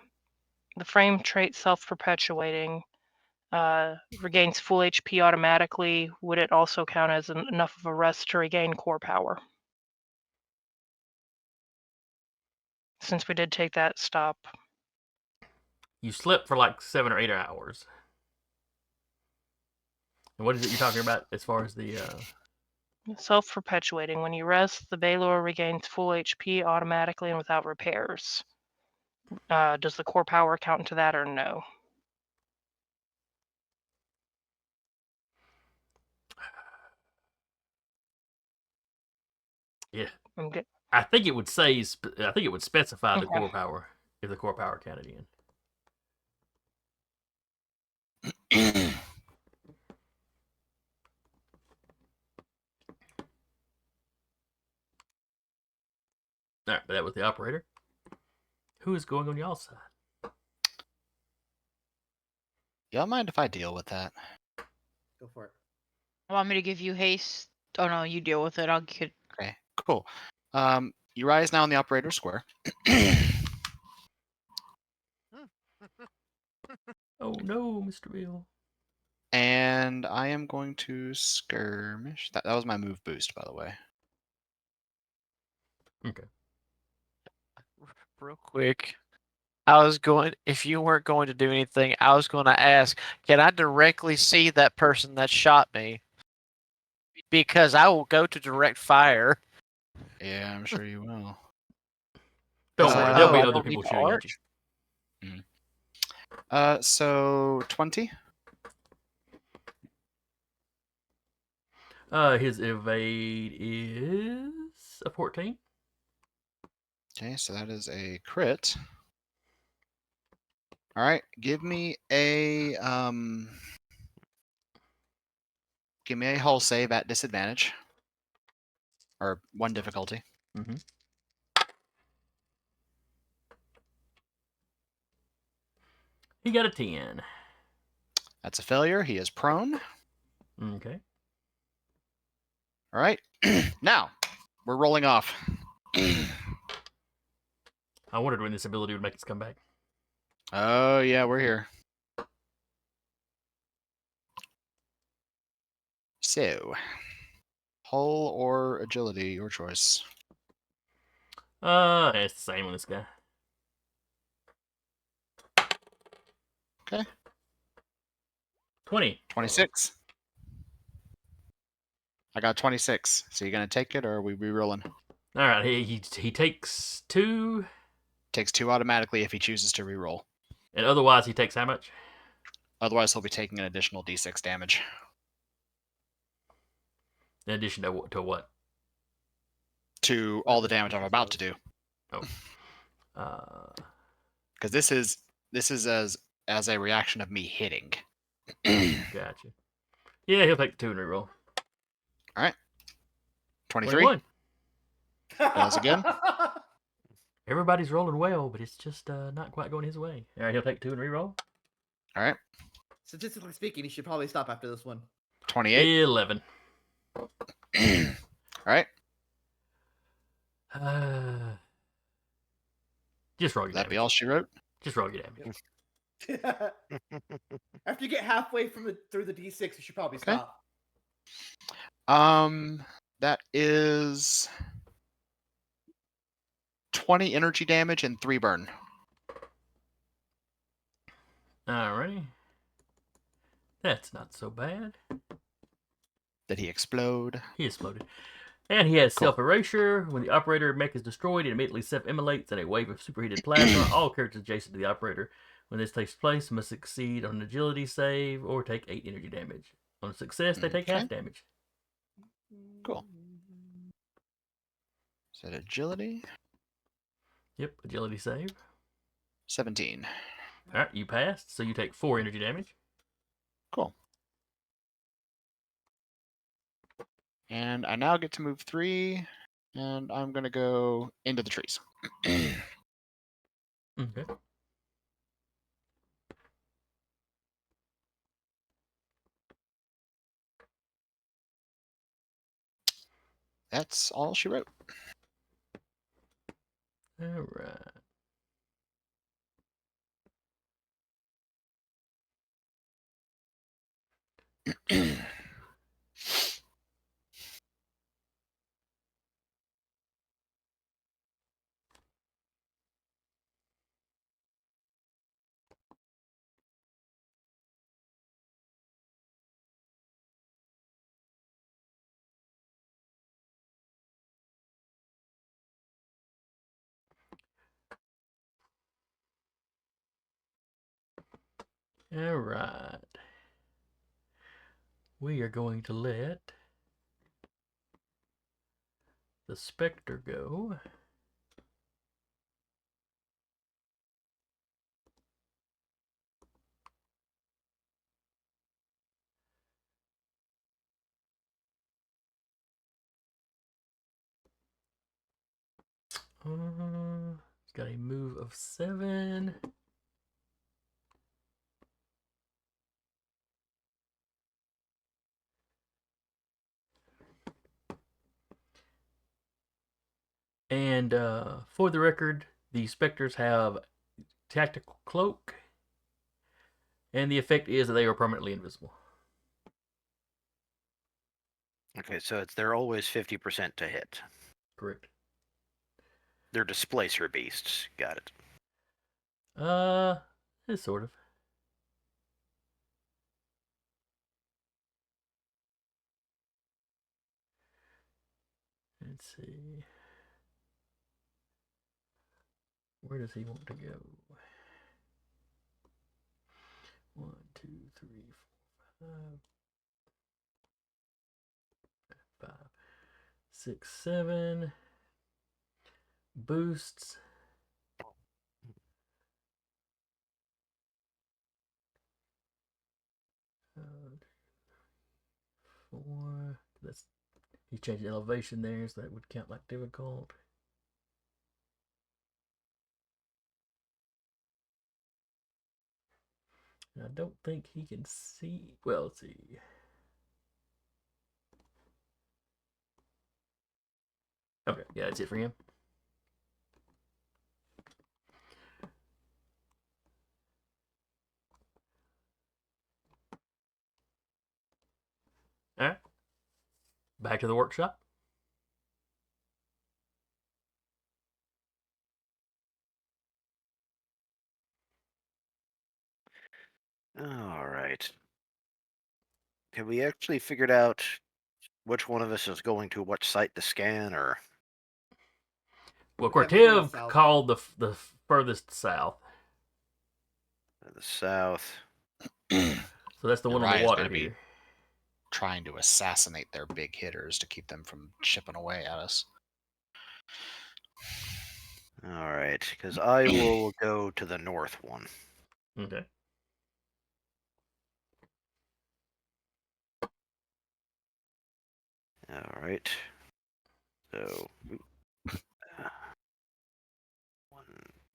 frame trait self-perpetuating regains full HP automatically, would it also count as enough of a rest to regain core power? Since we did take that stop. You slept for like 7 or 8 hours. And what is it you're talking about as far as the... Self-perpetuating. When you rest, the Baylor regains full HP automatically and without repairs. Does the core power count into that or no? Yeah. I'm good. I think it would say... I think it would specify the Okay. core power, if the core power counted in. Alright, but that was the operator. Who is going on y'all's side? Y'all mind if I deal with that? Go for it. Want me to give you haste? Oh no, you deal with it. I'll get. Okay, cool. You rise now in the operator square. Oh no, Mr. Bill. And I am going to skirmish. That was my move boost, by the way. Okay. Real quick, I was going. If you weren't going to do anything, I was going to ask, can I directly see that person that shot me? Because I will go to direct fire. Yeah, I'm sure you will. Don't worry, there'll be I other don't need people to shooting at arch? you. So 20. His evade is a 14. Okay, so that is a crit. All right, give me a hull save at disadvantage, or 1 difficulty. Mm-hmm. He got a 10. That's a failure. He is prone. Okay. All right, now we're rolling off. I wondered when this ability would make its comeback. Oh yeah, we're here. So, hull or agility, your choice. It's the same on this guy. Okay. 20. 26. I got 26. So you gonna take it, or are we re-rolling? All right, he takes 2, Takes 2 automatically if he chooses to re-roll. and otherwise he takes how much? Otherwise, he'll be taking an additional d6 damage. In addition to what? To all the damage I'm about to do. Uh, Because this is as a reaction of me hitting. gotcha. Yeah, he'll take 2 and reroll. 23. 21. Fails again. Everybody's rolling well, but it's just not quite going his way. All right, he'll take 2 and reroll. All right. Statistically speaking, he should probably stop after this one. 28. 11. All right. Just roll your That'd be damage. all she wrote. Just roll your damage. After you get halfway through the D6, you should probably Okay. stop. That is 20 energy damage and 3 burn. Alrighty. That's not so bad. Did he explode? He exploded. And he has Cool. self-erasure. When the operator mech is destroyed, it immediately self-immolates in a wave of superheated plasma. All characters adjacent to the operator. When this takes place, must succeed on an agility save or take 8 energy damage. On a success, they take half Okay. damage. Cool. Is that agility? Yep, agility save. 17. Alright, you passed, so you take 4 energy damage. Cool. And I now get to move 3, and I'm going to go into the trees. Okay. That's all she wrote. Alright. Alright. We are going to let the Spectre go. It's got a move of 7. And for the record, the Spectres have Tactical Cloak. And the effect is that they are permanently invisible. Okay, so they're always 50% to hit. Correct. They're displacer beasts. Got it. It's sort of. Let's see. Where does he want to go? 1, 2, 3, 4, 5, 6, 7. Boosts. Uh, 4. That's he changed the elevation there, so that would count like difficult. I don't think he can see. Well, let's see. Okay, yeah, that's it for him. All right. back to the workshop. All right. Have we actually figured out which one of us is going to what site to scan, or? Well, We're definitely going Cortev south. called the furthest south, The south. so that's the one on the Uriah's water gonna be- here. Trying to assassinate their big hitters to keep them from chipping away at us. All right, because I will go to the north one. Okay. All right. So, 1,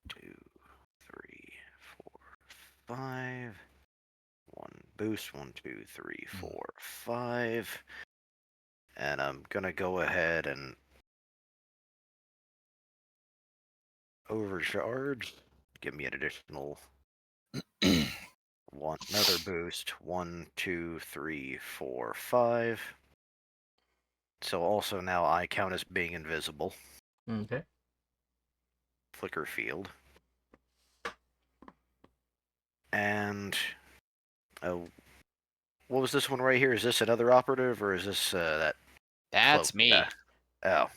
2, 3, 4, 5. 1 boost. 1, 2, 3, 4, 5. And I'm gonna go ahead and overcharge. Give me an additional another boost. 1, 2, 3, 4, 5. So also now I count as being invisible. Okay. Flicker field. And what was this one right here? Is this another operative, or is this that? That's cloak me. guy? Oh,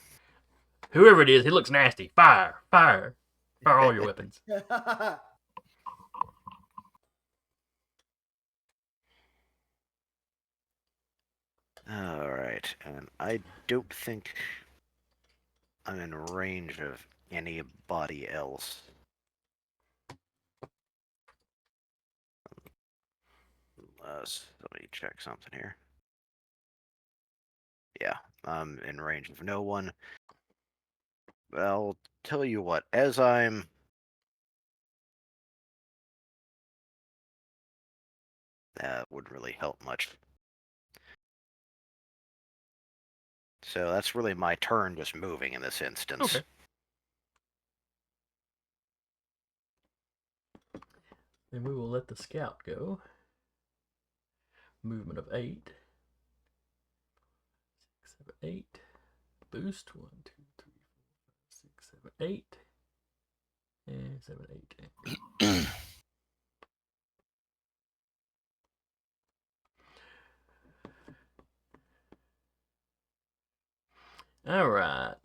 Whoever it is, he looks nasty. Fire! Fire! Fire all your weapons. all right. And I don't think I'm in range of anybody else. Let me check something here. Yeah, I'm in range of no one. But I'll tell you what, as I'm... That wouldn't really help much. So that's really my turn just moving in this instance. Okay. Then we will let the scout go. Movement of 8. 6, 7, 8. Boost. 1, 2, 3, 4, 5, 6, 7, 8. And 7, 8. All right.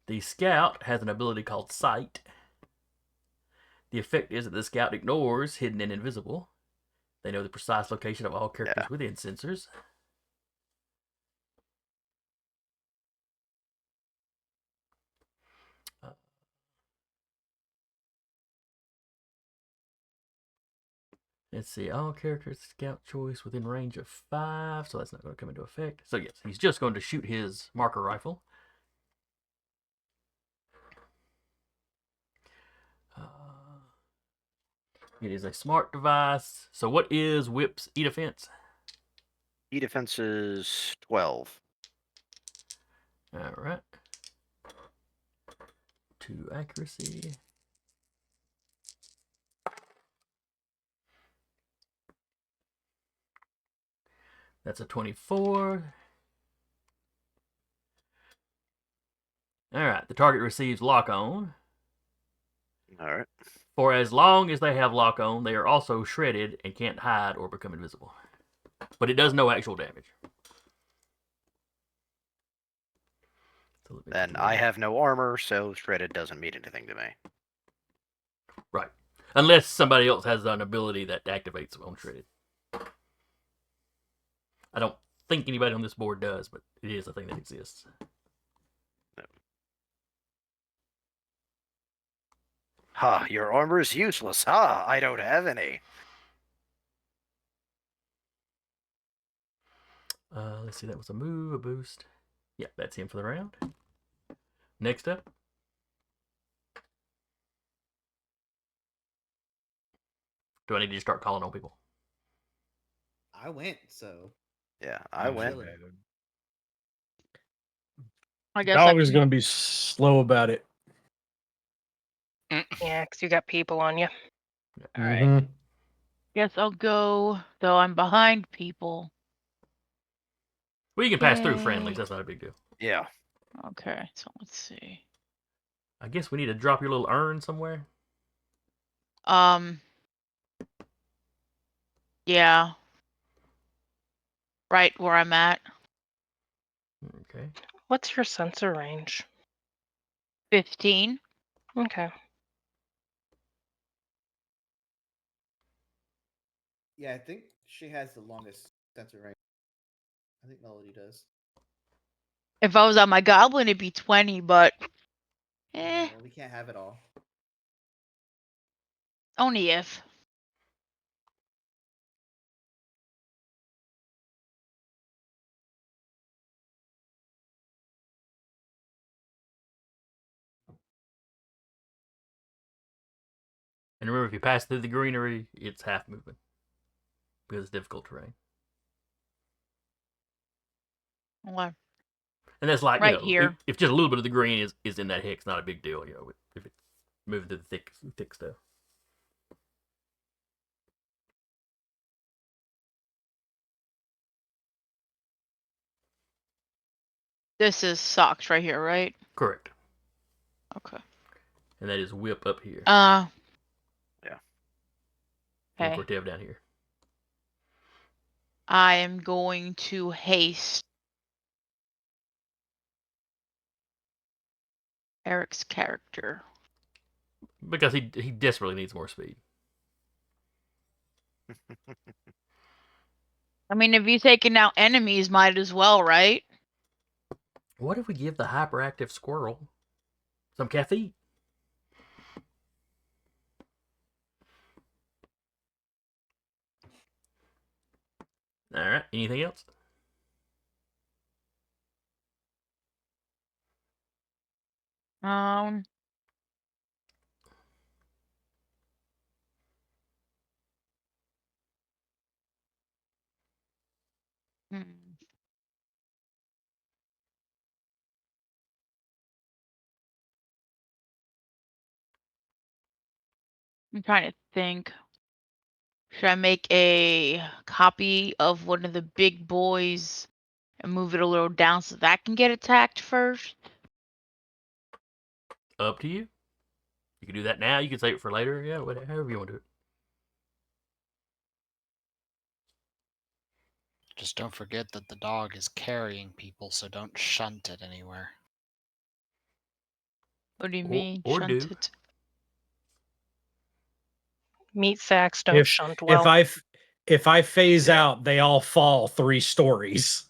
The scout has an ability called Sight. The effect is that the scout ignores hidden and invisible. They know the precise location of all characters within sensors. Let's see, all characters scout choice within range of 5, so that's not going to come into effect. So yes, he's just going to shoot his marker rifle. It is a smart device. So what is Whip's E-Defense? E-Defense is 12. All right. 2 accuracy. That's a 24. All right. The target receives lock on. All right. For as long as they have lock on, they are also shredded and can't hide or become invisible. But it does no actual damage. So Then I have no armor, so shredded doesn't mean anything to me. Right. Unless somebody else has an ability that activates on shredded. I don't think anybody on this board does, but it is a thing that exists. Ha, your armor is useless. Ha, I don't have any. Let's see, that was a move, a boost. Yeah, that's him for the round. Next up. Do I need to just start calling on people? I went, so Yeah, I went. chilling. I guess I Dog is can- going to be slow about it. Yeah, because you got people on you. All right. Mhm. Guess I'll go, though I'm behind people. Well, you can pass through Yay. friendlies. That's not a big deal. Yeah. Okay, so let's see. I guess we need to drop your little urn somewhere. Yeah. Right where I'm at. Okay. What's your sensor range? 15. Okay. Yeah, I think she has the longest sensor range. I think Melody does. If I was on my goblin, it'd be 20, but Well, we can't have it all. only if. And remember, if you pass through the greenery, it's half movement because it's difficult terrain. Well, And that's like, right here. if just a little bit of the green is in that hex, not a big deal, if it's moving through the thick stuff. This is socks right here, right? Correct. Okay. And that is whip up here. Yeah. And Okay. Cortev down here. I am going to haste Eric's character. Because he desperately needs more speed. I mean, if you're taking out enemies, might as well, right? What if we give the hyperactive squirrel some caffeine? All right. Anything else? Um. hmm. I'm trying to think. Should I make a copy of one of the big boys and move it a little down so that can get attacked first? Up to you. You can do that now. You can save it for later. Yeah, whatever, however you want to do it. Just don't forget that the dog is carrying people, so don't shunt it anywhere. What do you Or- mean? or do. Shunted? Meat sacks don't If shunt well. if I phase Yeah. out, they all fall 3 stories.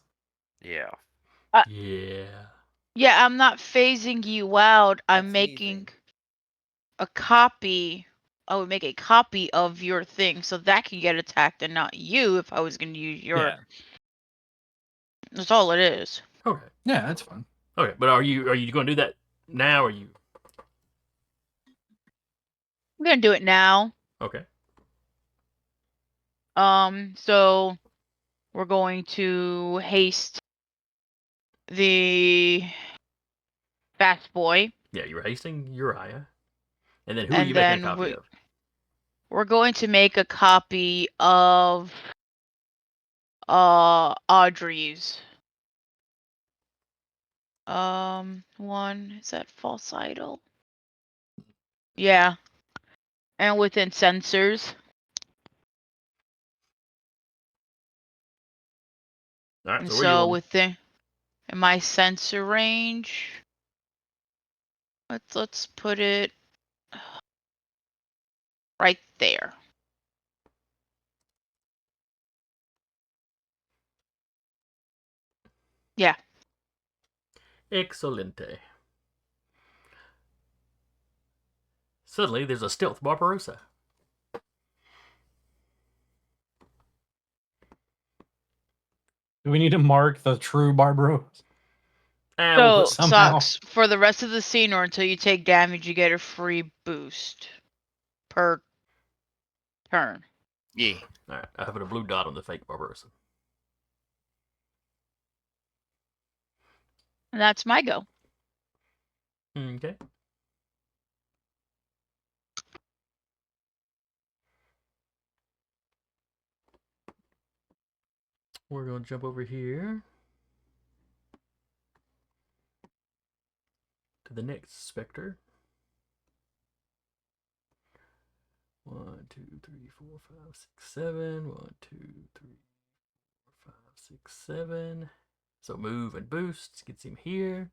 Yeah. Yeah. Yeah, I'm not phasing you out. I'm That's making easy. a copy. I would make a copy of your thing so that can get attacked and not you if I was going to use your. Yeah. That's all it is. Okay. Yeah, that's fine. Okay. But are you going to do that now? Or are you I'm going to do it now. okay? So we're going to haste the fast boy. Yeah, you're hasting Uriah, and then who are And you making a then copy of? we're going to make a copy of Audrey's. One is that false idol? Yeah. And within sensors. All right. And So where you so want? within in my sensor range, let's put it right there. Yeah. Excelente. Suddenly, there's a stealth Barbarossa. Do we need to mark the true Barbaro? Ah, we'll So put somehow. sucks for the rest of the scene or until you take damage, you get a free boost per turn. Yeah. all right. I put a blue dot on the fake Barbarossa. And that's my go. Okay. We're gonna jump over here. to the next specter. 1, 2, 3, 4, 5, 6, 7. 1, 2, 3, 4, 5, 6, 7. So move and boost gets him here.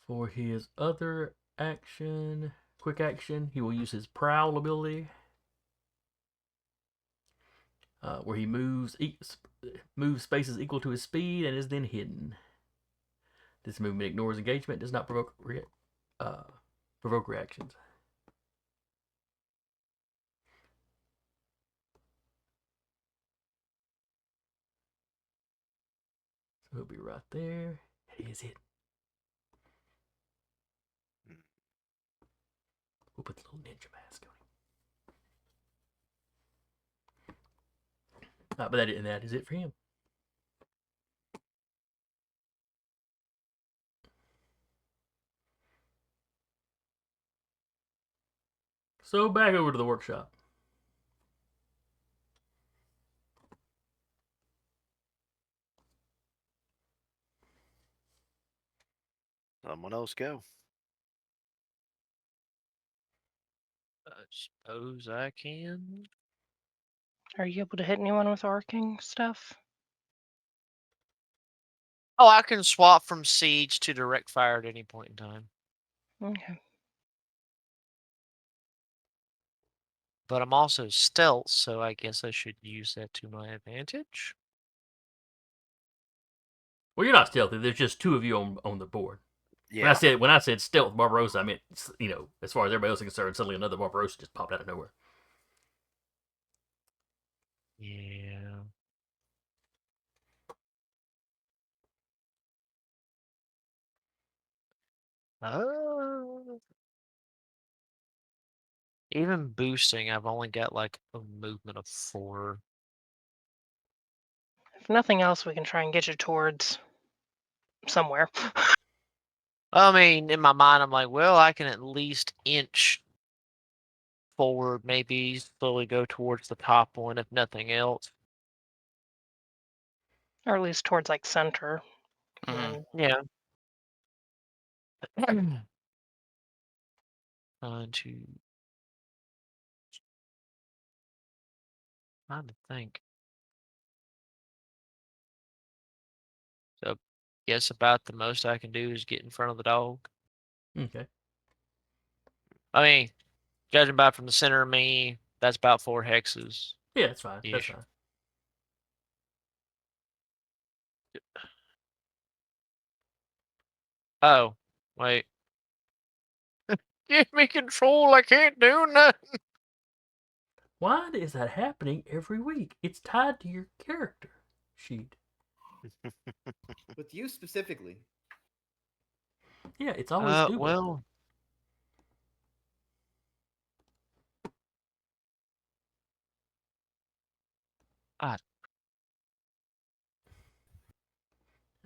For his other action, quick action, he will use his prowl ability, where he moves spaces equal to his speed and is then hidden. This movement ignores engagement, does not provoke reactions. So he'll be right there. He is hidden. We'll put the little ninja mask on him. But that is it for him. So back over to the workshop. Someone else go. I suppose I can. Are you able to hit anyone with arcing stuff? Oh, I can swap from siege to direct fire at any point in time. Okay. But I'm also stealth, so I guess I should use that to my advantage. Well, you're not stealthy. There's just two of you on the board. Yeah. When I said stealth Barbarossa, I meant, as far as everybody else is concerned, suddenly another Barbarossa just popped out of nowhere. Yeah. Even boosting, I've only got like a movement of 4. If nothing else, we can try and get you towards somewhere. I mean, in my mind, I'm like, well, I can at least inch forward, maybe slowly go towards the top one, if nothing else. Or at least towards like center. Mhm. Yeah. Trying to think. So, guess about the most I can do is get in front of the dog. Okay. I mean, judging by from the center of me, that's about 4 hexes. Yeah, that's fine. That's Ish. fine. Oh, wait. Give me control, I can't do nothing. Why is that happening every week? It's tied to your character sheet. With you specifically. Yeah, it's always doable. Well. I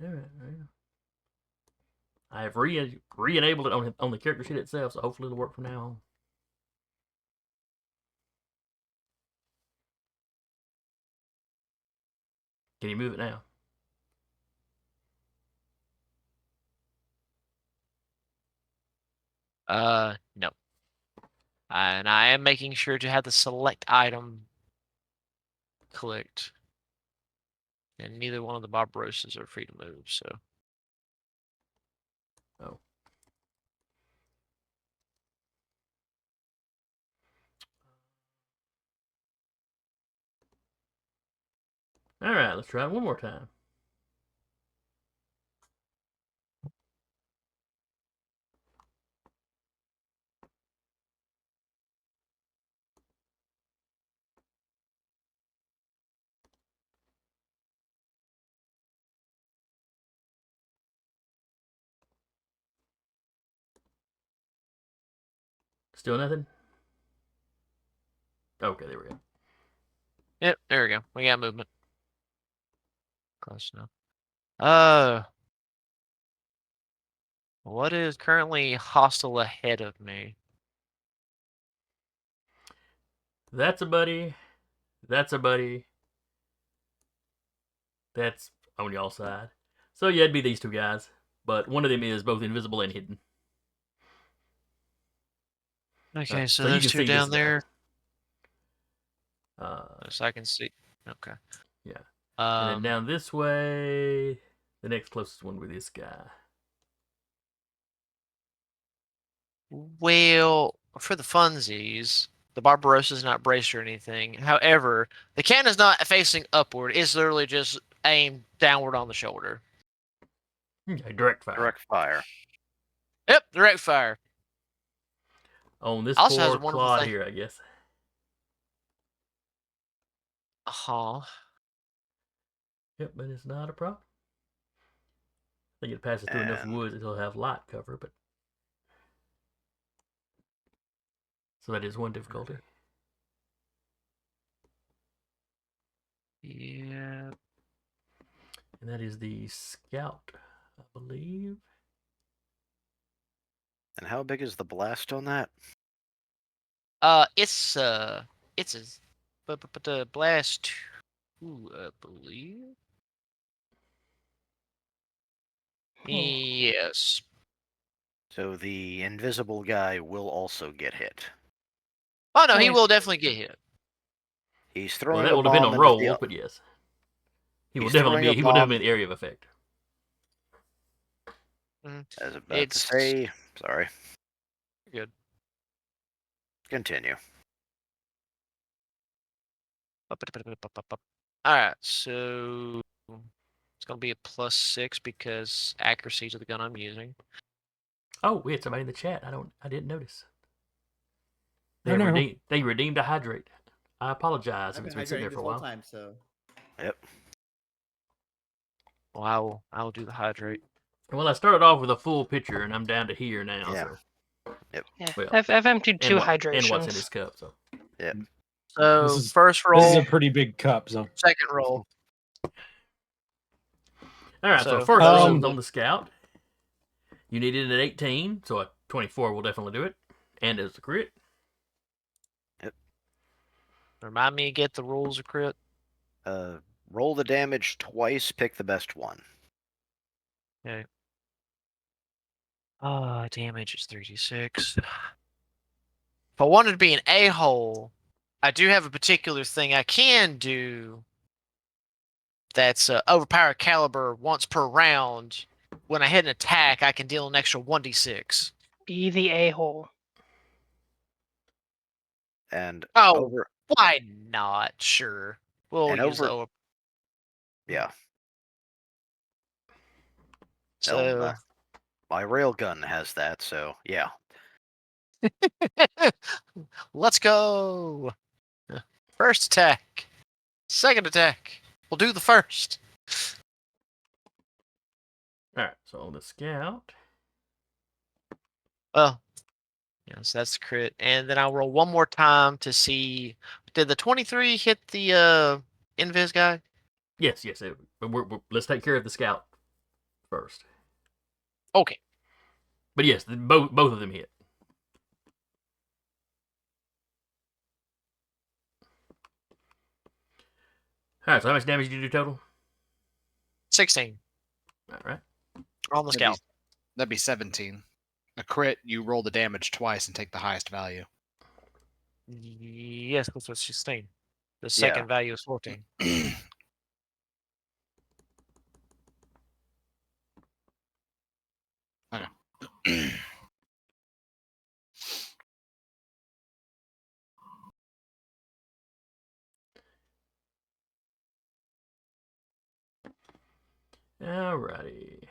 All right. I have re-enabled it on the character sheet itself, so hopefully it'll work from now on. Can you move it now? No. And I am making sure to have the select item clicked. And neither one of the Barbarossas are free to move, so. Oh. All right, let's try it one more time. Still nothing? Okay, there we go. Yep, there we go. We got movement. Close enough. What is currently hostile ahead of me? That's a buddy. That's a buddy. That's on y'all side. So yeah, it'd be these two guys. But one of them is both invisible and hidden. Okay, so so you those can two see this down guy. there. Uh, So I can see. Okay. yeah. And then Um. down this way, the next closest one with this guy. Well, for the funsies, the Barbarossa's not braced or anything. However, the cannon's not facing upward. It's literally just aimed downward on the shoulder. Okay, direct fire. Direct fire. Yep, direct fire. On this Also has poor a wonderful Claude thing. here, I guess. Uh-huh. Yep, but it's not a problem. I think it passes through enough And- woods it'll have light cover, but so that is one difficulty. Yeah. And that is the scout, I believe. And how big is the blast on that? It's a but the blast 2, I believe. Yes. So the invisible guy will also get hit. Oh no, he Yes. will definitely get hit. He's Well, throwing that a will depend bomb on into roll, the. but yes, he will He's definitely throwing be. a He will definitely bomb. be an area of effect. I was about to It's say. Sorry. good. Continue. Alright, so it's gonna be a +6 because accuracy to the gun I'm using. Oh, we had somebody in the chat. I didn't notice. They Oh, no. redeemed. They redeemed a hydrate. I apologize I've if it's been been sitting there hydrating for this a whole while. time, so Yep. Well, I will do the hydrate. Well, I started off with a full pitcher, and I'm down to here now. Yeah. So Yeah. Well, I've emptied two and what's in hydrations. this cup. So So This is- first This is roll, a pretty big cup, so second roll. all right. So So, first roll um, is on the scout. You needed an 18, so a 24 will definitely do it, and it's a crit. Remind me to get the rules of crit. Roll the damage twice. Pick the best one. Okay. Damage is 3d6. If I wanted to be an a-hole, I do have a particular thing I can do that's overpower caliber once per round. When I hit an attack, I can deal an extra 1d6. Be the a-hole. And Oh, over. why not? Sure. We'll And use over- the over. Yeah. So, My railgun has that. So yeah. let's go. First attack. Second attack. We'll do the first. All right. So on the scout. Well, yes, that's the crit. And then I'll roll one more time to see. Did the 23 hit the invis guy? Yes. But let's take care of the scout first. Okay. But yes, both of them hit. All right. So how much damage did you do total? 16 All right. on the scout. That'd be 17. A crit, you roll the damage twice and take the highest value. Yes, that's what 16. The second value is 14. All righty.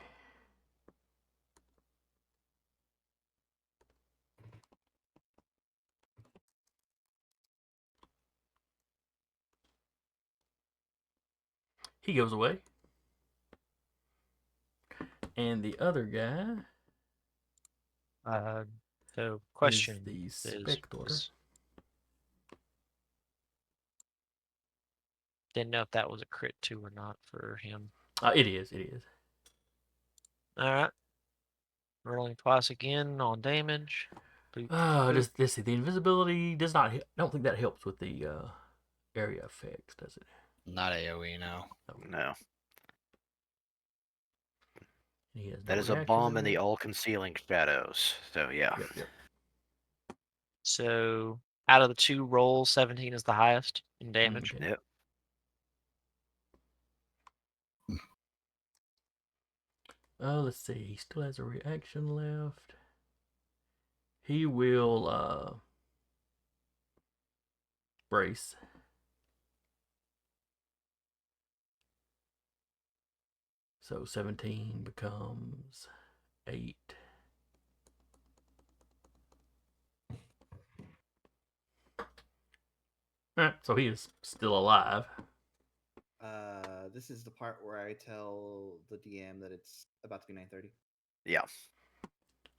He goes away. And the other guy So question is the is, Spector. didn't know if that was a crit too or not for him. It is. All right. Rolling twice again on damage. Just see. The invisibility does not. I don't think that helps with the area effects, does it? Not AoE, no. No. He has no That is a reaction bomb to in the that. all-concealing shadows. So yeah. Yep. So out of the 2 rolls, 17 is the highest in damage. Okay. Yep. Let's see. He still has a reaction left. He will brace. So 17 becomes 8. Alright, so he is still alive. This is the part where I tell the DM that it's about to be 9:30. Yeah.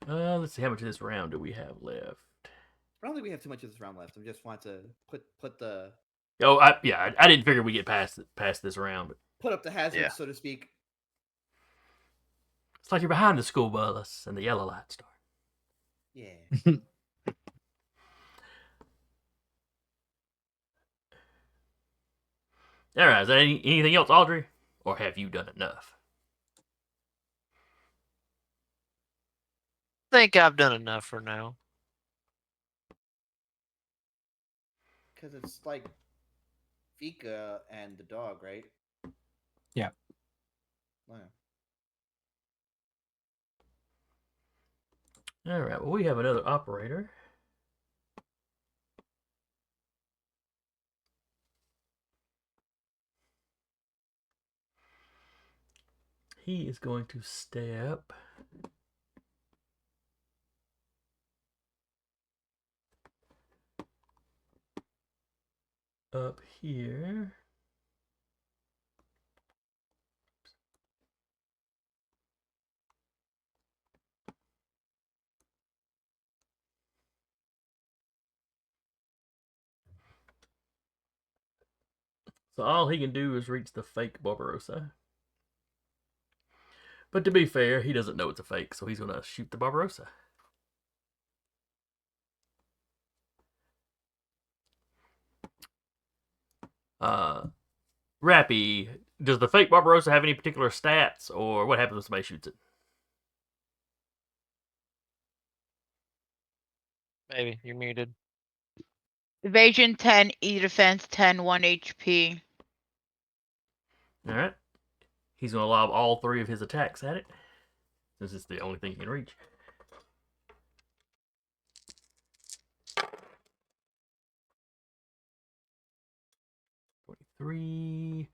Let's see, how much of this round do we have left? I don't think we have too much of this round left. I just want to put the Oh, I didn't figure we get past this round, but put up the hazards, Yeah. so to speak. it's like you're behind the school bus and the yellow light start. Yeah. All right, is there anything else, Audrey, or have you done enough? I think I've done enough for now. Because it's like Fika and the dog, right? Yeah. Oh, yeah. All right, well, we have another operator. He is going to step up here. So all he can do is reach the fake Barbarossa. But to be fair, he doesn't know it's a fake, so he's going to shoot the Barbarossa. Rappy, does the fake Barbarossa have any particular stats, or what happens when somebody shoots it? Maybe you're muted. Evasion 10, E defense 10, 1 HP. All right. He's going to lob all 3 of his attacks at it. This is the only thing he can reach. $23.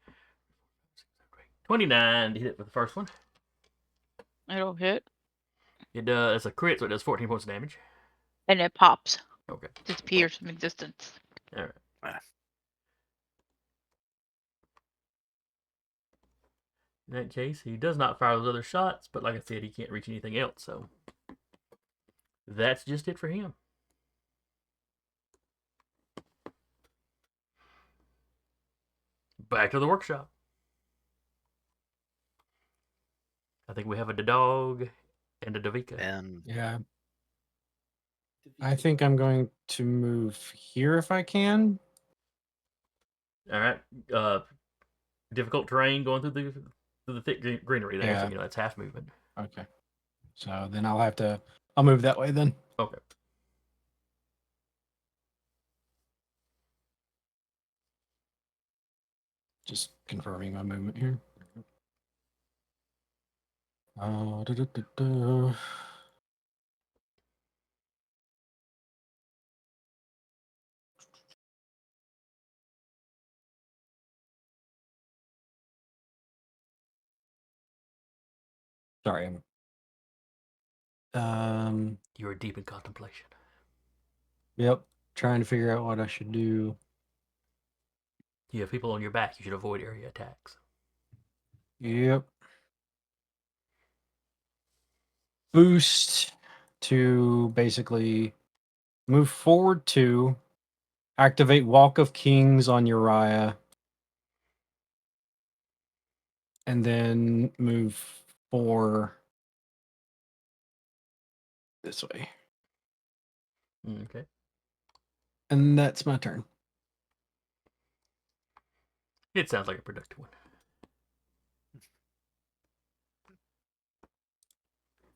29 to hit with the first one. It'll hit. It does. It's a crit, so it does 14 points of damage. And it pops. Okay. Disappears from existence. All right. In that case, he does not fire those other shots, but like I said, he can't reach anything else, so that's just it for him. Back to the workshop. I think we have a dog and a Davika. And Yeah. I think I'm going to move here if I can. All right. Difficult terrain going through the thick greenery there, so Yeah. that's half movement. Okay. So then I'll move that way then. Okay. Just confirming my movement here. Sorry. You are deep in contemplation. Yep. Trying to figure out what I should do. You have people on your back. You should avoid area attacks. Yep. Boost to basically move forward 2, activate Walk of Kings on Uriah, and then move 4 this way. Okay. And that's my turn. It sounds like a productive one.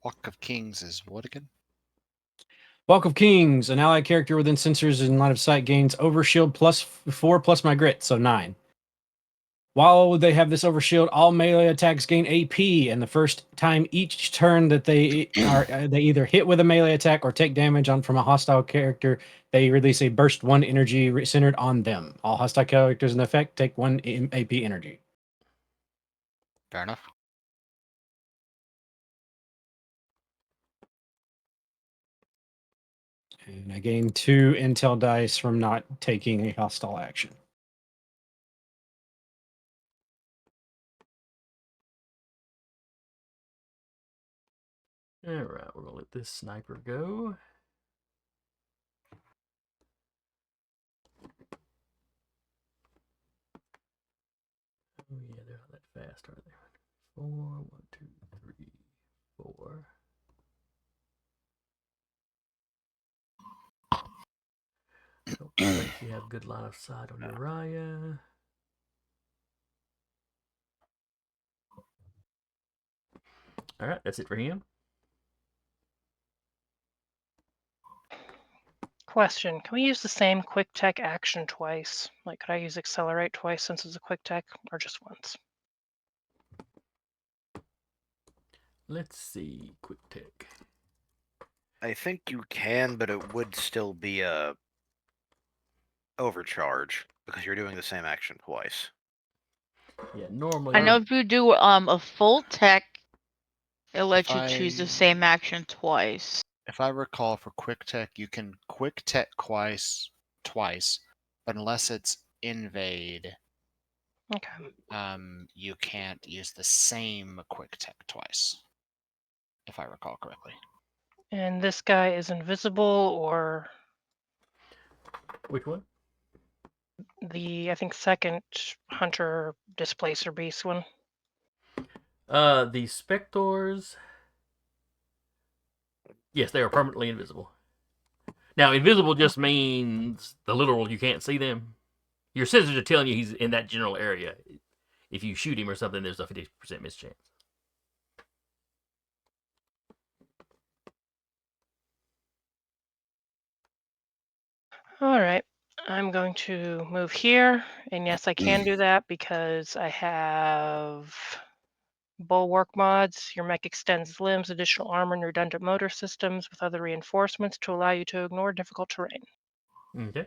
Walk of Kings is what again? Walk of Kings, an allied character within sensors in line of sight gains overshield +4 plus my grit, so 9. While they have this overshield, all melee attacks gain AP, and the first time each turn that they either hit with a melee attack or take damage from a hostile character, they release a burst 1 energy centered on them. All hostile characters in effect take 1 AP energy. Fair enough. And I gain 2 intel dice from not taking a hostile action. All right, we're gonna let this sniper go. Oh yeah, they're not that fast, are they? 4, 1, 2, 3, 4. Don't think you have good line of sight on Uriah. All right, that's it for him. Question: can we use the same quick tech action twice? Like, could I use accelerate twice since it's a quick tech, or just once? Let's see, quick tech. I think you can, but it would still be a overcharge because you're doing the same action twice. Yeah, normally. I know if you do a full tech, it'll let If you choose the I- same action twice. If I recall, for quick tech, you can quick tech twice, but unless it's invade, Okay. you can't use the same quick tech twice. If I recall correctly. And this guy is invisible, or Which one? the, I think, second hunter displacer beast one. The spectors. Yes, they are permanently invisible. Now, invisible just means the literal you can't see them. Your sensors are telling you he's in that general area. If you shoot him or something, there's a 50% mischance. All right. I'm going to move here. And yes, I can do that because I have bulwark mods. Your mech extends limbs, additional armor, and redundant motor systems with other reinforcements to allow you to ignore difficult terrain. Okay.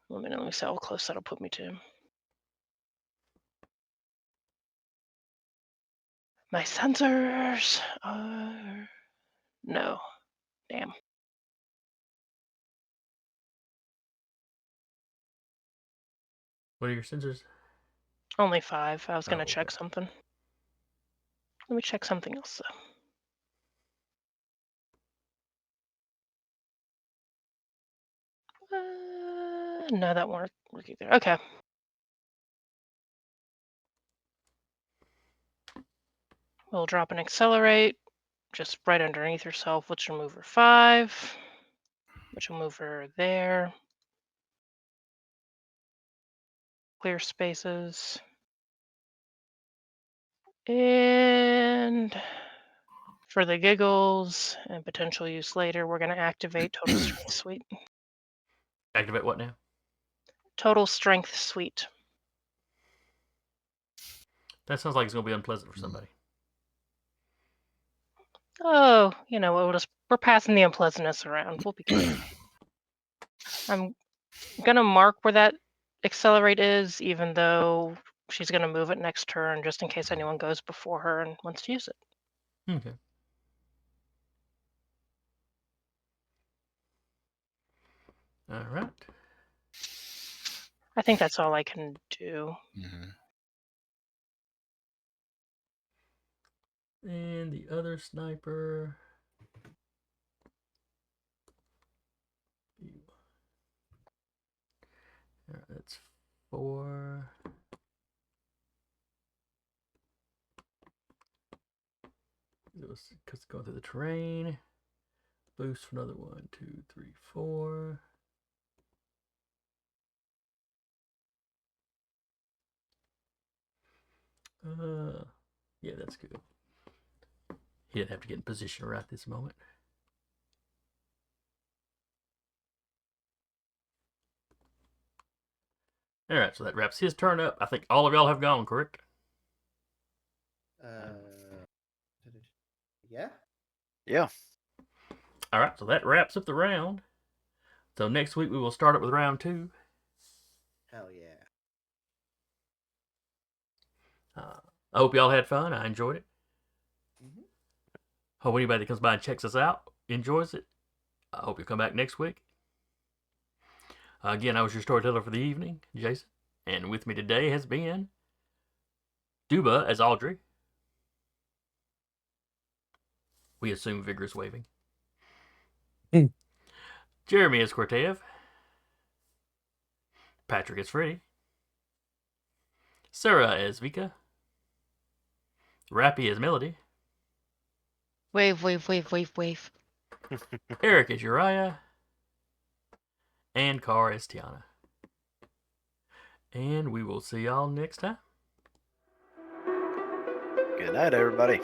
Let me see how close that'll put me to him. My sensors are... No. Damn. What are your sensors? Only 5. I was going to Oh, check okay. something. Let me check something else, though. No, that won't work either. Okay. We'll drop and accelerate just right underneath herself, which will move her 5, which will move her there. Clear spaces. And for the giggles and potential use later, we're going to activate Total Strength Suite. Activate what now? Total Strength Suite. That sounds like it's going to be unpleasant for somebody. Oh, you know, we're passing the unpleasantness around. We'll be good. I'm going to mark where that accelerate is, even though she's going to move it next turn, just in case anyone goes before her and wants to use it. Okay. All right. I think that's all I can do. Mm-hmm. And the other sniper. All right, that's 4. let's see, because going through the terrain. Boost for another 1, 2, 3, 4. Yeah, that's good. He didn't have to get in position right this moment. All right, so that wraps his turn up. I think all of y'all have gone, correct? Yeah. Yeah. All right, so that wraps up the round. So next week we will start up with round 2. Hell yeah. I hope y'all had fun. I enjoyed it. Mm-hmm. Hope anybody that comes by and checks us out enjoys it. I hope you'll come back next week. Again, I was your storyteller for the evening, Jason. And with me today has been Duba as Audrey. We assume vigorous waving. Jeremy as Cortev. Patrick as Freddy. Sarah as Vika. Rappy as Melody. Wave, wave, wave, wave, wave. Eric as Uriah. And Car as Tiana. And we will see y'all next time. Good night, everybody.